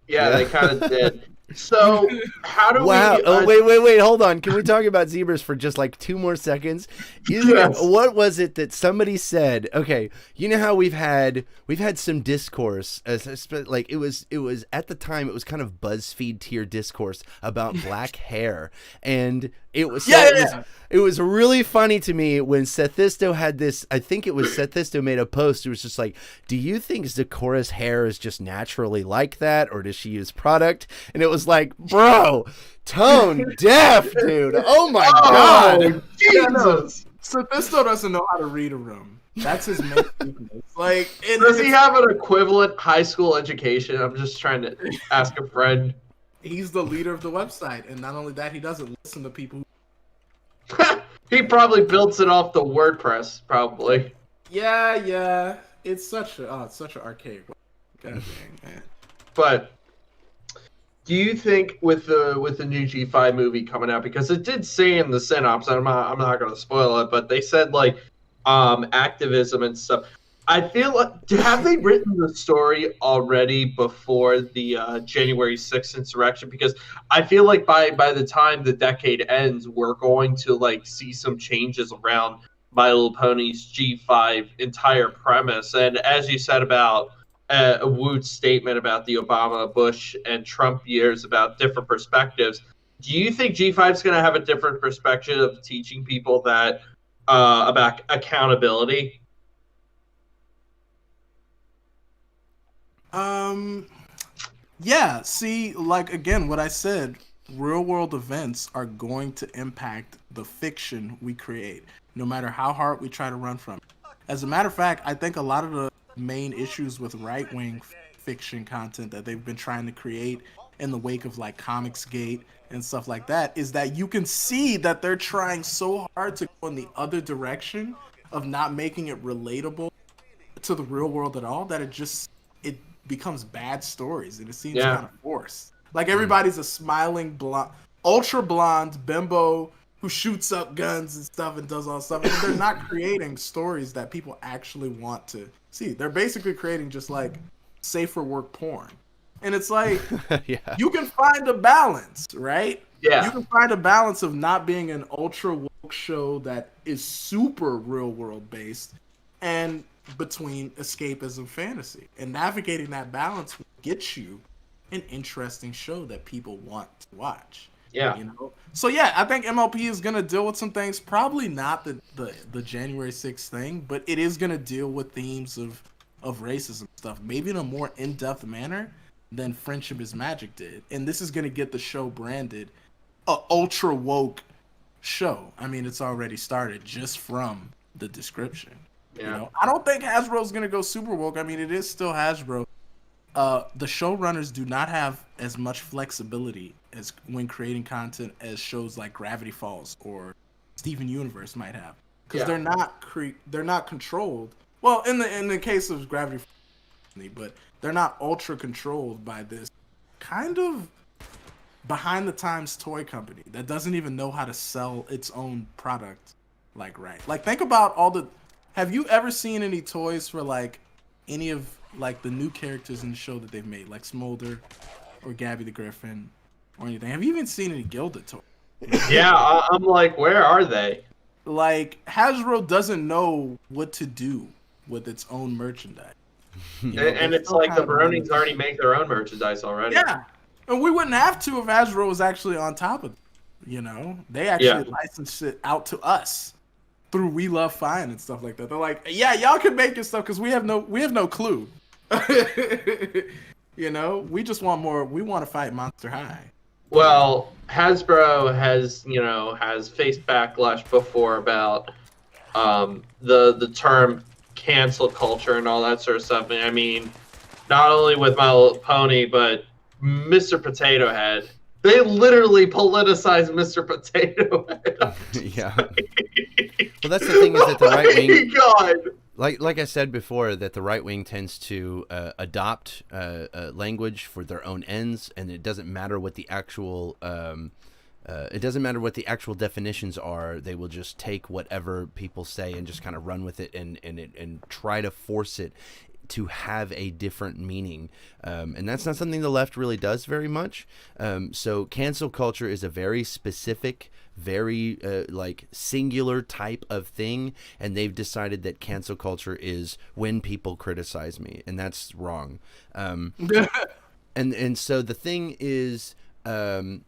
Yeah, they kind of did. So, how do we... Oh, wait, hold on. Can we talk about zebras for just like 2 more seconds? What was it that somebody said? Okay, you know how we've had some discourse, like it was at the time, it was kind of BuzzFeed tier discourse about black hair, and it was it was really funny to me when Sethisto had this. I think it was Sethisto made a post. It was just like, do you think Zecora's hair is just naturally like that, or does she use product? And it was like, bro, tone deaf, dude. Oh my god, Jesus. Sethisto doesn't know how to read a room. That's his main weakness. Like, does he have an equivalent high school education? I'm just trying to ask a friend. He's the leader of the website, and not only that, he doesn't listen to people. He probably built it off the WordPress, probably. Yeah. It's such an archaic. God dang, man. But do you think with the new G5 movie coming out, because it did say in the synopsis, I'm not going to spoil it, but they said like activism and stuff. I feel like, have they written the story already before the January 6th insurrection? Because I feel like by the time the decade ends, we're going to like see some changes around My Little Pony's G5 entire premise. And as you said about Woot's statement about the Obama, Bush, and Trump years about different perspectives, do you think G5 is going to have a different perspective of teaching people that about accountability? Yeah, see, like, again, what I said, real world events are going to impact the fiction we create, no matter how hard we try to run from it. As a matter of fact, I think a lot of the main issues with right-wing fiction content that they've been trying to create in the wake of, like, Comicsgate and stuff like that is that you can see that they're trying so hard to go in the other direction of not making it relatable to the real world at all that it becomes bad stories and it seems kind of forced. Like everybody's a smiling blonde, ultra blonde bimbo who shoots up guns and stuff and does all stuff. And they're not creating stories that people actually want to see. They're basically creating just like safe for work porn. And it's like, you can find a balance, right? Yeah. You can find a balance of not being an ultra woke show that is super real world based and between escapism fantasy, and navigating that balance will get you an interesting show that people want to watch. Yeah. You know, so yeah, I think MLP is gonna deal with some things. Probably not the January 6th thing, but it is gonna deal with themes of racism stuff, maybe in a more in depth manner than Friendship is Magic did. And this is gonna get the show branded a ultra woke show. I mean, it's already started just from the description. Yeah. You know, I don't think Hasbro's gonna go super woke. I mean, it is still Hasbro. The showrunners do not have as much flexibility as when creating content as shows like Gravity Falls or Steven Universe might have, because they're not controlled. Well, in the case of Gravity Falls, but they're not ultra controlled by this kind of behind the times toy company that doesn't even know how to sell its own product right. Like, think about all the. Have you ever seen any toys for like any of like the new characters in the show that they've made, like Smolder or Gabby the Griffin or anything? Have you even seen any Gilded toys? Yeah, I'm like, where are they? Like, Hasbro doesn't know what to do with its own merchandise. You know, And it's like the Bronies already make their own merchandise already. Yeah, and we wouldn't have to if Hasbro was actually on top of it. You know, they actually licensed it out to us through We Love Fine and stuff like that. They're like, yeah, y'all can make your stuff because we have no clue. You know, we just want more. We want to fight Monster High. Well, Hasbro has faced backlash before about the term cancel culture and all that sort of stuff. I mean, not only with My Little Pony, but Mr. Potato Head. They literally politicized Mr. Potato Head. Yeah. Well, that's the thing, is that the right wing. God. Like I said before, that the right wing tends to adopt language for their own ends, and it doesn't matter what the actual definitions are. They will just take whatever people say and just kind of run with it and try to force it to have a different meaning, and that's not something the left really does very much. So cancel culture is a very specific, very singular type of thing, and they've decided that cancel culture is when people criticize me, and that's wrong. And so the thing is, the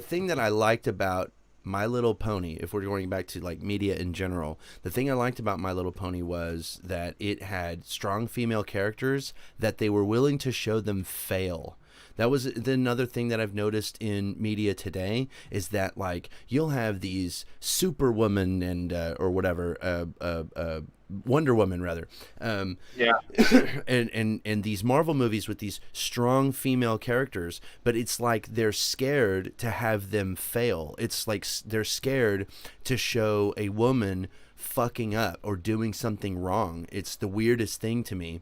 thing that I liked about My Little Pony, if we're going back to like media in general, the thing I liked about My Little Pony was that it had strong female characters, that they were willing to show them fail. That was another thing that I've noticed in media today, is that like you'll have these Superwoman and or whatever, Wonder Woman rather, and these Marvel movies with these strong female characters, but it's like they're scared to have them fail. It's like they're scared to show a woman fucking up or doing something wrong. It's the weirdest thing to me.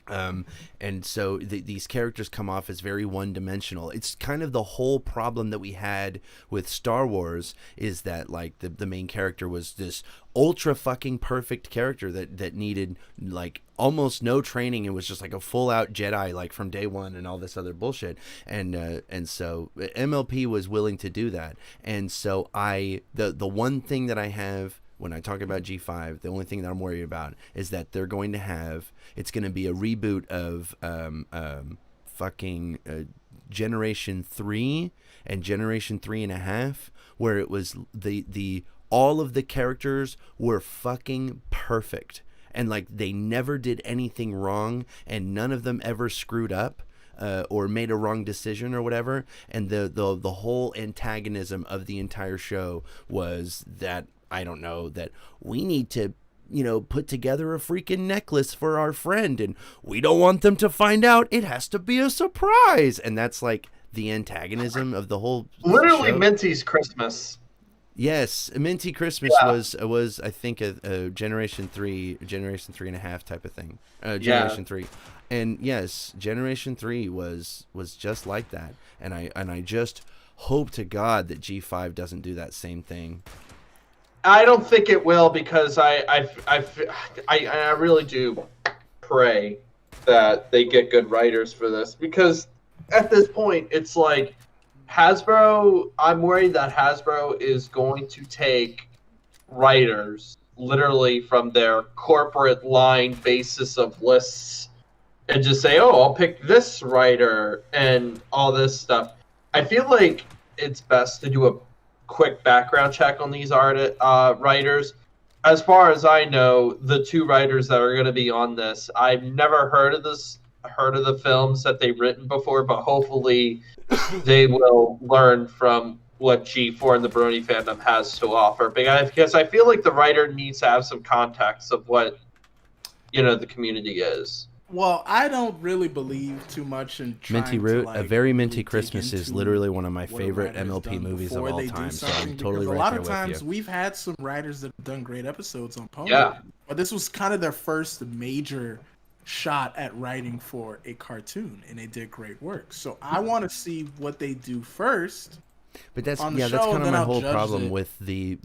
And so these characters come off as very one-dimensional. It's kind of the whole problem that we had with Star Wars, is that like the main character was this ultra fucking perfect character that needed like almost no training and was just like a full-out Jedi like from day one and all this other bullshit. And so MLP was willing to do that. And so the one thing that I have when I talk about G5, the only thing that I'm worried about is that they're going to have, it's going to be a reboot of Generation 3 and Generation 3.5, where it was the all of the characters were fucking perfect, and like they never did anything wrong, and none of them ever screwed up or made a wrong decision or whatever. And the whole antagonism of the entire show was that, I don't know, that we need to, put together a freaking necklace for our friend, and we don't want them to find out. It has to be a surprise. And that's like the antagonism of the whole literally show. Minty's Christmas. Yes, Minty Christmas was I think a Generation 3, Generation 3.5 type of thing. Generation 3. And yes, Generation 3 was just like that. And I just hope to God that G5 doesn't do that same thing. I don't think it will, because I really do pray that they get good writers for this, because at this point it's like Hasbro, I'm worried that Hasbro is going to take writers literally from their corporate line basis of lists and just say, oh, I'll pick this writer and all this stuff. I feel like it's best to do a quick background check on these writers. As far as I know, the 2 writers that are going to be on this, I've never heard of the films that they've written before, but hopefully they will learn from what G4 and the Brony fandom has to offer. Because I feel like the writer needs to have some context of what, the community is. Well, I don't really believe too much in trying Minty Root, to, like, A Very Minty really Christmas is into literally one of my what a favorite writer's MLP done movies of before all they do time. So something, I'm totally because right a lot there of with times you. we've had some writers that have done great episodes on Pony. Yeah. But this was kind of their first major shot at writing for a cartoon, and they did great work. So I want to see what they do first. But that's on the that's show, kind and of then my I'll whole judge problem it, with the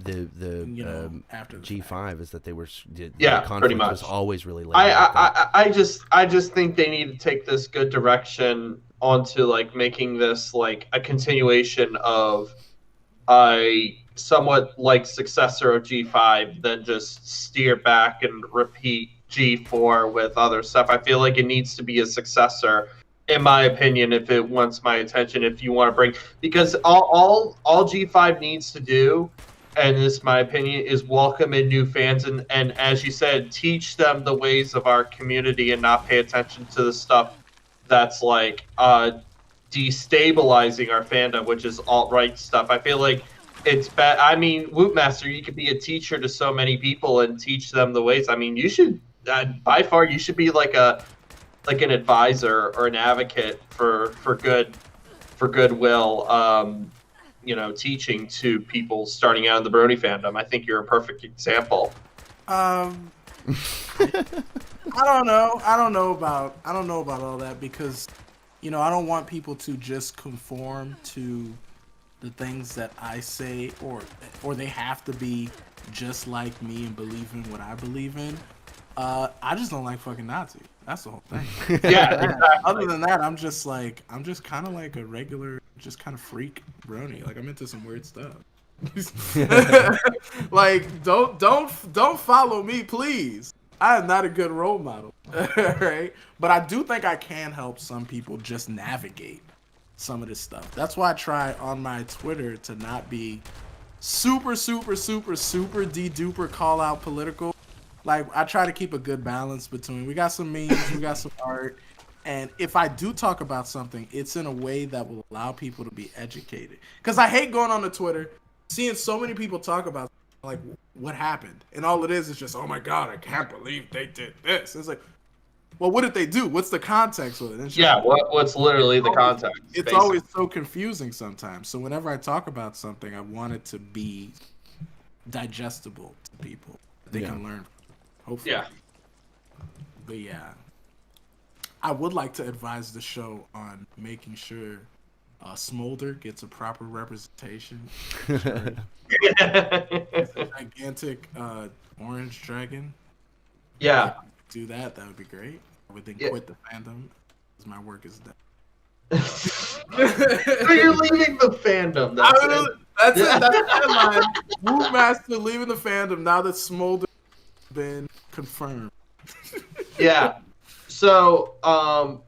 after the G5 is that they were the Yeah, conflict pretty was much. always really late. like that. I just think they need to take this good direction onto like making this like a continuation of a somewhat like successor of G5 than just steer back and repeat G4 with other stuff. I feel like it needs to be a successor, in my opinion, if it wants my attention, if you want to bring, because all G5 needs to do, and this is my opinion, is welcome in new fans and as you said, teach them the ways of our community and not pay attention to the stuff that's like destabilizing our fandom, which is alt-right stuff. I feel like it's bad. I mean, Wootmaster, you could be a teacher to so many people and teach them the ways. I mean, you should, by far, you should be like an advisor or an advocate for goodwill, teaching to people starting out in the Brony fandom. I think you're a perfect example. I don't know about all that, because I don't want people to just conform to the things that I say, or they have to be just like me and believe in what I believe in. I just don't like fucking Nazis. That's the whole thing. Yeah, exactly. Other than that, I'm just kind of like a regular, just kind of freak brony. Like, I'm into some weird stuff. Like, don't follow me, please. I am not a good role model, right? But I do think I can help some people just navigate some of this stuff. That's why I try on my Twitter to not be super de-duper call out political. Like, I try to keep a good balance between, we got some memes, we got some art, and if I do talk about something, it's in a way that will allow people to be educated. Because I hate going on the Twitter, seeing so many people talk about, like, what happened, and all it is just, oh my god, I can't believe they did this. It's like, well, what did they do? What's the context with it? And Yeah, what's literally the context? It's basically. always so confusing sometimes. So whenever I talk about something, I want it to be digestible to people. They can learn. Hopefully. Yeah. But yeah, I would like to advise the show on making sure Smolder gets a proper representation. It's a gigantic orange dragon. Yeah. Do that would be great. I would then quit the fandom, because my work is done. So you're leaving the fandom. That's it. That's the headline. Wootmaster leaving the fandom now that Smolder has been confirmed. Yeah. So,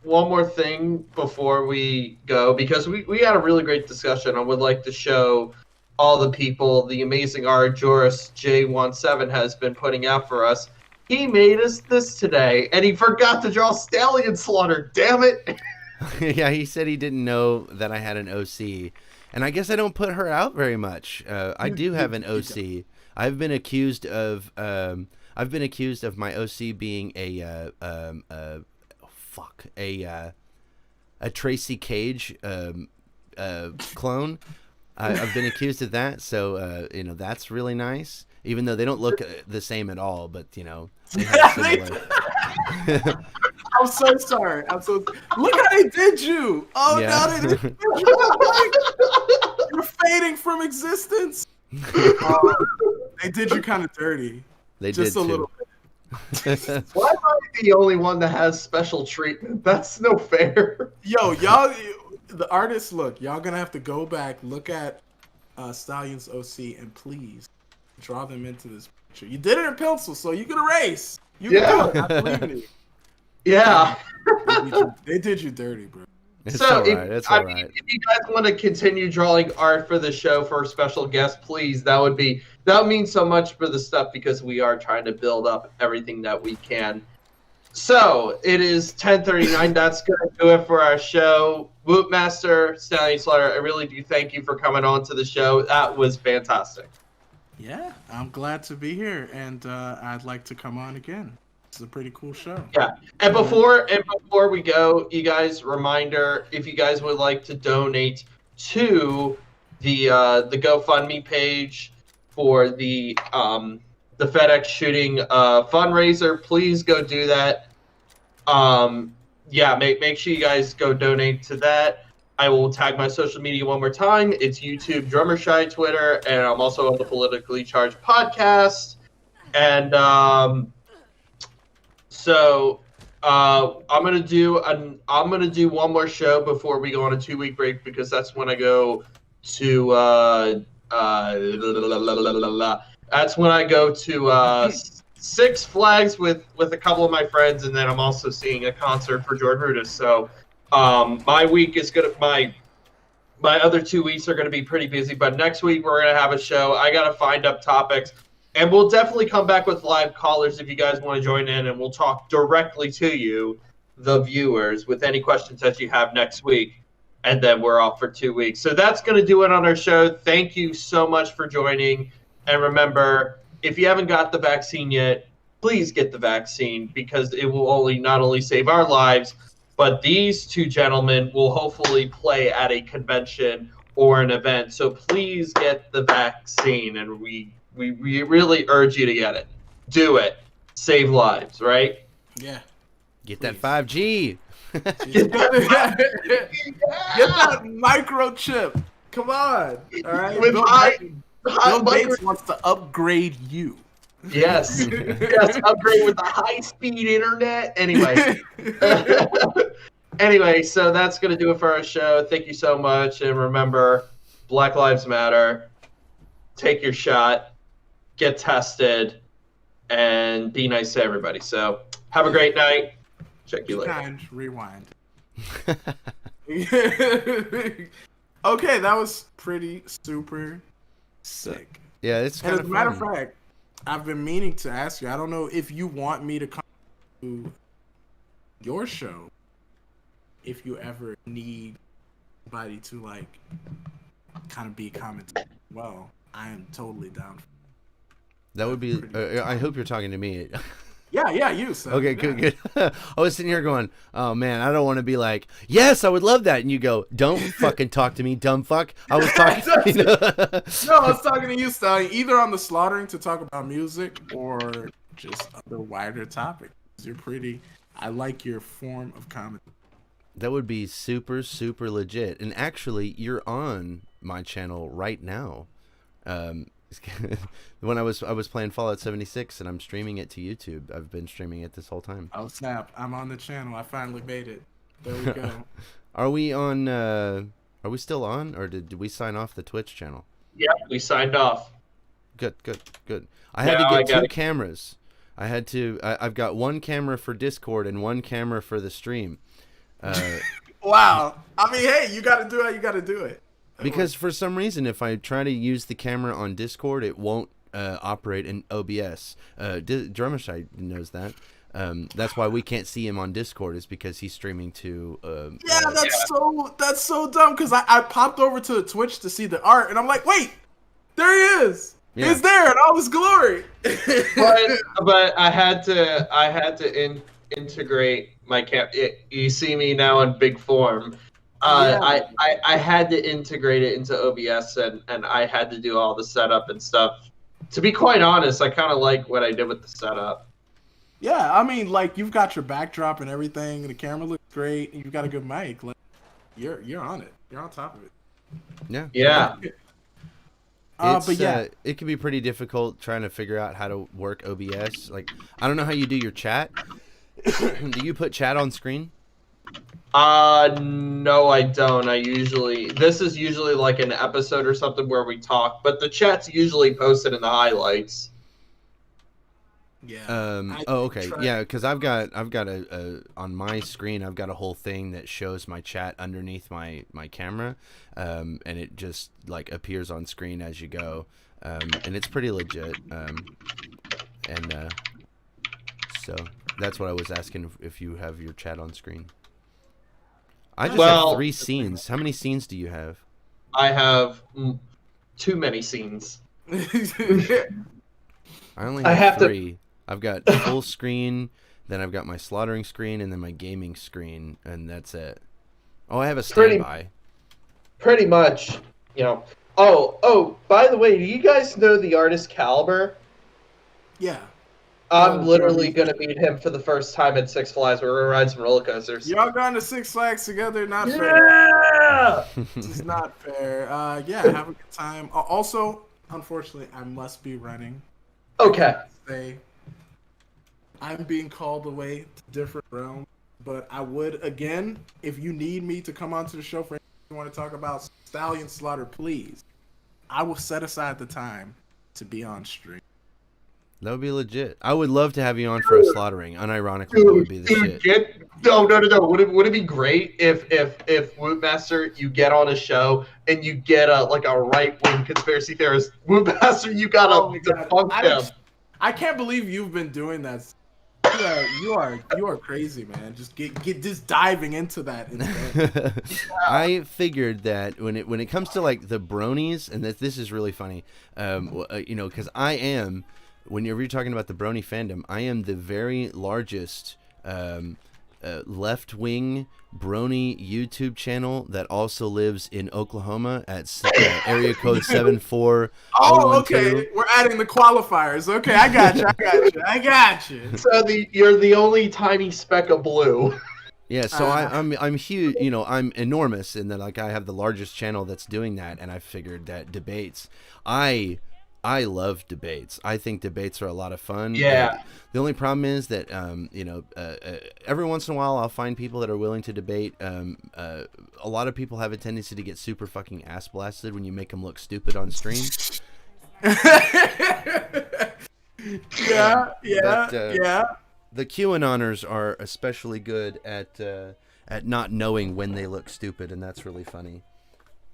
one more thing before we go, because we had a really great discussion. I would like to show all the people the amazing art Joris J17 has been putting out for us. He made us this today, and he forgot to draw Stallion Slaughter. Damn it! Yeah, he said he didn't know that I had an OC, and I guess I don't put her out very much. I do have an OC. I've been accused of my OC being a Tracy Cage clone. I've been accused of that, so that's really nice. Even though they don't look the same at all, but they have similar. I'm so sorry. Look how they did you. Oh, Yeah. now they did you. You're fading from existence. They did you kind of dirty. They Just did a too. little bit. Why am I the only one that has special treatment? That's no fair. Yo, y'all, the artists, look, y'all gonna have to go back, look at Stallion's OC, and please draw them into this picture. You did it in pencil, so you can erase. You can do it. I believe in you. Yeah. They did you dirty, bro. It's So all right. It's all right. if you guys want to continue drawing art for the show for a special guest, please. That would mean so much for the stuff because we are trying to build up everything that we can. So it is 10:39. That's gonna do it for our show. Whoopmaster, Stallion Slaughter, I really do thank you for coming on to the show. That was fantastic. Yeah, I'm glad to be here, and I'd like to come on again. It's a pretty cool show. Yeah, and before we go, you guys, reminder: if you guys would like to donate to the GoFundMe page for the FedEx shooting fundraiser, please go do that. Yeah, make sure you guys go donate to that. I will tag my social media one more time. It's YouTube, Drummershy, Twitter, and I'm also on the Politically Charged podcast. And so I'm gonna do one more show before we go on a 2-week break because that's when I go to that's when I go to Six Flags with a couple of my friends, and then I'm also seeing a concert for Jordan Rudess. So my week is my other 2 weeks are gonna be pretty busy, but next week we're gonna have a show. I gotta find up topics. And we'll definitely come back with live callers if you guys want to join in, and we'll talk directly to you, the viewers, with any questions that you have next week. And then we're off for 2 weeks. So that's going to do it on our show. Thank you so much for joining. And remember, if you haven't got the vaccine yet, please get the vaccine because it will not only save our lives, but these two gentlemen will hopefully play at a convention or an event. So please get the vaccine, and we really urge you to get it. Do it. Save lives, right? Yeah. Get that 5G. Get that microchip. Come on. All right. Bill Gates wants to upgrade you. Yes. Yes, upgrade with the high-speed internet. Anyway, so that's going to do it for our show. Thank you so much. And remember, Black Lives Matter. Take your shot. Get tested, and be nice to everybody. So have a great night. Check you later. Rewind. Okay, that was pretty super sick. Yeah, it's kind of fun. As a matter of fact, I've been meaning to ask you. I don't know if you want me to come to your show. If you ever need somebody to kind of be commenting, well, I am totally down for. That would be. I hope you're talking to me. Yeah, you. So, okay, good. I was sitting here going, "Oh man, I don't want to be like, yes, I would love that." And you go, "Don't fucking talk to me, dumb fuck." I was talking. No, I was talking to you, Stallion. Either on the slaughtering to talk about music or just other wider topics. You're pretty. I like your form of comedy. That would be super, super legit. And actually, you're on my channel right now. When I was playing Fallout 76 and I'm streaming it to YouTube. I've been streaming it this whole time. Oh snap! I'm on the channel. I finally made it. There we go. Are we on? Are we still on, or did we sign off the Twitch channel? Yeah, we signed off. Good. I had to get two cameras. I've got one camera for Discord and one camera for the stream. Wow. I mean, hey, you got to do how you got to do it. Because for some reason, if I try to use the camera on Discord, it won't operate in OBS. Drummershy knows that. That's why we can't see him on Discord, is because he's streaming to. That's so dumb. Because I popped over to the Twitch to see the art, and I'm like, wait, there he is. Yeah. He's there in all his glory. but I had to integrate my cam. You see me now in big form. I had to integrate it into OBS, and I had to do all the setup and stuff. To be quite honest, I kind of like what I did with the setup. Yeah, I mean, you've got your backdrop and everything, and the camera looks great, and you've got a good mic. You're on it. You're on top of it. Yeah. Yeah. But yeah, it can be pretty difficult trying to figure out how to work OBS. I don't know how you do your chat. Do you put chat on screen? No, I don't. This is usually like an episode or something where we talk, but the chat's usually posted in the highlights. Yeah. Oh, okay. Yeah, because I've got a on my screen. I've got a whole thing that shows my chat underneath my camera, and it just like appears on screen as you go, and it's pretty legit. So that's what I was asking if you have your chat on screen. I just have Well- 3 scenes. How many scenes do you have? I have too many scenes. I only I have have to- 3. I've got full screen, then I've got my slaughtering screen, and then my gaming screen, and that's it. Oh, I have a standby. Pretty much, you know. Oh, by the way, do you guys know the artist Caliber? Yeah. I'm literally going to meet him for the first time at Six Flags. We're going to ride some roller coasters. Y'all going to Six Flags together? Not fair. Yeah! This is not fair. Yeah, have a good time. Also, unfortunately, I must be running. Okay. Say, I'm being called away to different realms, but I would, again, if you need me to come onto the show for anything you want to talk about Stallion Slaughter, please. I will set aside the time to be on stream. That would be legit. I would love to have you on for a slaughtering. Unironically, that would be the shit. No. Would it be great if Wootmaster, you get on a show and you get a right wing conspiracy theorist? Wootmaster, you gotta debunk them. I can't believe you've been doing that. You are crazy, man. Just get just diving into that. I figured that when it comes to like the Bronies, and this is really funny, because I am. Whenever you're talking about the Brony fandom, I am the very largest left-wing Brony YouTube channel that also lives in Oklahoma at area code 74012. Oh, okay. We're adding the qualifiers. Okay, I got you. So you're the only tiny speck of blue. Yeah, so I'm huge. I'm enormous in that like I have the largest channel that's doing that, and I figured that debates. I love debates. I think debates are a lot of fun. Yeah. The only problem is that, every once in a while I'll find people that are willing to debate. A lot of people have a tendency to get super fucking ass blasted when you make them look stupid on stream. Yeah. The QAnoners are especially good at not knowing when they look stupid, and that's really funny.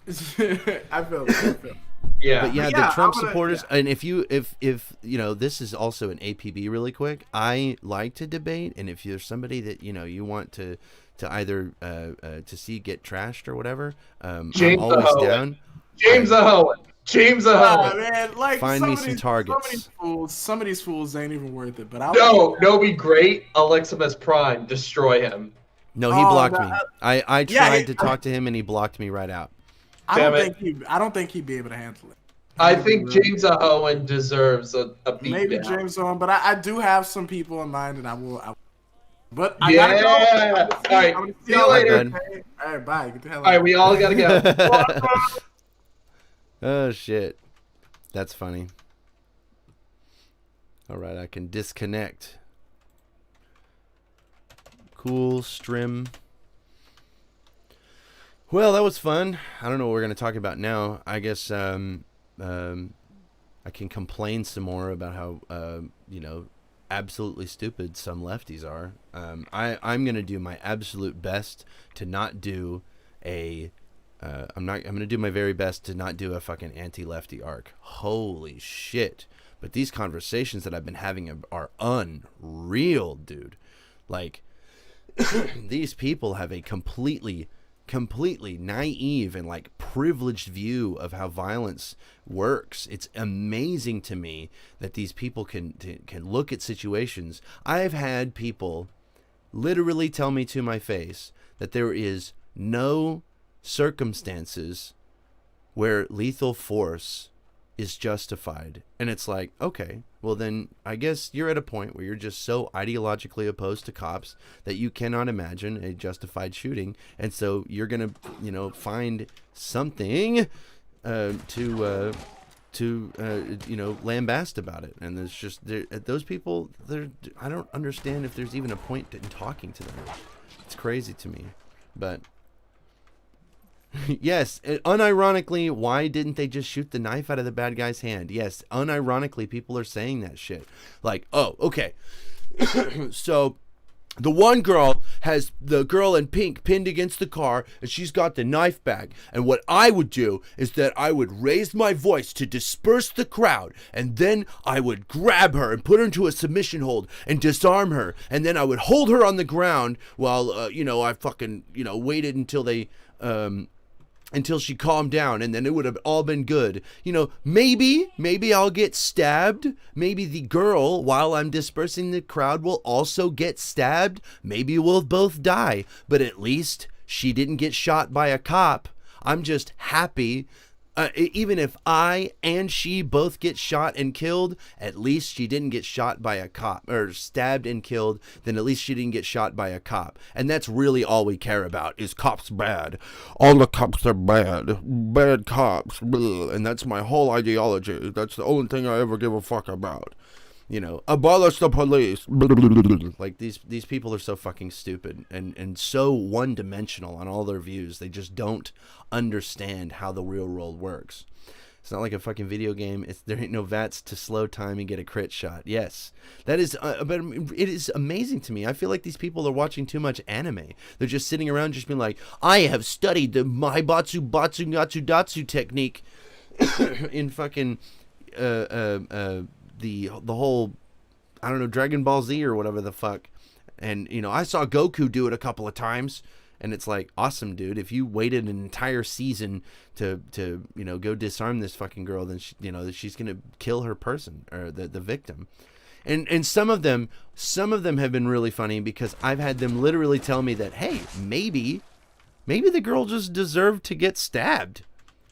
I feel it. Yeah. But yeah, the Trump supporters, and if this is also an APB really quick. I like to debate, and if you're somebody that you want to either to see get trashed or whatever, I'm always down. James Owen. Man, like find me some targets. Some of these fools ain't even worth it. But no, be great. Aleximus Prime, destroy him. No, he blocked me. I tried to talk to him, and he blocked me right out. I don't think he'd be able to handle it. I think James Owen deserves a beat maybe down. James Owen, but I do have some people in mind, and I will. But I gotta go. All right, see you later. All right, bye. Get the hell out. All right, we all gotta go. Oh shit, that's funny. All right, I can disconnect. Cool stream. Well, that was fun. I don't know what we're going to talk about now. I guess I can complain some more about how, absolutely stupid some lefties are. I'm going to do my absolute best to not do I'm going to do my very best to not do a fucking anti-lefty arc. Holy shit. But these conversations that I've been having are unreal, dude. Like, these people have a completely naive and like privileged view of how violence works. It's amazing to me that these people can look at situations. I've had people literally tell me to my face that there is no circumstances where lethal force is justified. And it's like, okay, well then I guess you're at a point where you're just so ideologically opposed to cops that you cannot imagine a justified shooting, and so you're gonna find something to lambast about it. And there's just those people, I don't understand if there's even a point in talking to them. It's crazy to me. But Yes, unironically, why didn't they just shoot the knife out of the bad guy's hand? Yes, unironically, people are saying that shit. Like, oh, okay. So the one girl has the girl in pink pinned against the car, and she's got the knife bag. And what I would do is that I would raise my voice to disperse the crowd, and then I would grab her and put her into a submission hold and disarm her. And then I would hold her on the ground while, I fucking, waited until they, until she calmed down, and then it would have all been good. Maybe I'll get stabbed. Maybe the girl, while I'm dispersing the crowd, will also get stabbed. Maybe we'll both die, but at least she didn't get shot by a cop. I'm just happy. Even if I and she both get shot and killed, at least she didn't get shot by a cop, or stabbed and killed, then at least she didn't get shot by a cop. And that's really all we care about, is cops bad. All the cops are bad. Bad cops. Blah. And that's my whole ideology. That's the only thing I ever give a fuck about. Abolish the police. Like, these people are so fucking stupid and so one-dimensional on all their views. They just don't understand how the real world works. It's not like a fucking video game. There ain't no VATS to slow time and get a crit shot. Yes, that is, but it is amazing to me. I feel like these people are watching too much anime. They're just sitting around just being like, I have studied the Maibatsu Batsu Gatsu Datsu technique in fucking the whole, I don't know, Dragon Ball Z or whatever the fuck. And, I saw Goku do it a couple of times, and it's like, awesome, dude. If you waited an entire season to go disarm this fucking girl, then she's going to kill her person, or the victim. And some of them have been really funny, because I've had them literally tell me that, hey, maybe the girl just deserved to get stabbed.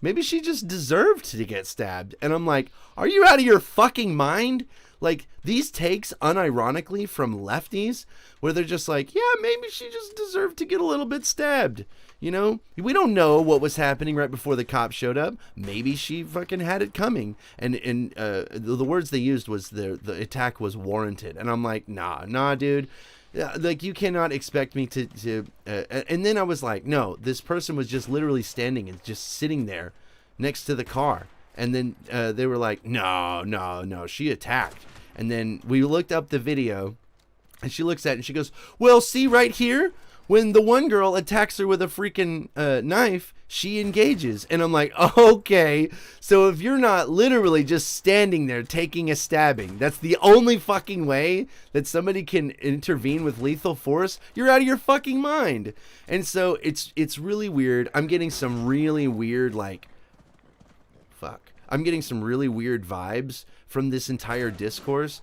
Maybe she just deserved to get stabbed. And I'm like, are you out of your fucking mind? Like, these takes, unironically, from lefties, where they're just like, yeah, maybe she just deserved to get a little bit stabbed. We don't know what was happening right before the cops showed up. Maybe she fucking had it coming. And the words they used was the attack was warranted. And I'm like, nah, dude. Like, you cannot expect me to and then I was like, no, this person was just literally standing and just sitting there next to the car. And then they were like, no, she attacked. And then we looked up the video, and she looks at it and she goes, well, see right here, when the one girl attacks her with a freaking knife, she engages. And I'm like, okay, so if you're not literally just standing there taking a stabbing, that's the only fucking way that somebody can intervene with lethal force, you're out of your fucking mind. And so it's really weird. I'm getting some really weird, I'm getting some really weird vibes from this entire discourse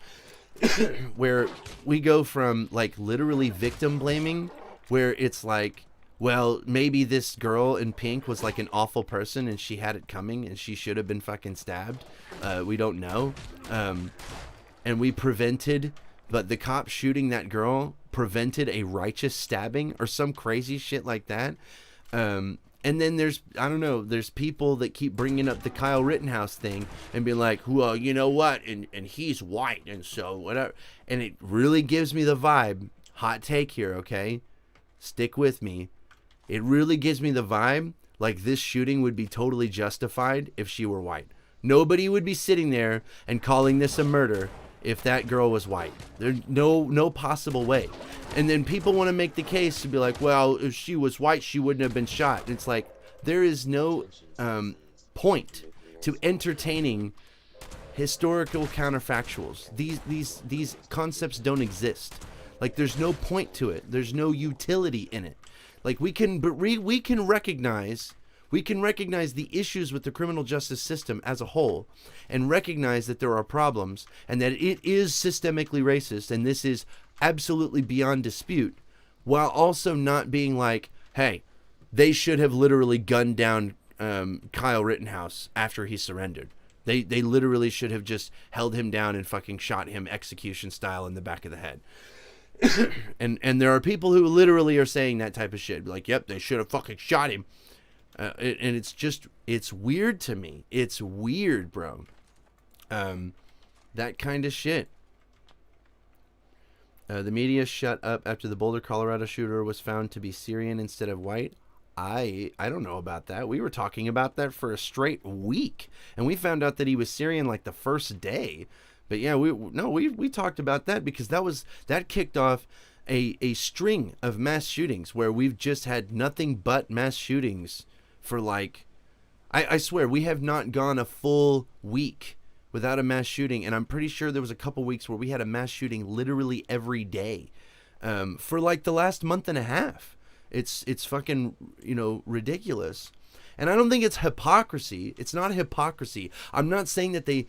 where we go from, like, literally victim blaming, where it's like, well, maybe this girl in pink was like an awful person and she had it coming and she should have been fucking stabbed. We don't know. And we prevented, but the cop shooting that girl prevented a righteous stabbing or some crazy shit like that. And then there's people that keep bringing up the Kyle Rittenhouse thing and be like, well, you know what? And he's white, and so whatever. And it really gives me the vibe. Hot take here, okay? Stick with me. It really gives me the vibe like this shooting would be totally justified if she were white. Nobody would be sitting there and calling this a murder if that girl was white. There's no possible way. And then people want to make the case to be like, well, if she was white, she wouldn't have been shot. And it's like, there is no point to entertaining historical counterfactuals. These concepts don't exist. Like, there's no point to it. There's no utility in it. Like, we can recognize the issues with the criminal justice system as a whole, and recognize that there are problems and that it is systemically racist, and this is absolutely beyond dispute, while also not being like, hey, they should have literally gunned down Kyle Rittenhouse after he surrendered. They literally should have just held him down and fucking shot him execution style in the back of the head. and there are people who literally are saying that type of shit. Like, yep, they should have fucking shot him. And it's weird to me. It's weird, bro. That kind of shit. The media shut up after the Boulder, Colorado shooter was found to be Syrian instead of white. I don't know about that. We were talking about that for a straight week, and we found out that he was Syrian like the first day. But yeah, we talked about that because that kicked off a string of mass shootings where we've just had nothing but mass shootings for like, I swear we have not gone a full week without a mass shooting, and I'm pretty sure there was a couple weeks where we had a mass shooting literally every day for like the last month and a half. It's fucking, ridiculous. And I don't think it's hypocrisy. It's not hypocrisy. I'm not saying that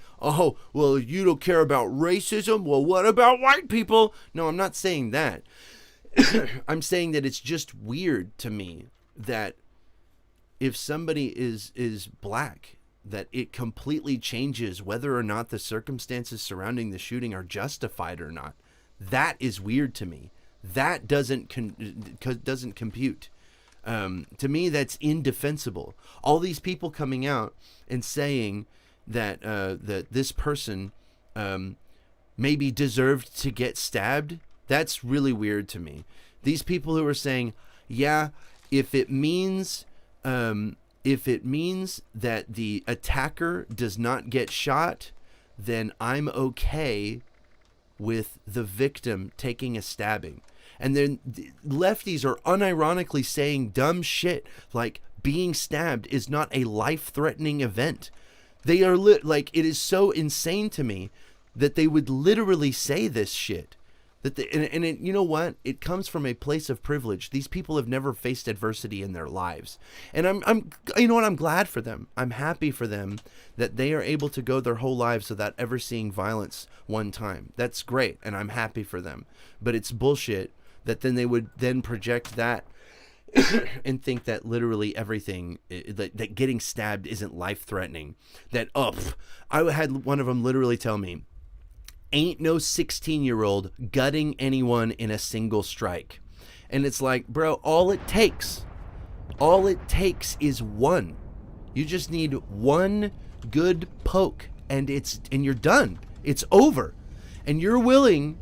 well, you don't care about racism. Well, what about white people? No, I'm not saying that. I'm saying that it's just weird to me that if somebody is black, that it completely changes whether or not the circumstances surrounding the shooting are justified or not. That is weird to me. That doesn't compute. To me, that's indefensible. All these people coming out and saying that that this person maybe deserved to get stabbed, that's really weird to me. These people who are saying, yeah, if it means that the attacker does not get shot, then I'm okay with the victim taking a stabbing. And then lefties are unironically saying dumb shit like being stabbed is not a life-threatening event. They are like, it is so insane to me that they would literally say this shit. You know what? It comes from a place of privilege. These people have never faced adversity in their lives, and I'm you know what? I'm glad for them. I'm happy for them that they are able to go their whole lives without ever seeing violence one time. That's great, and I'm happy for them. But it's bullshit that then they would then project that and think that literally everything, that getting stabbed isn't life-threatening. That, I had one of them literally tell me, ain't no 16-year-old gutting anyone in a single strike. And it's like, bro, all it takes is one. You just need one good poke and you're done. It's over. And you're willing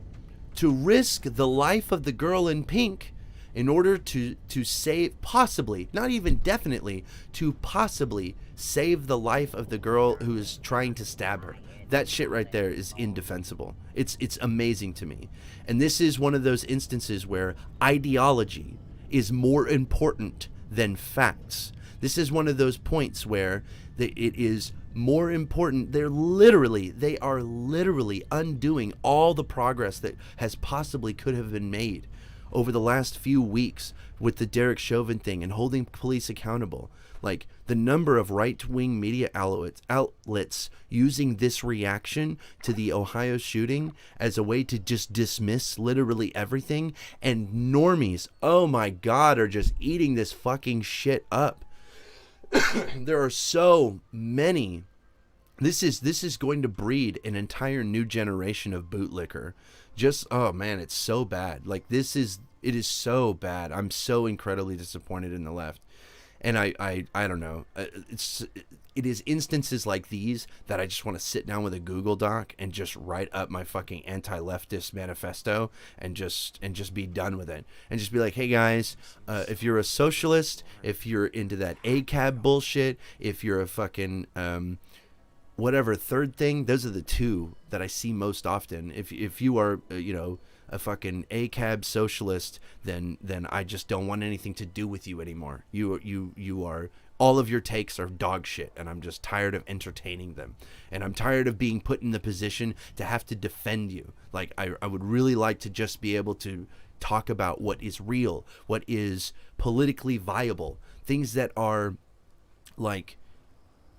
to risk the life of the girl in pink in order to save, possibly, not even definitely, to possibly save the life of the girl who is trying to stab her. That shit right there is indefensible. It's amazing to me. And this is one of those instances where ideology is more important than facts. This is one of those points where it is more important. They are literally undoing all the progress that has possibly could have been made over the last few weeks with the Derek Chauvin thing and holding police accountable. Like, the number of right-wing media outlets using this reaction to the Ohio shooting as a way to just dismiss literally everything, and normies, oh my God, are just eating this fucking shit up. There are so many. This is going to breed an entire new generation of bootlicker. Just, oh man, it's so bad. Like, it is so bad. I'm so incredibly disappointed in the left. And I don't know. It is instances like these that I just want to sit down with a Google Doc and just write up my fucking anti-leftist manifesto and just be done with it. And just be like, hey guys, if you're a socialist, if you're into that ACAB bullshit, if you're a fucking whatever third thing, those are the two that I see most often. If you are a fucking ACAB socialist, then I just don't want anything to do with you anymore. You are, all of your takes are dog shit, and I'm just tired of entertaining them. And I'm tired of being put in the position to have to defend you. Like, I would really like to just be able to talk about what is real, what is politically viable, things that are like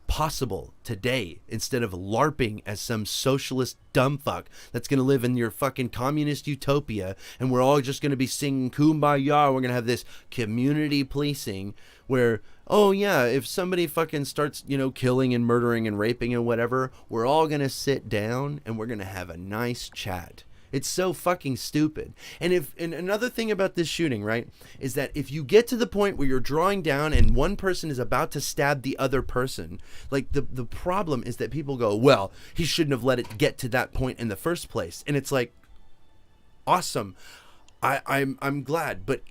possible today, instead of LARPing as some socialist dumbfuck that's going to live in your fucking communist utopia, and we're all just going to be singing Kumbaya. We're going to have this community policing where, oh yeah, if somebody fucking starts, killing and murdering and raping and whatever, we're all going to sit down and we're going to have a nice chat. It's so fucking stupid. And another thing about this shooting, right, is that if you get to the point where you're drawing down and one person is about to stab the other person, like, the problem is that people go, well, he shouldn't have let it get to that point in the first place. And it's like, awesome. I'm glad, but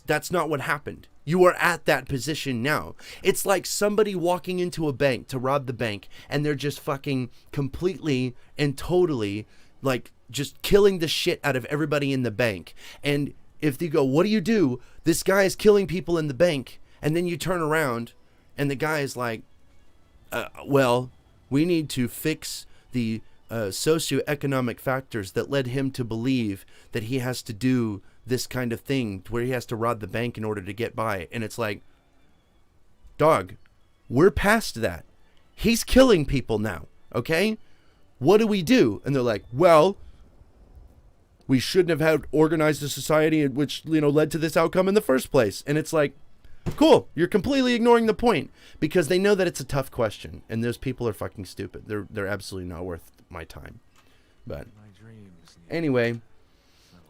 that's not what happened. You are at that position now. It's like somebody walking into a bank to rob the bank, and they're just fucking completely and totally like just killing the shit out of everybody in the bank. And if you go, what do? This guy is killing people in the bank. And then you turn around and the guy is like, well, we need to fix the socioeconomic factors that led him to believe that he has to do this kind of thing where he has to rob the bank in order to get by. And it's like, dog, we're past that. He's killing people now, okay? What do? And they're like, well, we shouldn't have had organized a society which, led to this outcome in the first place. And it's like, cool, you're completely ignoring the point, because they know that it's a tough question, and those people are fucking stupid. They're absolutely not worth my time. But anyway,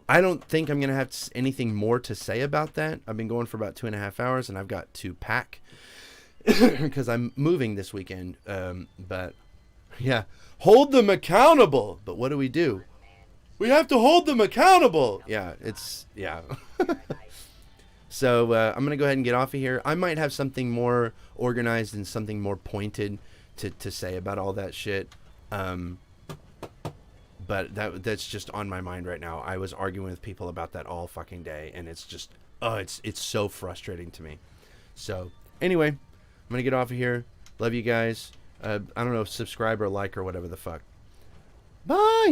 I don't think I'm going to have anything more to say about that. I've been going for about 2.5 hours, and I've got to pack because I'm moving this weekend. But yeah, hold them accountable. But what do? We have to hold them accountable. Yeah. So I'm going to go ahead and get off of here. I might have something more organized and something more pointed to say about all that shit. But that's just on my mind right now. I was arguing with people about that all fucking day, and it's just, it's so frustrating to me. So anyway, I'm going to get off of here. Love you guys. I don't know, subscribe or like or whatever the fuck. Bye.